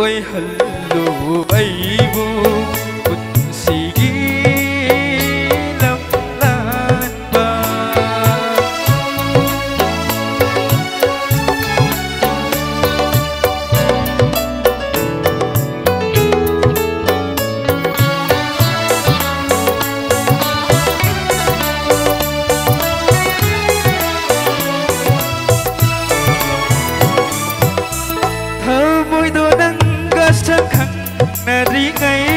oi hallu ai bu punsigi lam lan ba sắc hằng na ri ngay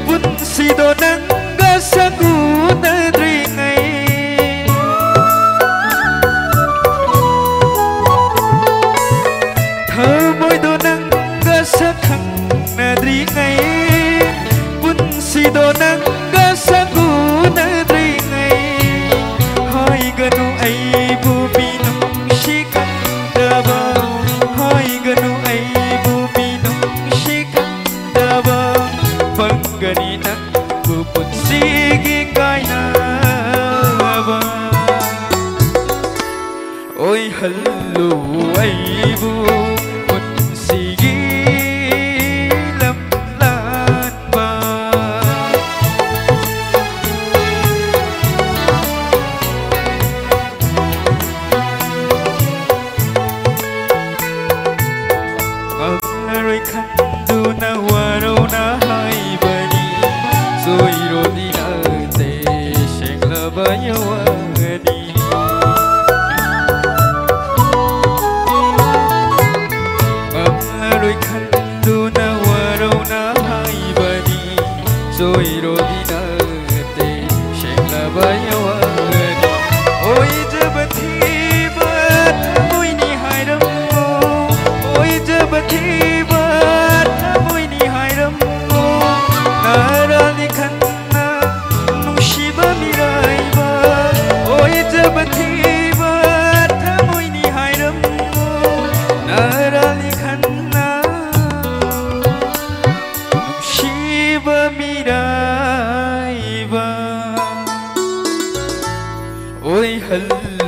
bún si đô nâng ga sắc u na ri ngay thơ môi đô nâng ga sắc hằng na ri ngay bún si đô nâng ga sắc u na ri ngay hai ganu ai bu binum shikandava hai ganu ai gani nak bu punsigi kainava oi hallu ai bu punsigi lam lan ba rồi khăn du na waro na hai rồi rồi đi nợ tê sen là bao nhiêu đi rồi khăn du na hoa đâu na hai ba đi rồi rồi đi nợ tê sen là bao nhiêu đi ôi giờ bất thi bất môi ni hai đâm ôi giờ bất thi bất môi ni hai đâm na ra đi khăn na nung shiba mirai ba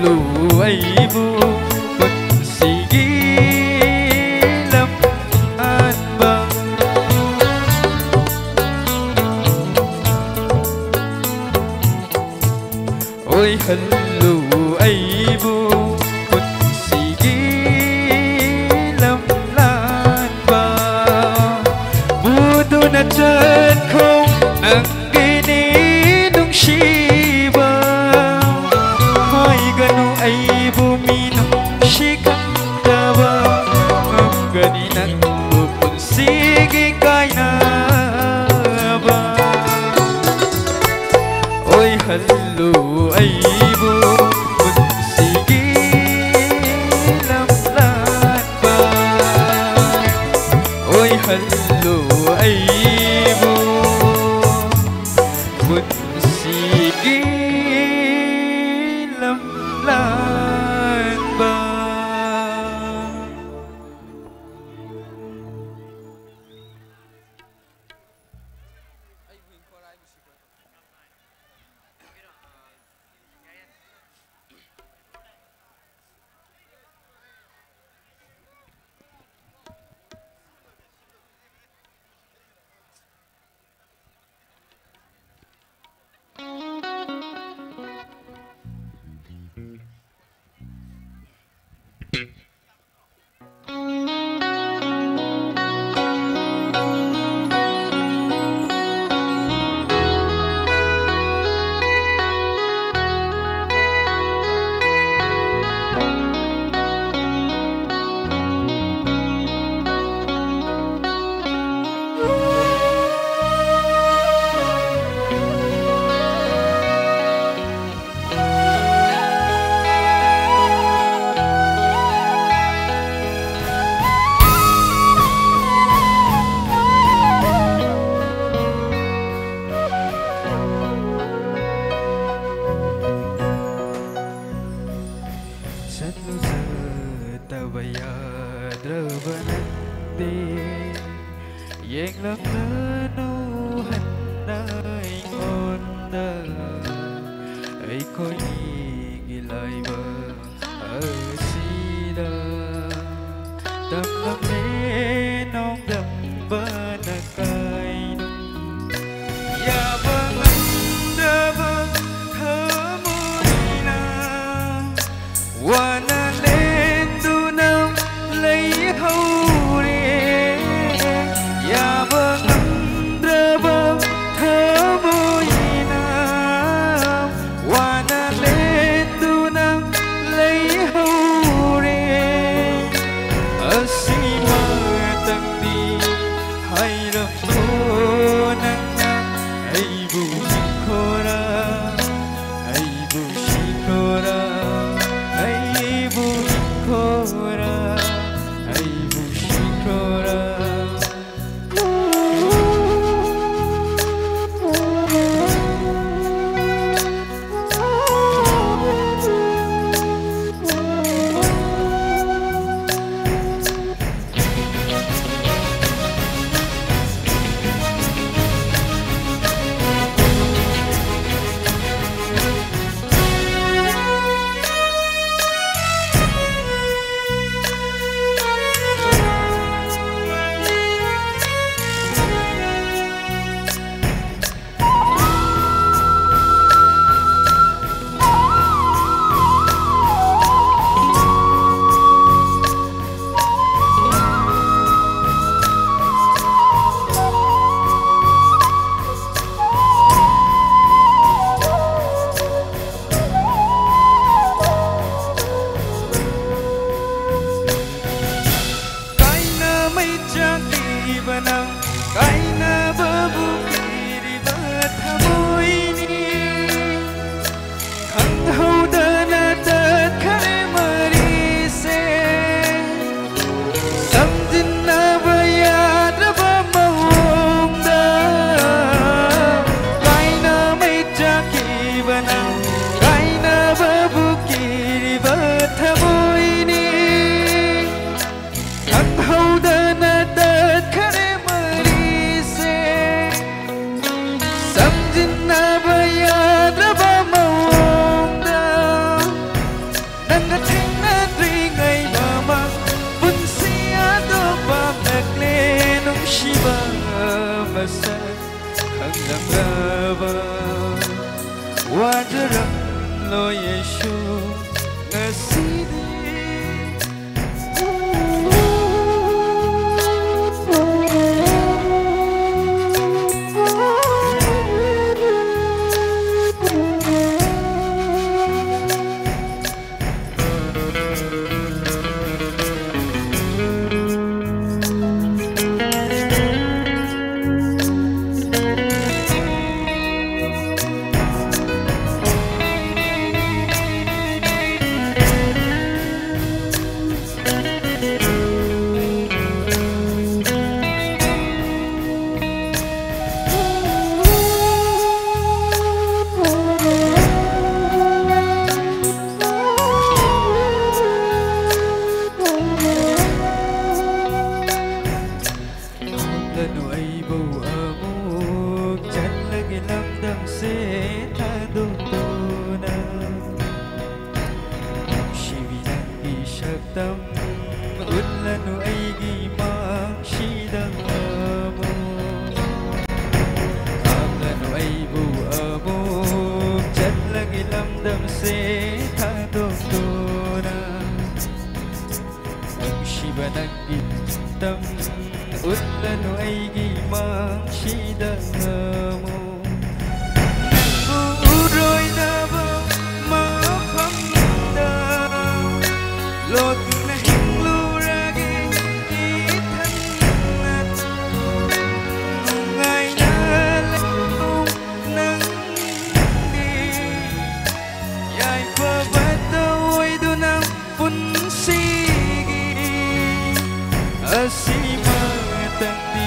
lu aibu punsigi lam anba oi hallu aibu punsigi lam lanba budu na chân không nang gini nung shiba hai ganu aibu minum shikandaba gani nang punsigi kaina ba oi hallu aibu punsigi lam lanba oi hallu aibu punsigi lam lanba wanna wajaralo Yesu ngasidi Asima tangdi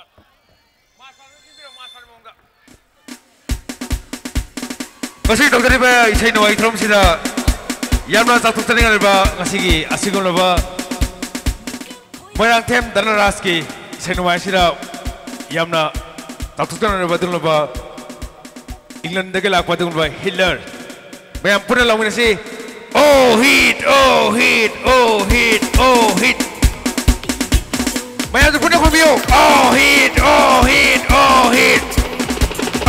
Masih dokter iba isai nuai trom sida. Yamna satu telinga iba ngasigi asigum leba. Moirang tem dana raski isai nuai sida. Yamna satu telinga iba dung leba. England dege lakwa dung leba Hitler. Bayam puna lawan nasi. Oh hit, oh hit, oh hit, oh hit. Bayam tu puna kumio. Oh hit, oh hit, oh hit.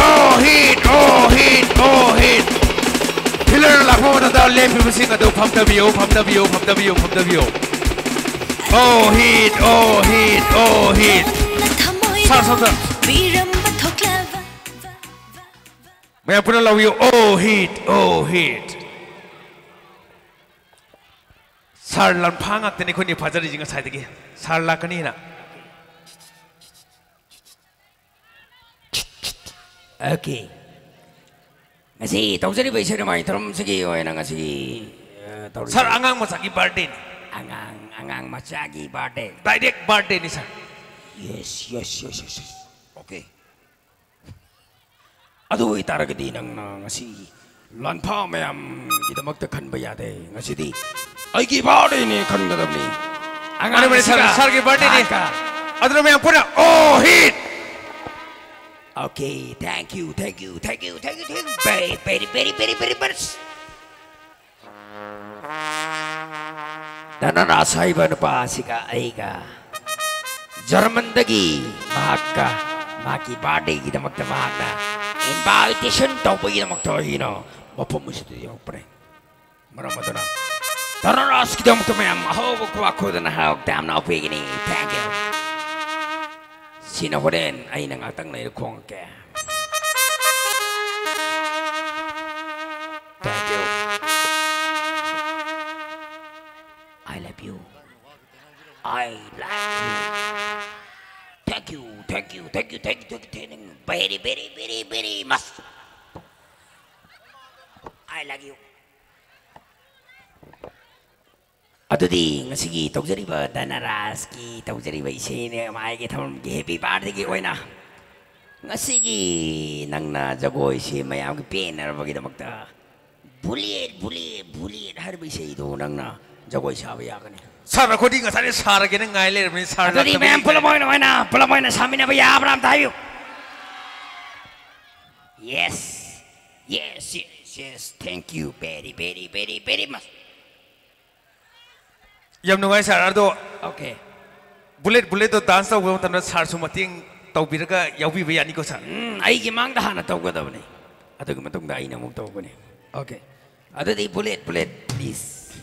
Oh hit, oh hit, oh hit. Hitler lakwa mana dah lep bersih kado pam tabio, pam tabio, pam tabio, pam tabio. Oh hit, oh hit, oh hit. Sar sar. Bayam puna lawio. Oh hit, oh hit. Sar lan pangak teni kuni pajari jinga sai degi. Sar lakani na. Okay. Ngasi tahu jadi bayi saya mai terum segi oi nang ngasi. Sar angang masaki birthday. Angang masaki birthday. Direct birthday ni sar. Yes. Okay. Aduh itara gedi nang ngasi. Lan pa mayam kita magtakan bayade ngasi di. Ay ki birthday ni kan gadam ni. Angang sar ki birthday ni. Aduh mayam puna. Oh hit. Okay, thank you. Very much. Dan rasa iba na pa sika aiga. German dagi maka maki body kita magtamaka. Invitation to po kita magtohino. Mapamusit yung pre. Maramado na. Dan rasa kita magtamayam. Ahawag ko ako na hawag dam na opigini. Thank you. Sino ko rin ay nangatang na ilukong ka. Thank you. I love you. I like you. Thank you. Very much. I like you. Adudi ngasigi taujari ba danaras ki taujari ba isine mai ki tham happy birthday ki oina ngasigi nang na jagoy si mayam ki pener ba ki damakta bullet har ba sei do nang na jagoy sa ba yakani sar ko di ngasare sar ke ngai le ni sar adudi mayam pulamoy na samina ba ya abram tayo yes thank you very much. Yam nungai sar ardo. Okay. Bullet to dance to go tanda sar sumating tau biraga yawi bayani ko sar. Ai gi mang da hana tau ga da bane. Adu gi matung da ai na mong tau bane. Okay. Adu di bullet please.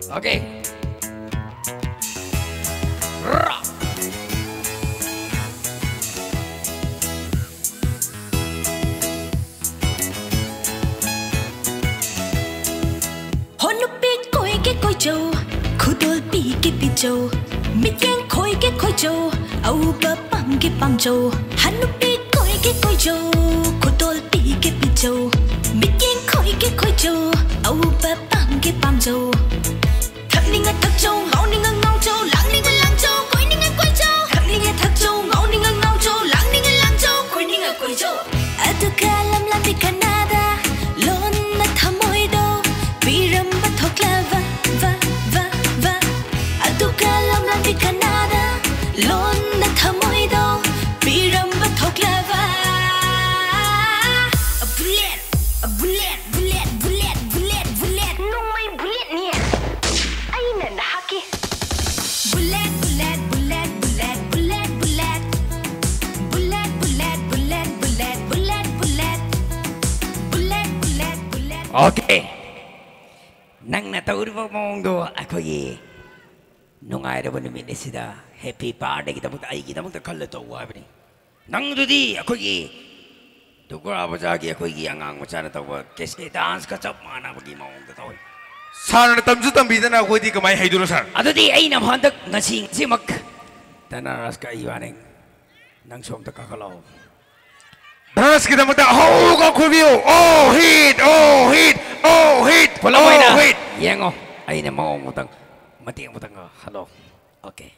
Okay. Honu pik koi ke koi jo. Kudol pi ke pi jo, mit yang koi ke koi jo, au ba bang ke bang jo, hanu pi koi ke koi jo, kudol pi ke pi jo, mit yang koi ke koi jo, au ba bang ke bang jo. Thak ni nga thak jo, ngau ni nga ngau jo, lang ni nga lang jo, koi ni nga koi jo. Thak ni nga thak jo, ngau ni nga ngau jo, lang ni nga lang jo, koi ni nga koi jo. Adu kalam lam di Canada, lon na thamoy do, biram ba thok lava. Kalam lang di Canada, lon na thamoy do, biram ba thok lava. A bullet, nung may bullet niya, ay nanahaki. Bullet. Okay. Nang natauri mo mong do, ako nung ay naman namin sida happy birthday kita magtakala to wabni nang dudi ako dugura ba jagi ako angang macana to keske dance ka chap mana bagi maung to sar na tamju tambida na ako di kamay haidulo sar adudi ay nam handak ngasing simak tanaras ka iwaning nang som ta kakalaw Danas kita magta ho ka kubiyo oh hit pula mo na yengo ay na maung utang mati ang butang hello okay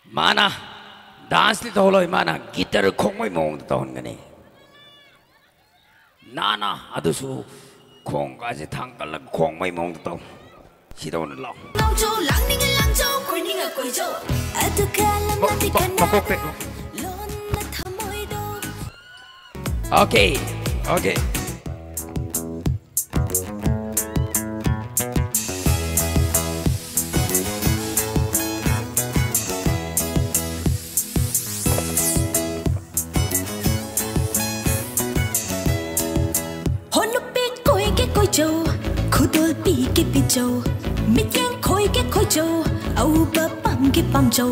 mana dance तो होलो माना गिटार खोंगमै मोंग तो होनगने नाना अदुसु खोंग गाजे थांगल खोंगमै मोंग तो सिदोन लाओ ओके ओके खुदोल पी के पिजो मित्यंग खोई के खोजो औबा पम के पमजो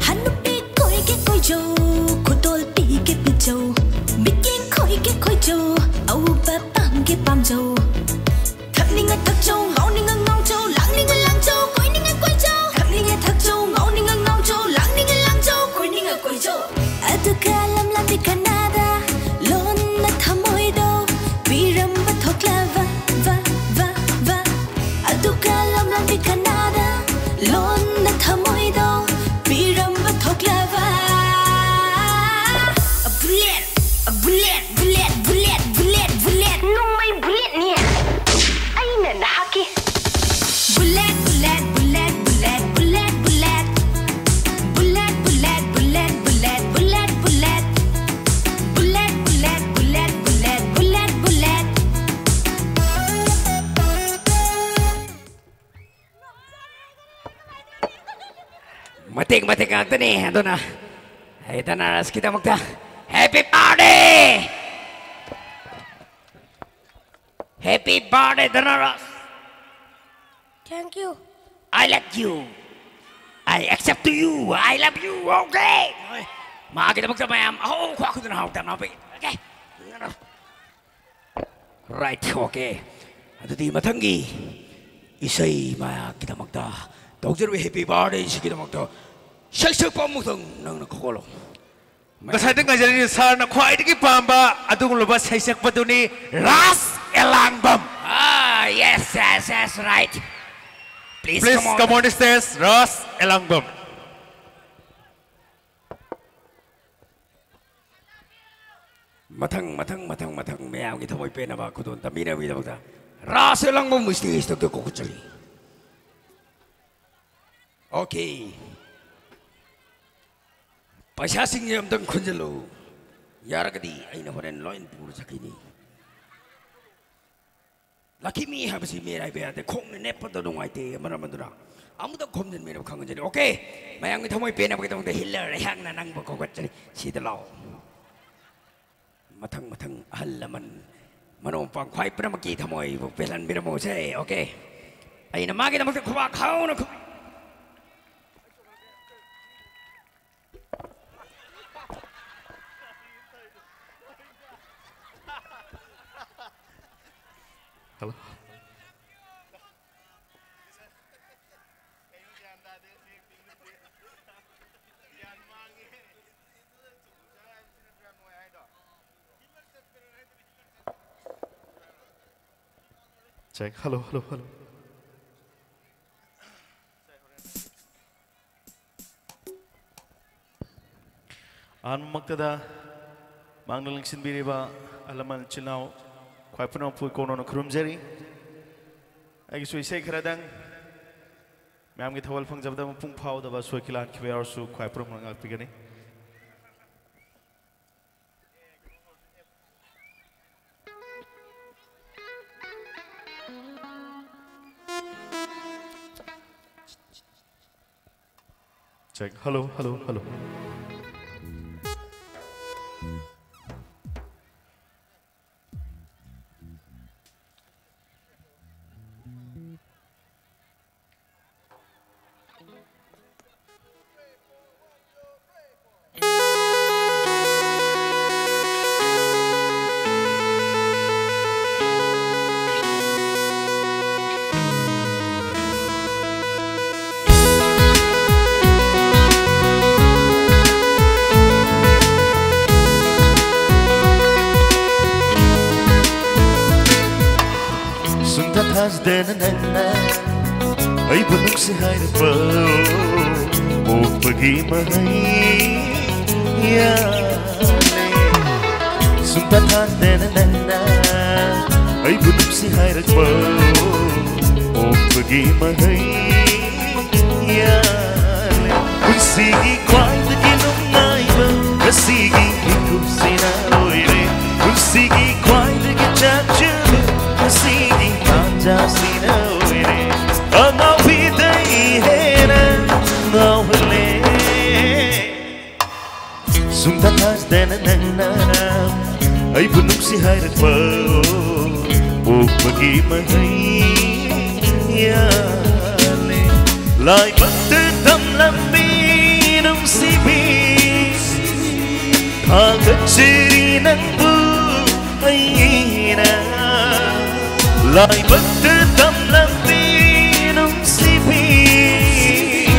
हनुपे खोई के खोजो खुदोल पी के पिजो मित्यंग खोई के खोजो औबा पम के पमजो थकनिंगा थकजो ngauninga ngaujo langninga langjo koininga koijo thakninga thakjo ngauninga ngaujo langninga langjo koininga koijo aduka lam di kanada lon na thamoido biram ba thoklava di Canada, lon na thamoido, biram ba thoklava. A bullet, bullet, bullet, bullet, bullet, bullet. Nung may bullet niya. Ay na nahaki. Bullet, bullet, bullet, bullet, bullet, bullet. Bullet, bullet, bullet, bullet, bullet, bullet. Bullet, bullet, bullet, bullet, bullet, bullet. Matik agta ni ito na. Ito na ras kita magta. Happy birthday! Happy birthday, Danaras! Thank you. I like you. I accept to you. I love you. Okay. Mga kita magta mayam. Oh, kuha ko doon na hawag. Okay. Right, okay. Ito di matanggi. Isa'y mga kita magta. Dr. Happy birthday si kita magta. Shak pamutang nang nakakulong. Kasada nga dyan sa na kwaidigi pamba adung lubas sa isak pato ni Ras Elangbam. Ah, yes, right. Please come on the stairs, Ras Elangbam. Matang mayang kita mo ipena ba ko doon. Tamina mo ito. Ras Elangbam mesti istok ko kukutsali. Okay. Pasasing niya ang kunjalo. Yara kadi ay nahoren loin puro sa kini. Laki mi habis si meray bayate kong nepo to dong ay te maramandura. Amo to kom din meron kang jani. Okay. Mayang ito mo ipena pa kitong hiller hang na nang bagkukutsali. Si dalaw. Matang halaman. Manumpang kway pa na makita mo ay pelan mira mo siya. Okay. Ay namagi na magkumakao na kumakao. Hello. Check. Hello. An magtada mangnalang sinbiri ba alaman chinaw kwai puno pu kono no krumjeri ai sui sei khradang ma'am की थवल फंग जब तक पुंग फाव दबा सो किलान की और सु क्वाइ प्रो मंगल पिगने check hello Denana ay bunong si Hairpa mo pag-imay Sumtathandanana ay bunok si hayrat mo o pag-imahay Kunsigi kwanda kinungay ba Kasigi ikaw sinaoy Kunsigi kwanda kichachalo Kasigi kanja sinaoy Ang awitay ihena ngawale Sumtathandanana ay bunok si hayrat mo o pag-imahay Lai pagtatam lambinong sibig Hagad-siri ng buhay na Lai pagtatam lambinong sibig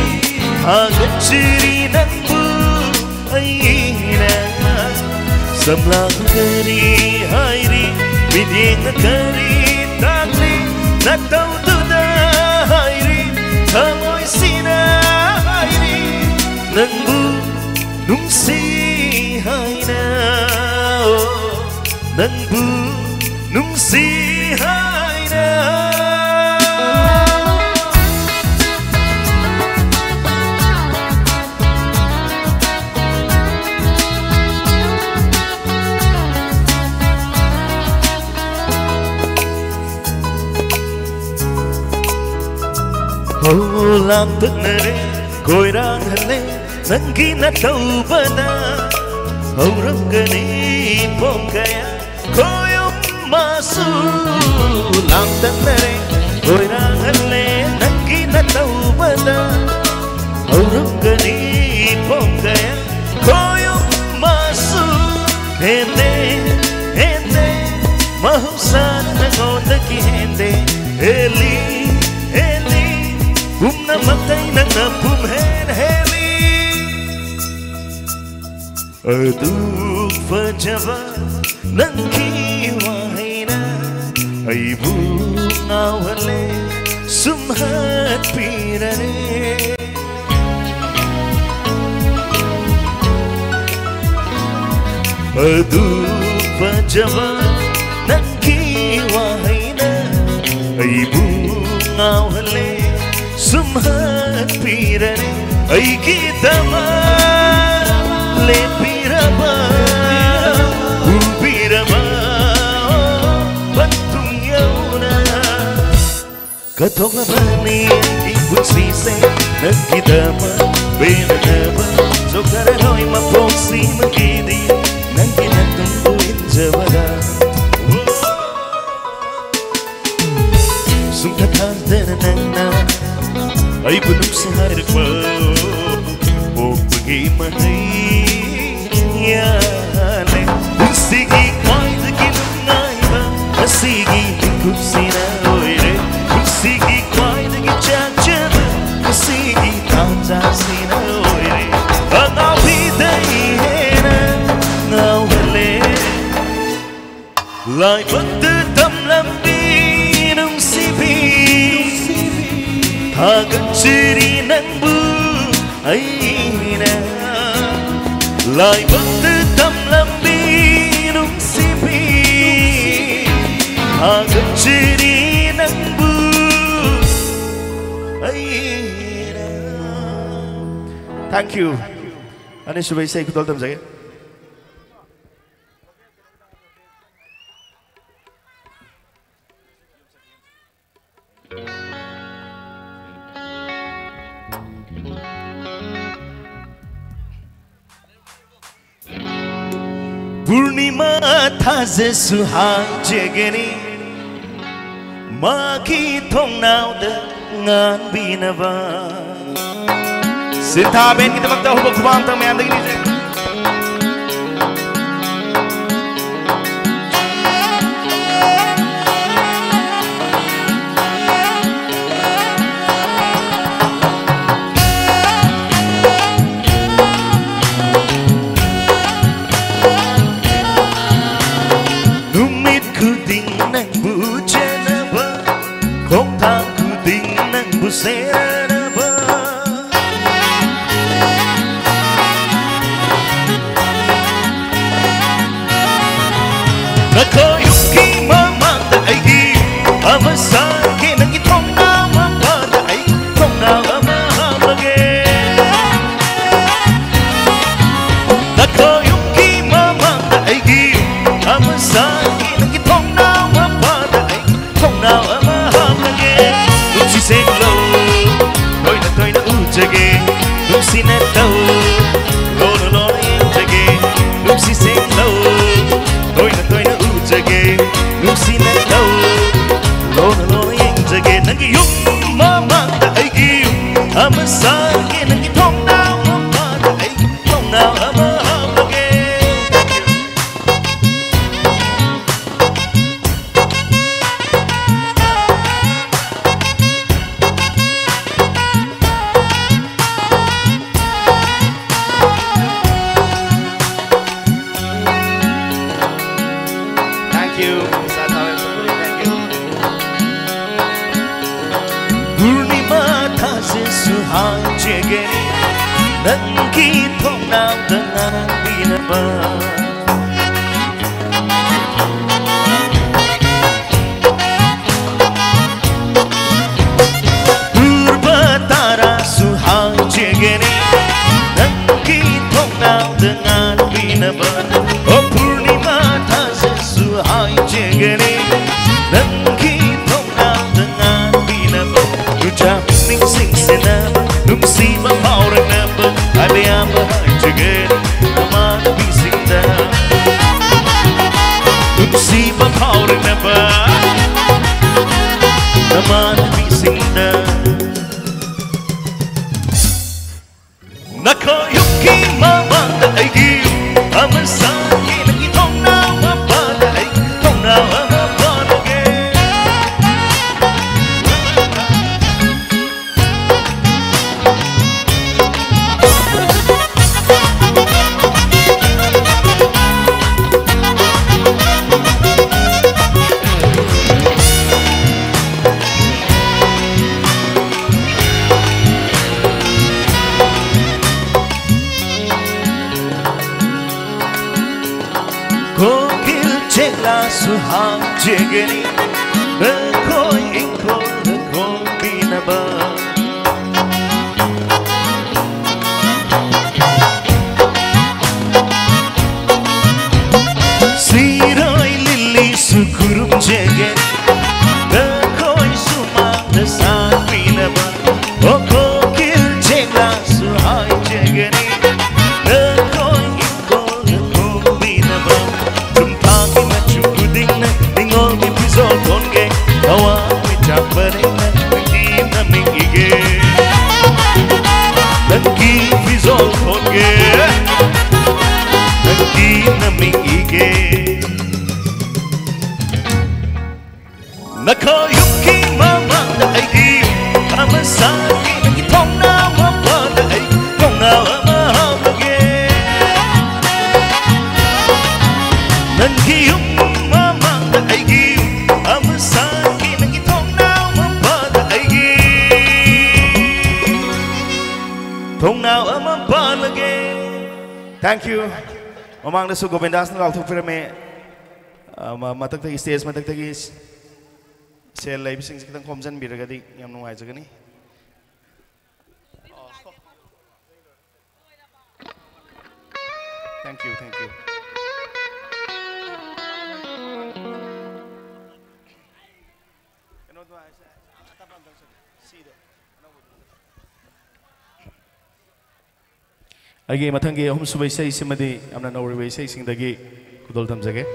Hagad-siri ng buhay na Samlang kari hayri Biding na kari takli Nagtawtuda hayri Tamoy sinahayri Nang bunong sihay na Nang bunong sihay na Lang tức nè Côi đang hẳn lên Nâng ghi nát tàu bà na Hầu râm cơ ni bông kaya Côi ốc mà su Lang tức nè Côi đang hẳn lên Nâng ghi nát tàu bà na Hầu râm cơ ni bông kaya Côi ốc mà su Hende Mà hông san na ngon na ki hende Eli Namatay na napumhenheli Aduk fajaba ng kiwahay na Ay bungawale sumhat pirare Aduk fajaba ng kiwahay na Ay bungawale Sumhat pirare ay kita le piraba upiraba bantung yauna katong abani ibut sise nagkitama benaba so karenoy mapoksi magidi nang kinatungguin jawada sumtathandanana ay bunok si hayrat mo o pag-imahay Kunsigi kwa'y naginungay ba Kasigi ikot sinaoy Kunsigi kwa'y nagitsyatsyat Kasigi tata sinaoy Ang awitay ihena ngawale Lai pagtatam lambinong sibig Hagad-siri ng buhay na Lai pagtatam lambinong sibig Hagad-siri ng buhay na Thank you. Ano yung subay sa'yo kutol tamsagin? पूर्णिमा थाजे सुहाग जगनी माकी थोंगनाव ngan binaba Sintaben kita magtahubog kumamtang may andag ini đâu lô lô yên jage nung si sen đâu tôi nó ujage nung si na đâu lô yên jage nang yum ma ma da ai gi ama sa ge nang thong nào ma da ai thong nào ama Nangki thong nào dengan binaba Berbatara suhang jegeni Nangki thong nào dengan binaba Oh Purnima thase suhang jegeni Nangki thong nào dengan binaba Ucap ning sing senaba nung si ma maurang naba Abi ama jage nama bisinda nung si ma maurang naba nama bisinda nako yuki mama da aigi amasa ki nagi thong na ma da ai thong na ma ba ge suhang jegeni Lekoi ingko lekoi binaba Sirai lili sukurum jegen Lekoi sumang desan binaba Oko kil jegla suhang jegeni Lekoi ingko lekoi binaba Tumpangin Ningol mi piso tonge Tawa mi chapare Nangki na mingige Nangki piso tonge Nangki na mingige Nako yuki mama da aigi Amasaki nangki thong na mama da ai Thong na ama hamage Nangki yuki Thank you. Mamang na sugo bendas na alto pirame matagtagi stage matagtagi sel live sing kitang komjan biragadi yam nungai jagani. Thank you. Agi mathangi ahum subai sei simadi amna nawri sei singdagi kudol tamjage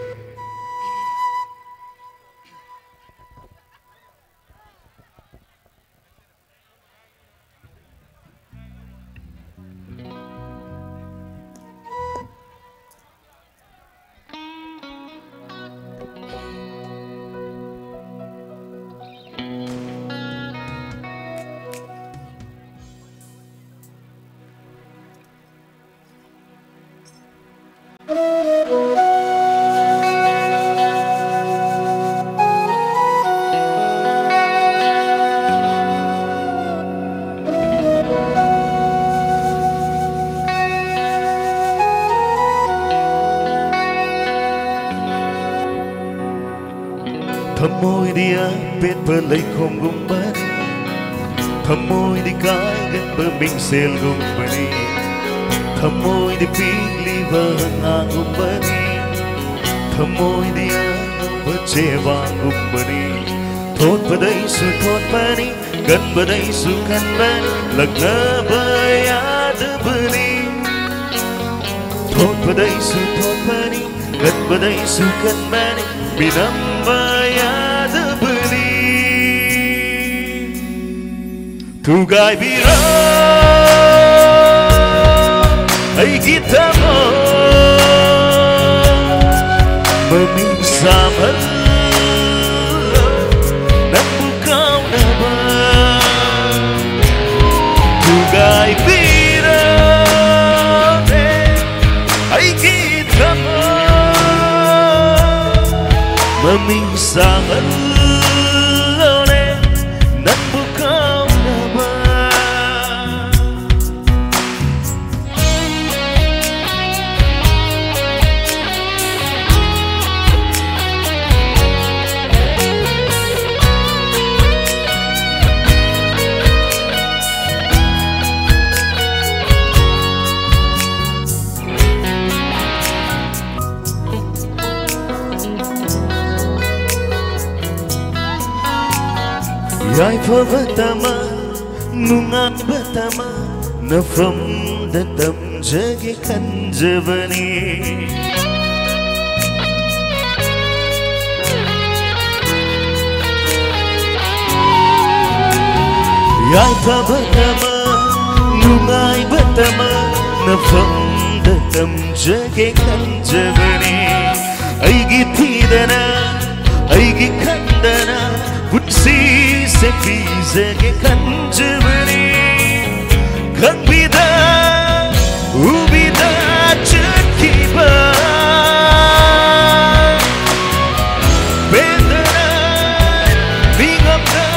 Thamoy dia pet pelai kom gumbani Thamoy di kai gan peming sel gumbani Thamoy di pigli banga gumbani Thamoy dia bercewa gumbani Thot badai su thot bani gan badai su kan bani lagna bayat yadabani thotpadaisu thotpani ganpadaisu ganmani binamba yadabani Tugai bira ay kita mo Mamisamal ng bukaw na ba Tugai bira ay kita mo Mamisamal ng bukaw na ba Yai pavatama nungat batama nafam datam jagi kanjavani Yai pavatama nungai batama nafam datam jagi kanjavani Aigi thidana aigi khandana Putsi se pise ke kanjavani Kangbida ubida chakiba Bedana bingapna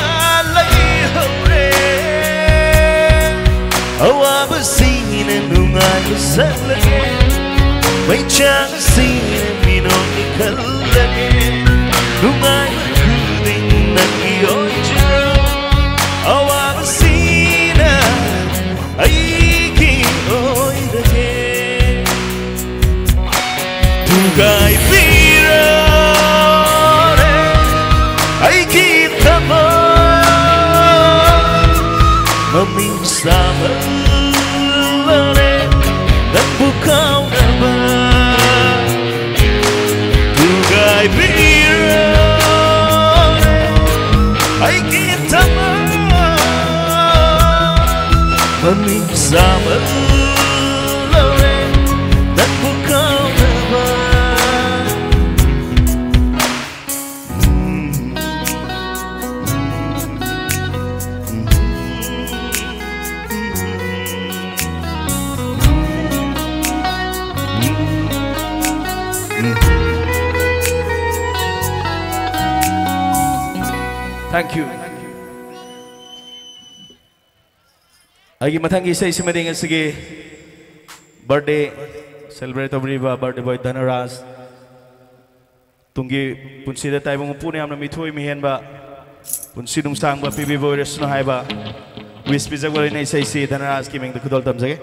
lai hore Awab sine nungai salage Mai chang sine mino nikalage Nungai Tugai bira ay kita mo Mamisamal ng bukaw na ba Tugai bira ay kita mo Mamisamal ng bukaw na ba Thank you. Agi mathangi say simading sige birthday celebrate obriba birthday boy Dhanaraj tungi punsida taibong pune amna mithoi mihen ba punsi dung sang ba pibi boy resno hai ba wish bijak wala nei say si Dhanaraj ki meng khudol tam jage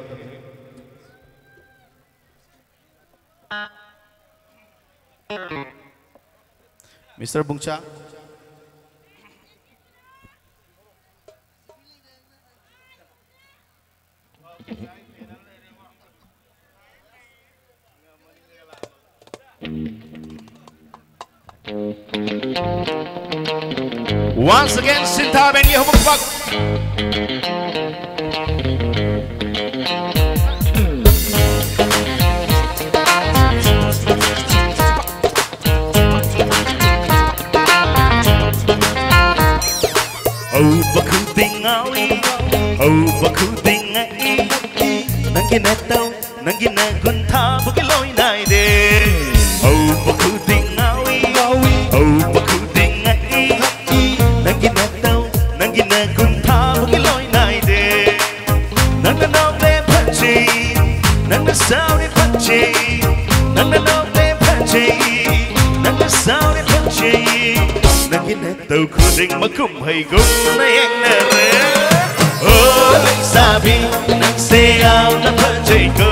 Mr. Bungcha Once again, Sinta Ben Yehovah. Oh, baku tingawi, oh, baku tingai, nangina tau, nangina gunta buki loi nai de. Oh, baku tingawi, oh, baku tingai, nangina tau, nangina gunta buki loi nai de. Nanga nong le panchi, nanga sound le panchi, nanga nong le panchi, nanga sound le panchi. Nangina tau kuding makum hay gum na yang na re. Oh, like sabi, nang sayaw na panchi ko.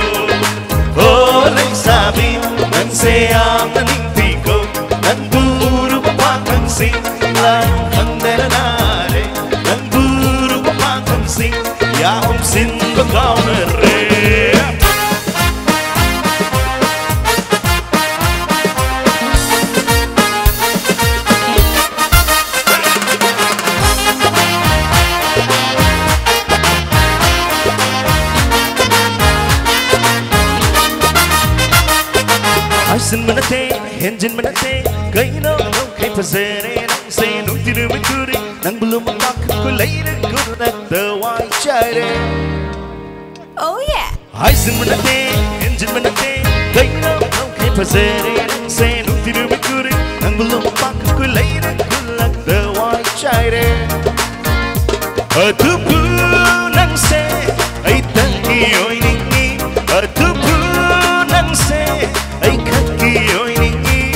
Oh, like sabi, nang sayaw na ningti ko. Nang buru pa pakang sing, lang ang delanare. Nang buru pa pakang sing, ya sin ko kao na re. Haisin manate, henjin manate, kaino no kay pazere nang say nung tinumikuri nang belum makkulay ng kunak the white child. Oh yeah. Haisin manate, henjin manate, kaino no kay pazere nang say nung tinumikuri nang belum makkulay ng kunak the white child. Atupu nang say ay tangi oy ningi, atupu nang say ay kakiyoy ningi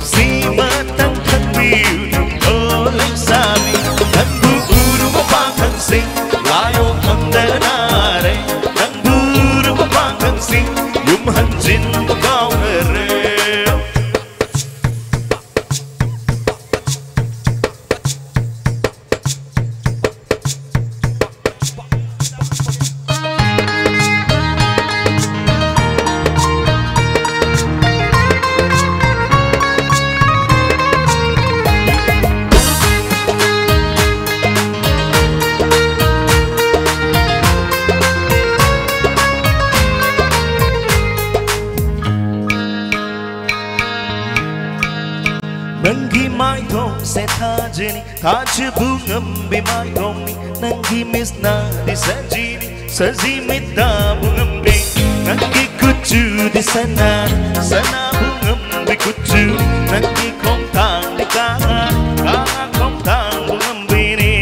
si matang kakiyoy olay sabi nang buru mapakang sing layo kang dalanare nang buru mapakang sing yung hanjin magaw ere Nanggi mai gong se tha jini tha chu bungam be mai gong ni nanggi miss na di sajini sajimit da bungam be nanggi kuchu di sana bungam be kuchu nanggi kong tang di ka kong tang bungam be ni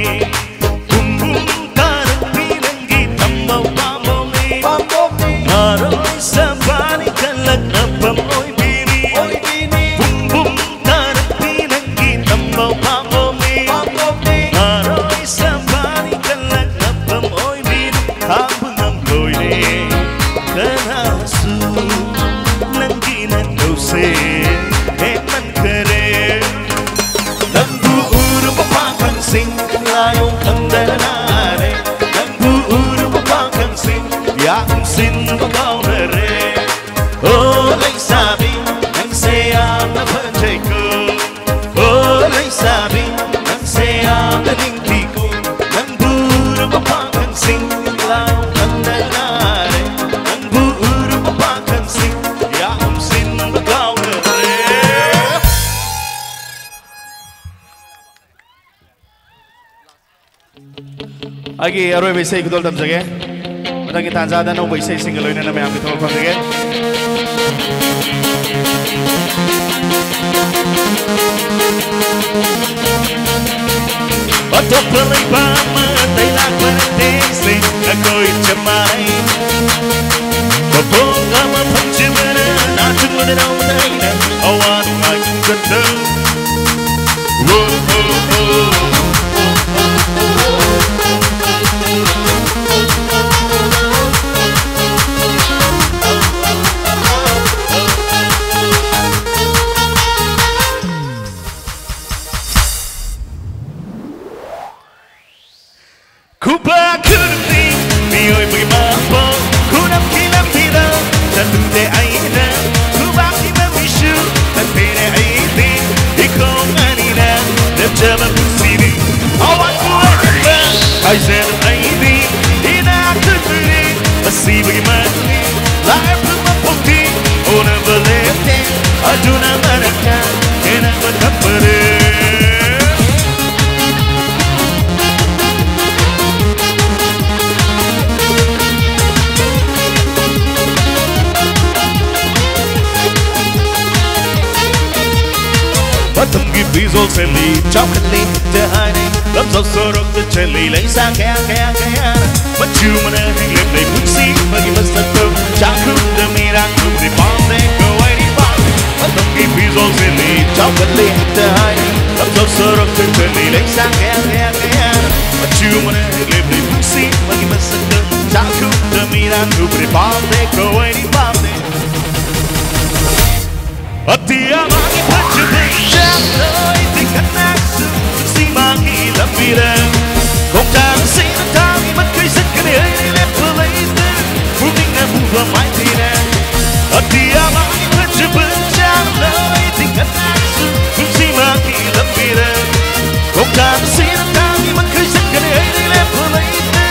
bum bum tarang pi nanggi tambau pambo mi maroi sabani kalak na pamoy Agi aroi besai kudol tam jage, matang kita anjada nau besai single loina na mayam kita upam jage. Batok pelai pama tailak berendese, agoi cemai. Bapong lama pangcemana, natung lo denau menaina, awan lagi kendang. I said maybe in after me, let's see what you might be. Life with my booty, oh never left it. I do not let it count, and I'm a company. Tâm ghi ví dụ sẽ lì trong cách ly chờ hai này lắm dầu sơ rộng từ trời lì lấy ra kẻ mất chiều mà nè hình liệp đầy bút xí mà ghi mất sân tơ chẳng khúc đưa mi đang khúc đi bóng để cầu ai đi bóng tâm ghi ví dụ sẽ lì trong cách ly chờ hai này lắm dầu sơ rộng từ trời lì lấy ra kẻ mất chiều mà nè hình liệp đầy bút xí mà ghi mất sân tơ chẳng khúc đưa mi đang khúc đi bóng để cầu ai đi bóng Attiamani pacciuccia noi ti cannazzo si mangi la vita con tanti natali ma che se che ne polite moving a move my tina Attiamani pacciuccia noi ti cannazzo si mangi la vita con tanti natali ma che se che ne polite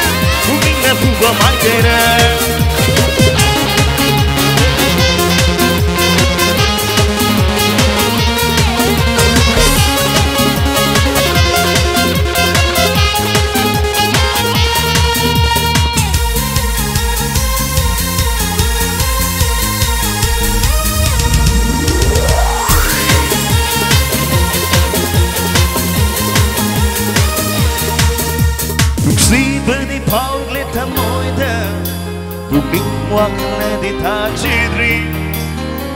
moving a move my tina Puming wang na di ta chidri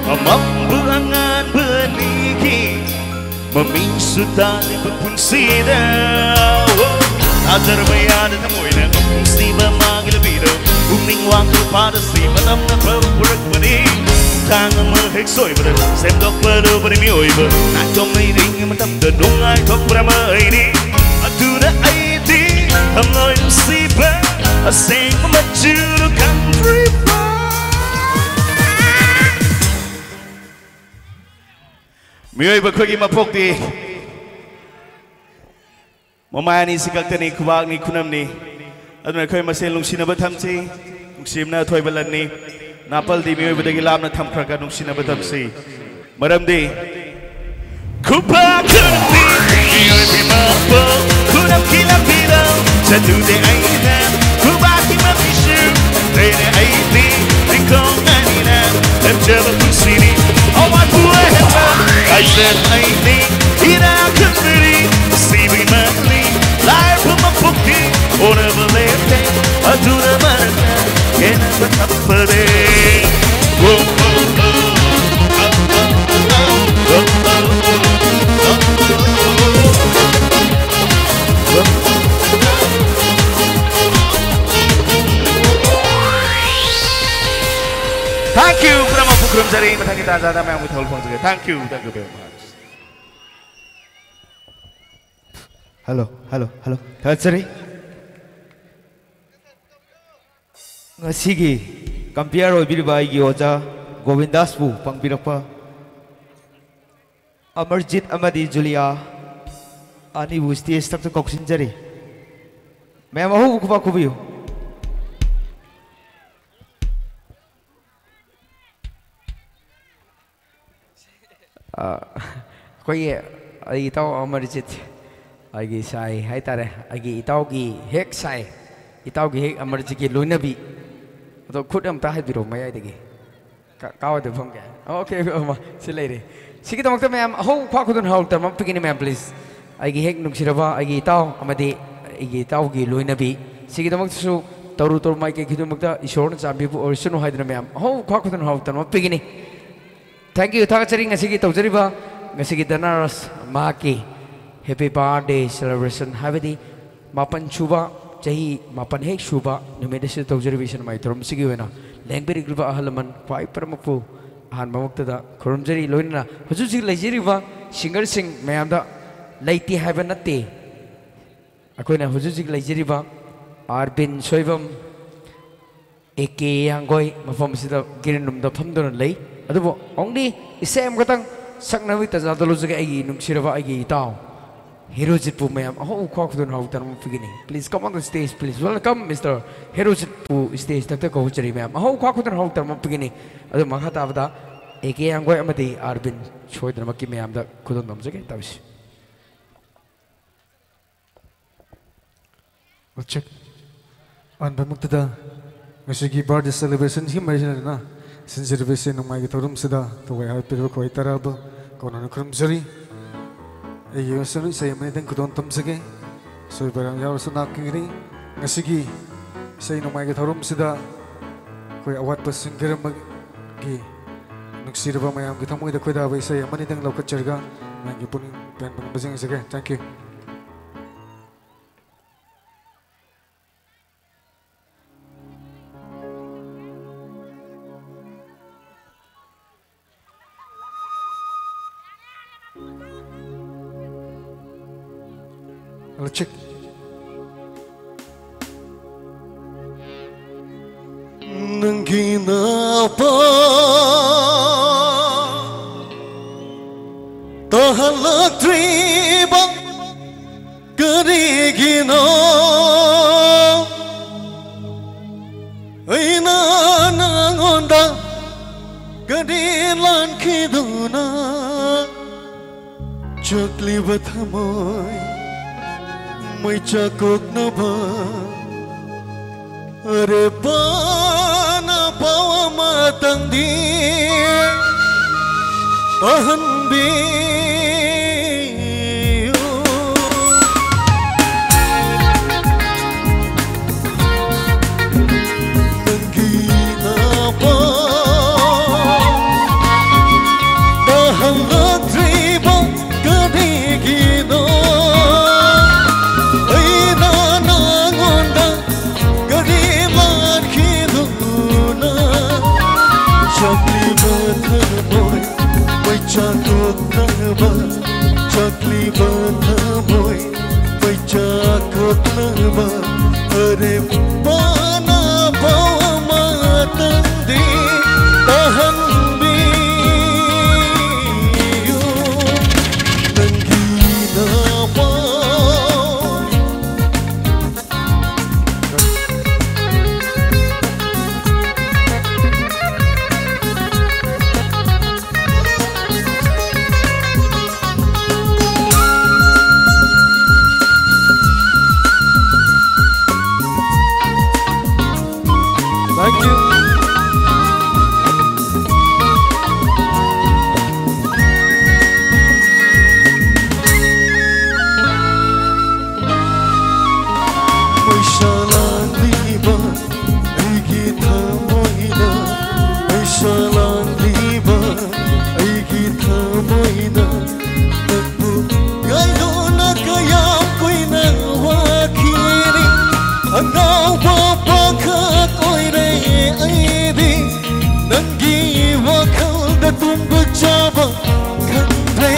Amam buangan beniki Maming sutali pagpunsida Ajar bayada na mo'y na Kung ba magilabida Puming wang kupada si Matam na pagpurak mani Tangang maheksoy ba Semdok ba do ba ni miyoy ba Natong may ring matam da nung ay tok para maini Atuna ay di Amloy ng sipa Asing mamachuro country pa Miyoy ba ko'y mapok di Mamaya ni sikag ni kubag ni kunam ni At na ko'y masilong sinabatam si Kung sim na to'y balan ni Napal di miyoy ba dagilam na tamkraga nung sinabatam si Maram di Kubag kunam di Miyoy pimapo Kunam kilapilaw Sa dude ay ina Kubag kimapisyo Rene ay di Rikong anina At jaba pusini Awat buwehema I said ay di Ina kundiri Sibing mali Liar from a bookie Or never left it Aduna marana Kena batapade Whoa, whoa, whoa Thank you for the program sering matang kita ada yang mutul pun juga. Thank you very much. Hello. Tatsari. Ngasigi compare oi bilbai gi oja Govindas bu pangbirakpa Amarjit amadi Julia ani bu stage tak koksin jari. Ma'am ahu kuba kubiyo. Koi ai tau Amarjit ai sai hai tare ai tau gi hek sai itau gi hek Amarjit gi loinabi to khut am ta hai biro mai ai degi kaw de phong ga okay ma silai re sigi tamok ta ma'am ho khwa khudun hol ta mam pikini ma'am please ai gi hek nuk siraba ai gi tau amadi ai gi tau gi loinabi sigi tamok su tauru tor mai ke khidum ta ishor na chambi bu or sunu haidna ma'am ho khwa khudun hol ta mam pikini thank you thakachari ngasigi tawjariba ngasigi danaras maki happy birthday celebration habidi mapan chuba chahi mapan hek shuba numeda se tawjaribisan mai torom sigi wena lengberi grupa ahalaman kwai paramapu ahan mamukta da khurumjari loina huju sig leijiriba singer sing mayam da leiti haiba natte akoina huju sig leijiriba arbin soibam eke angoi mafam sida girinum da phamdona lei adubo only isem gatang saknawi ta jadalo jage ai num siraba ai taw Herojit pu mayam aho khwa khudun hau tan mu pigini please come on the stage please welcome Mr. Herojit pu stage tak ko chari mayam aho khwa khudun hau tan mu pigini adu makha ta bada eke angoi amati arbin choidra makki mayam da khudun dam jage tabis check on bamukta ngasigi birthday celebration hi marina na sincerity no mai thorum sida to wai happy ko itarab kono krum jari Ayo sanu saya meniteng kudon tam sege, so barang yaw sunak kiri, ngasigi saya nomai ke thorum sida, koi awat pasing kira magi, nuksir ba mayam kita mui dah koi dah bayi saya meniteng laukat cerga, magi pun pen pasing sege, thank you. Cek Nangkinapa Tahalatri bang Karigino Aina nangonda Kadilan kiduna Chakli bathamoy May cakok na ba Are ba na bawa matang di Tahan biyo Nanggi Chakliba thamoy May chakot na ba Chakliba thamoy May chakot na ba Are pana bawa matang di tahan biyo Nang ginawa Thank you. May salang liba ay kita mo'y na May salang liba ay kita mo'y na Nagbugayo na kaya ko'y nawakiri Ang nawapaka ko'y ay di Nanggiwakal na tumbajaba kandre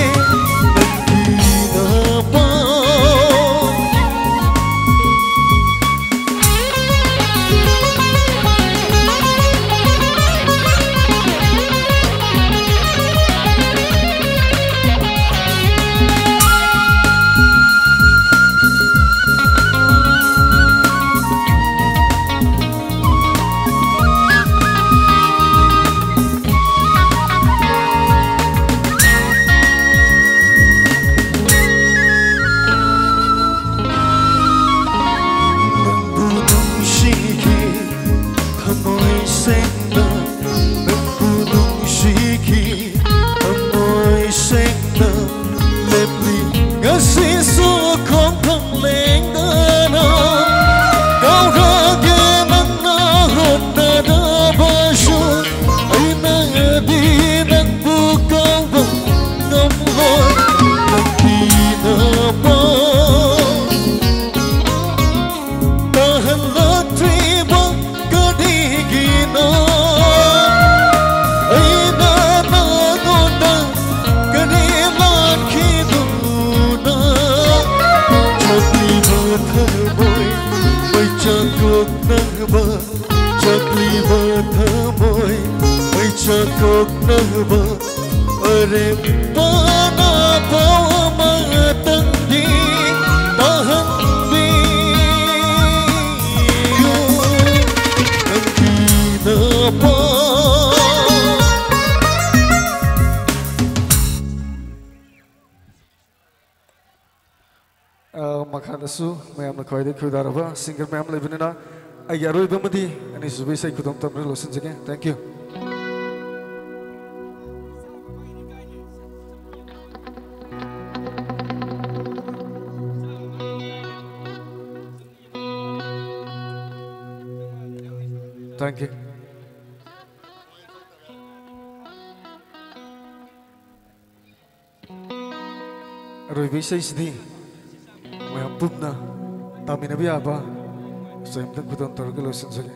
Nangginabang Chakok na ba Are pana bawa matang di tahan biyo Nang ginabang Makadasu mayam na koide kudaraba singer mayam lebinina ay aroi bamadi ani subi sai kudam tamre losan jage. Thank you. Thank you. Rồi với xây gì mà हम पुपना तामी नबी आबा स्वयं तक कुछ अंतर के लोग Sanjay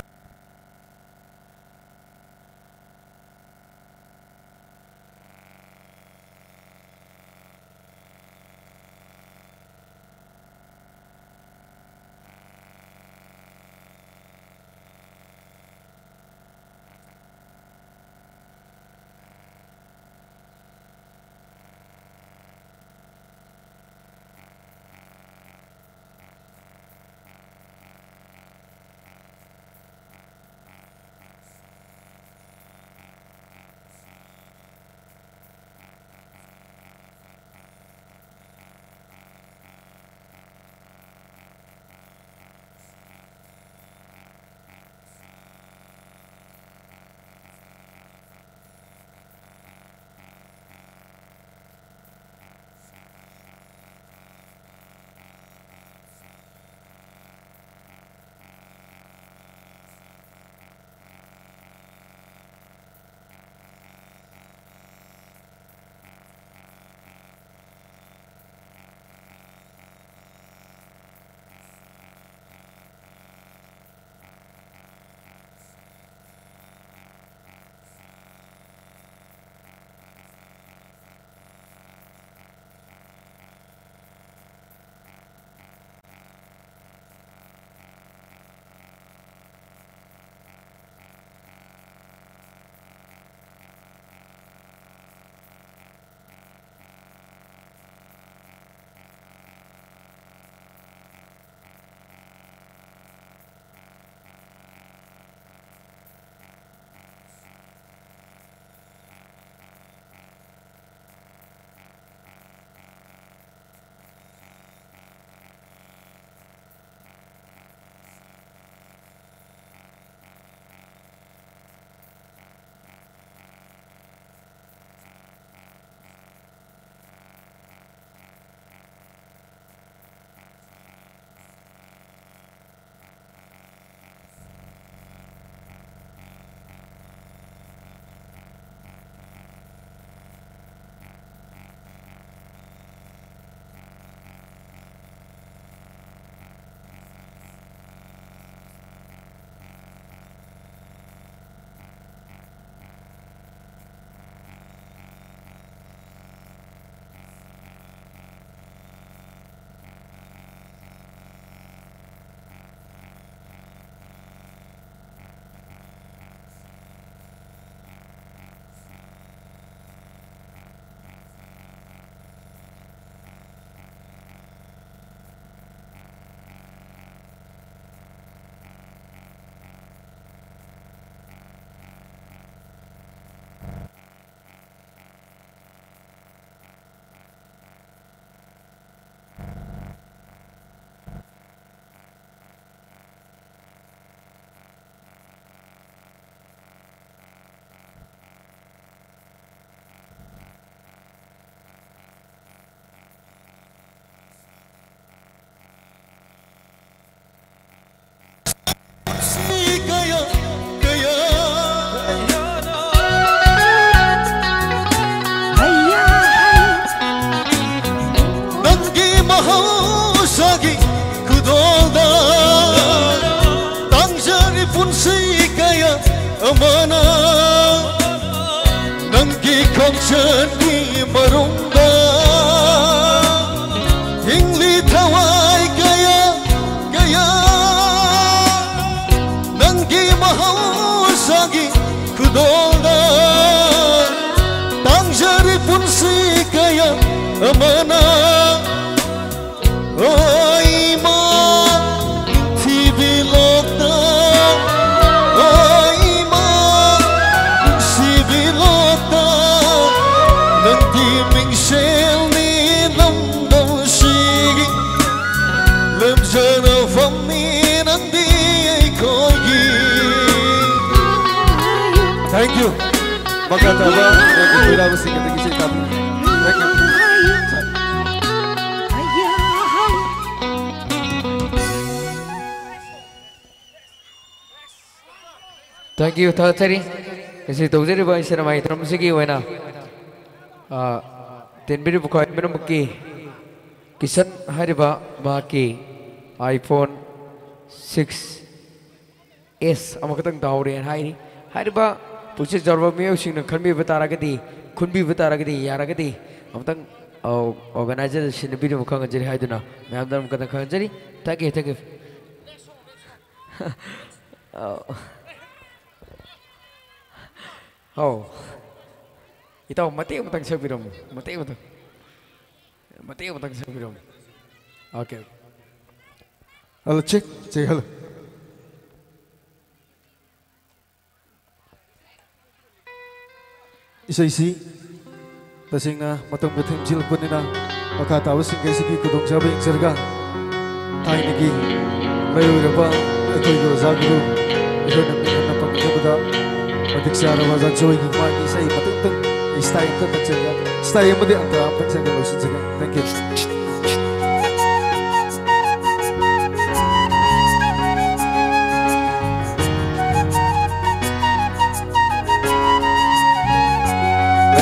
Wangchani marungda Hingli thawai gaya gaya Nangi mahawsagi kudolda Tangjari punsi gaya amana Oi ma TV lokta Oi ma TV lokta Nanti mingsel ni namdam sigi Lemjana famni nandi kogi Thank you. Makataba, nagkikila mo sing kata kisay tabi. Thank you. Thank you, Tari. Kasi tawzari ba isa na may tram sige wena. Tenbiri bukai minum buki. Kisan hari ba maki iPhone 6s amakatang dawrian hari. Hari ba police Jarba में उसिंग खनबी बता रहा कदी खुनबी बता रहा कदी यार कदी हम तंग ऑर्गेनाइजर शिनबी ने मुखा गजरी हाय दुना मैं हम दर मुखा गजरी ताकि oh ito mati matang sabiram mati matang sabiram okay hello check hello Isa-isi tasing matang beting jil pun ina makatawa singkay sige kudong sabi yung sarga tayo nagi layo rapa ito yung zagro ito nang minanapang kabada matiksara wazan soy gigman isay matintang istay ito tagsarga istay mo di ang taapang sarga losin sarga thank you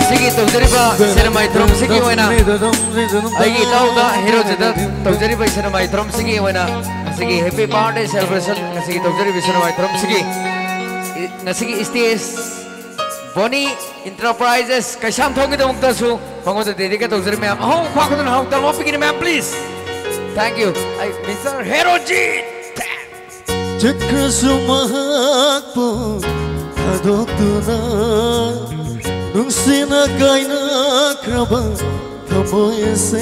Sige tawzari ba sila may drum sige wena ay itaw da hero jada tawzari ba sila may drum sige wena sige happy birthday celebration sige tawzari ba sila may drum sige sige STS Bonnie Enterprises kasyam thongi da mukta su pangoda dedi ka tawzari ma'am oh kwa ko na hawk talmo pigini ma'am please thank you ay Mr. Hero G Chakra sumahak po hadok tuna Nung sinagay na kraba kamoy se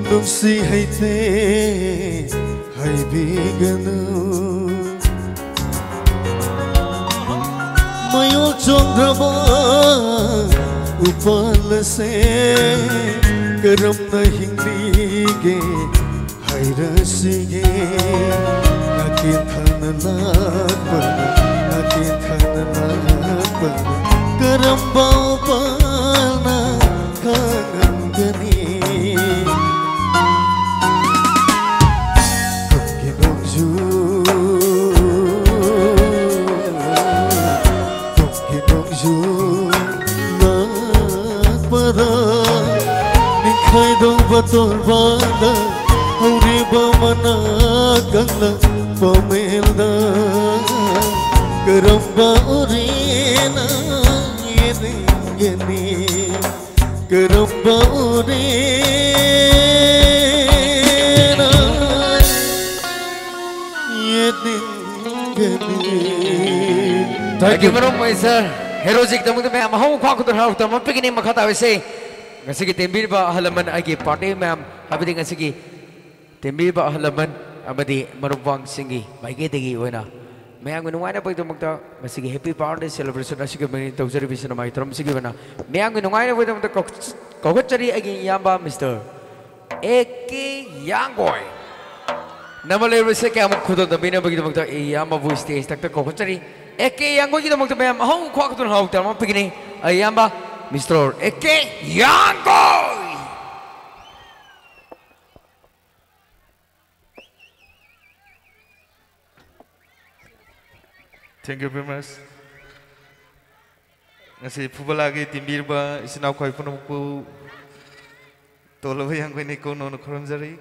Nung si haite haibiganu Mayol chong draba upala se Karam na hinglige hairasige Akin hanalakba Akin hanalakba Karambau pana kangen geni Kongkinong jun Nagpara Ningkay daw bator banda Hauri ba managang na pamilda Karambau rin geni karamba urena yedin geni thank you marom mai sir herojik damu me am hau khwa kudur hau tam pigini makhata wese ngasigi tembir ba halaman agi party ma'am habidi ngasigi tembir ba halaman amadi marubwang singi maige degi wena Mayang minungai na pagto magta masige happy birthday celebration asige mani tawzari bisana mai tram sige bana mayang minungai na pagto magta kokochari agi yamba Mr. Eki Yangoy namale bise kya muk khudo dabina bagi magta yamba voice stage tak kokochari Eki Yangoy ki magta mayam hong khwa kudun hau tam pigini yamba Mr. Eki Yangoy Thank you very much. Ngasi football lagi timbir ba isinaw ko ipuno ko tolo yang ko ni ko no krom jari.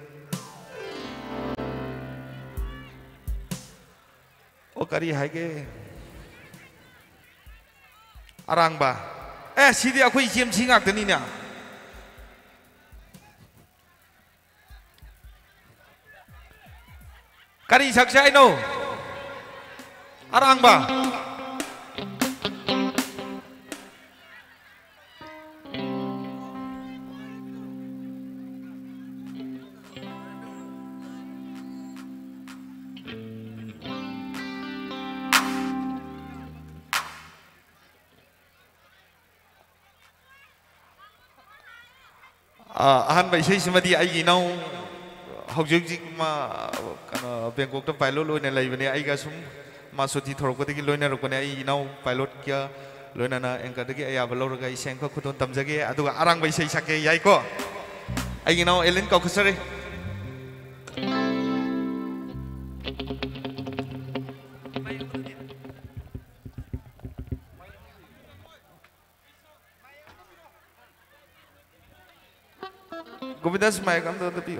O kari hai ke arang ba Sidi aku ijim singak tadi ni. Kari saksai no. Arang ba. Ahan bai sei semadi ai nau hojik ma kana Bangkok ta pilot loina laibane ai ga sum ma soti thorok ti loina rokone ai nau pilot kya loina na engka dagi ai abalor ga iseng ko khudon tamjage aduga arang bai sei sake yai ko ai nau elen ka khusare Govindas mai kam to tapi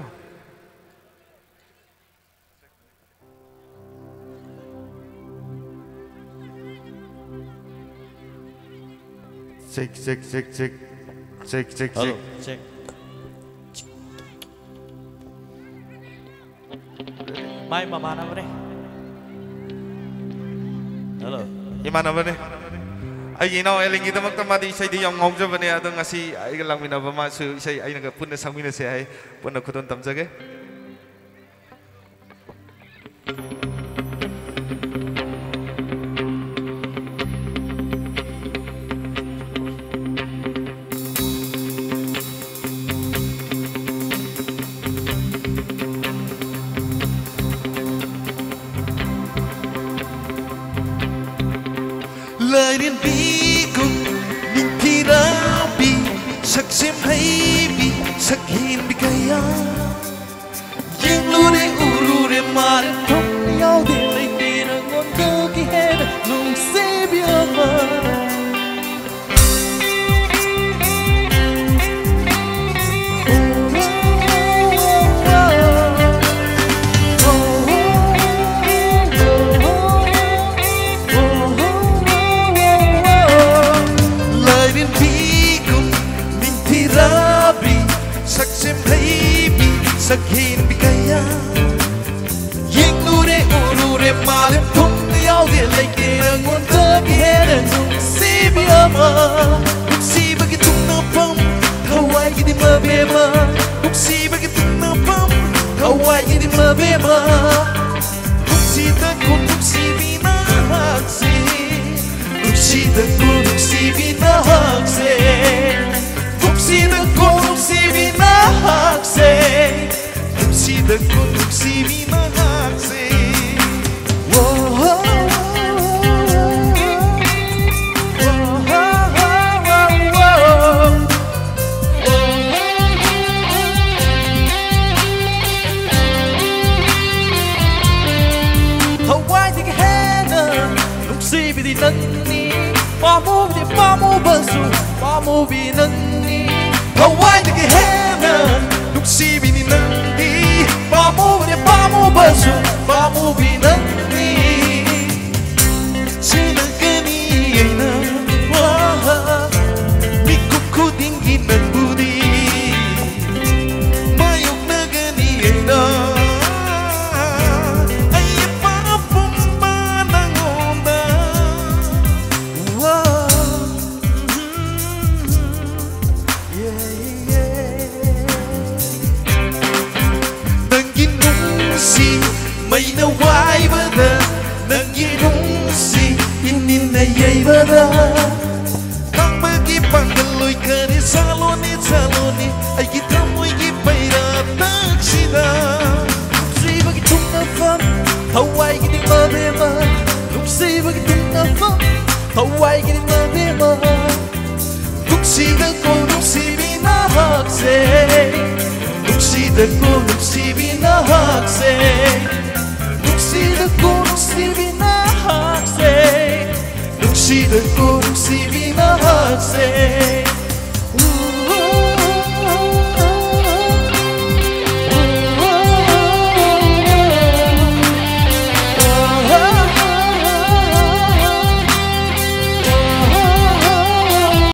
Cek. Halo, cek. Mai mama apa nih? Halo. Gimana apa nih? Ai nau eling kita magtamadi say di yang ngomja bani adong ngasi ai lang mina ba masu say ai naga punna sangmina se ai punna khudon tamjage Lain bikum nintirabi saksim haibi sakhin bikaya yang lure urure mare thong yau de lai tira ngon ko ki head lung se biama sakhin bikaya yeng lure urure male thum yau de leke ngon ta ki hera nung si biama si bagi tum na pam hawai gi di ma bema si bagi tum na pam hawai gi di ma bema si ta kun si bina hakse si ta kun si bina hakse si ta kun si bina hakse si the good see me na hakse Hawaii the hena look see me nanni pamu basu pamu binanni Hawaii the hena look see me nanni pamu basu pamu binanni sinagani aina mikuku dingi nambudi mayuk nagani aina ayapa pumba nangonda si may naway bada nangirong si ininayay bada ang magipangaloy ka ni saloni ay kita mo'y ipayratag sida si bagitong nafam haway gini mabema si bagitong nafam haway gini mabema si ko si binahakse Nuksida ko nuksi binahakse Nuksida ko nuksi binahakse Nuksida ko nuksi binahakse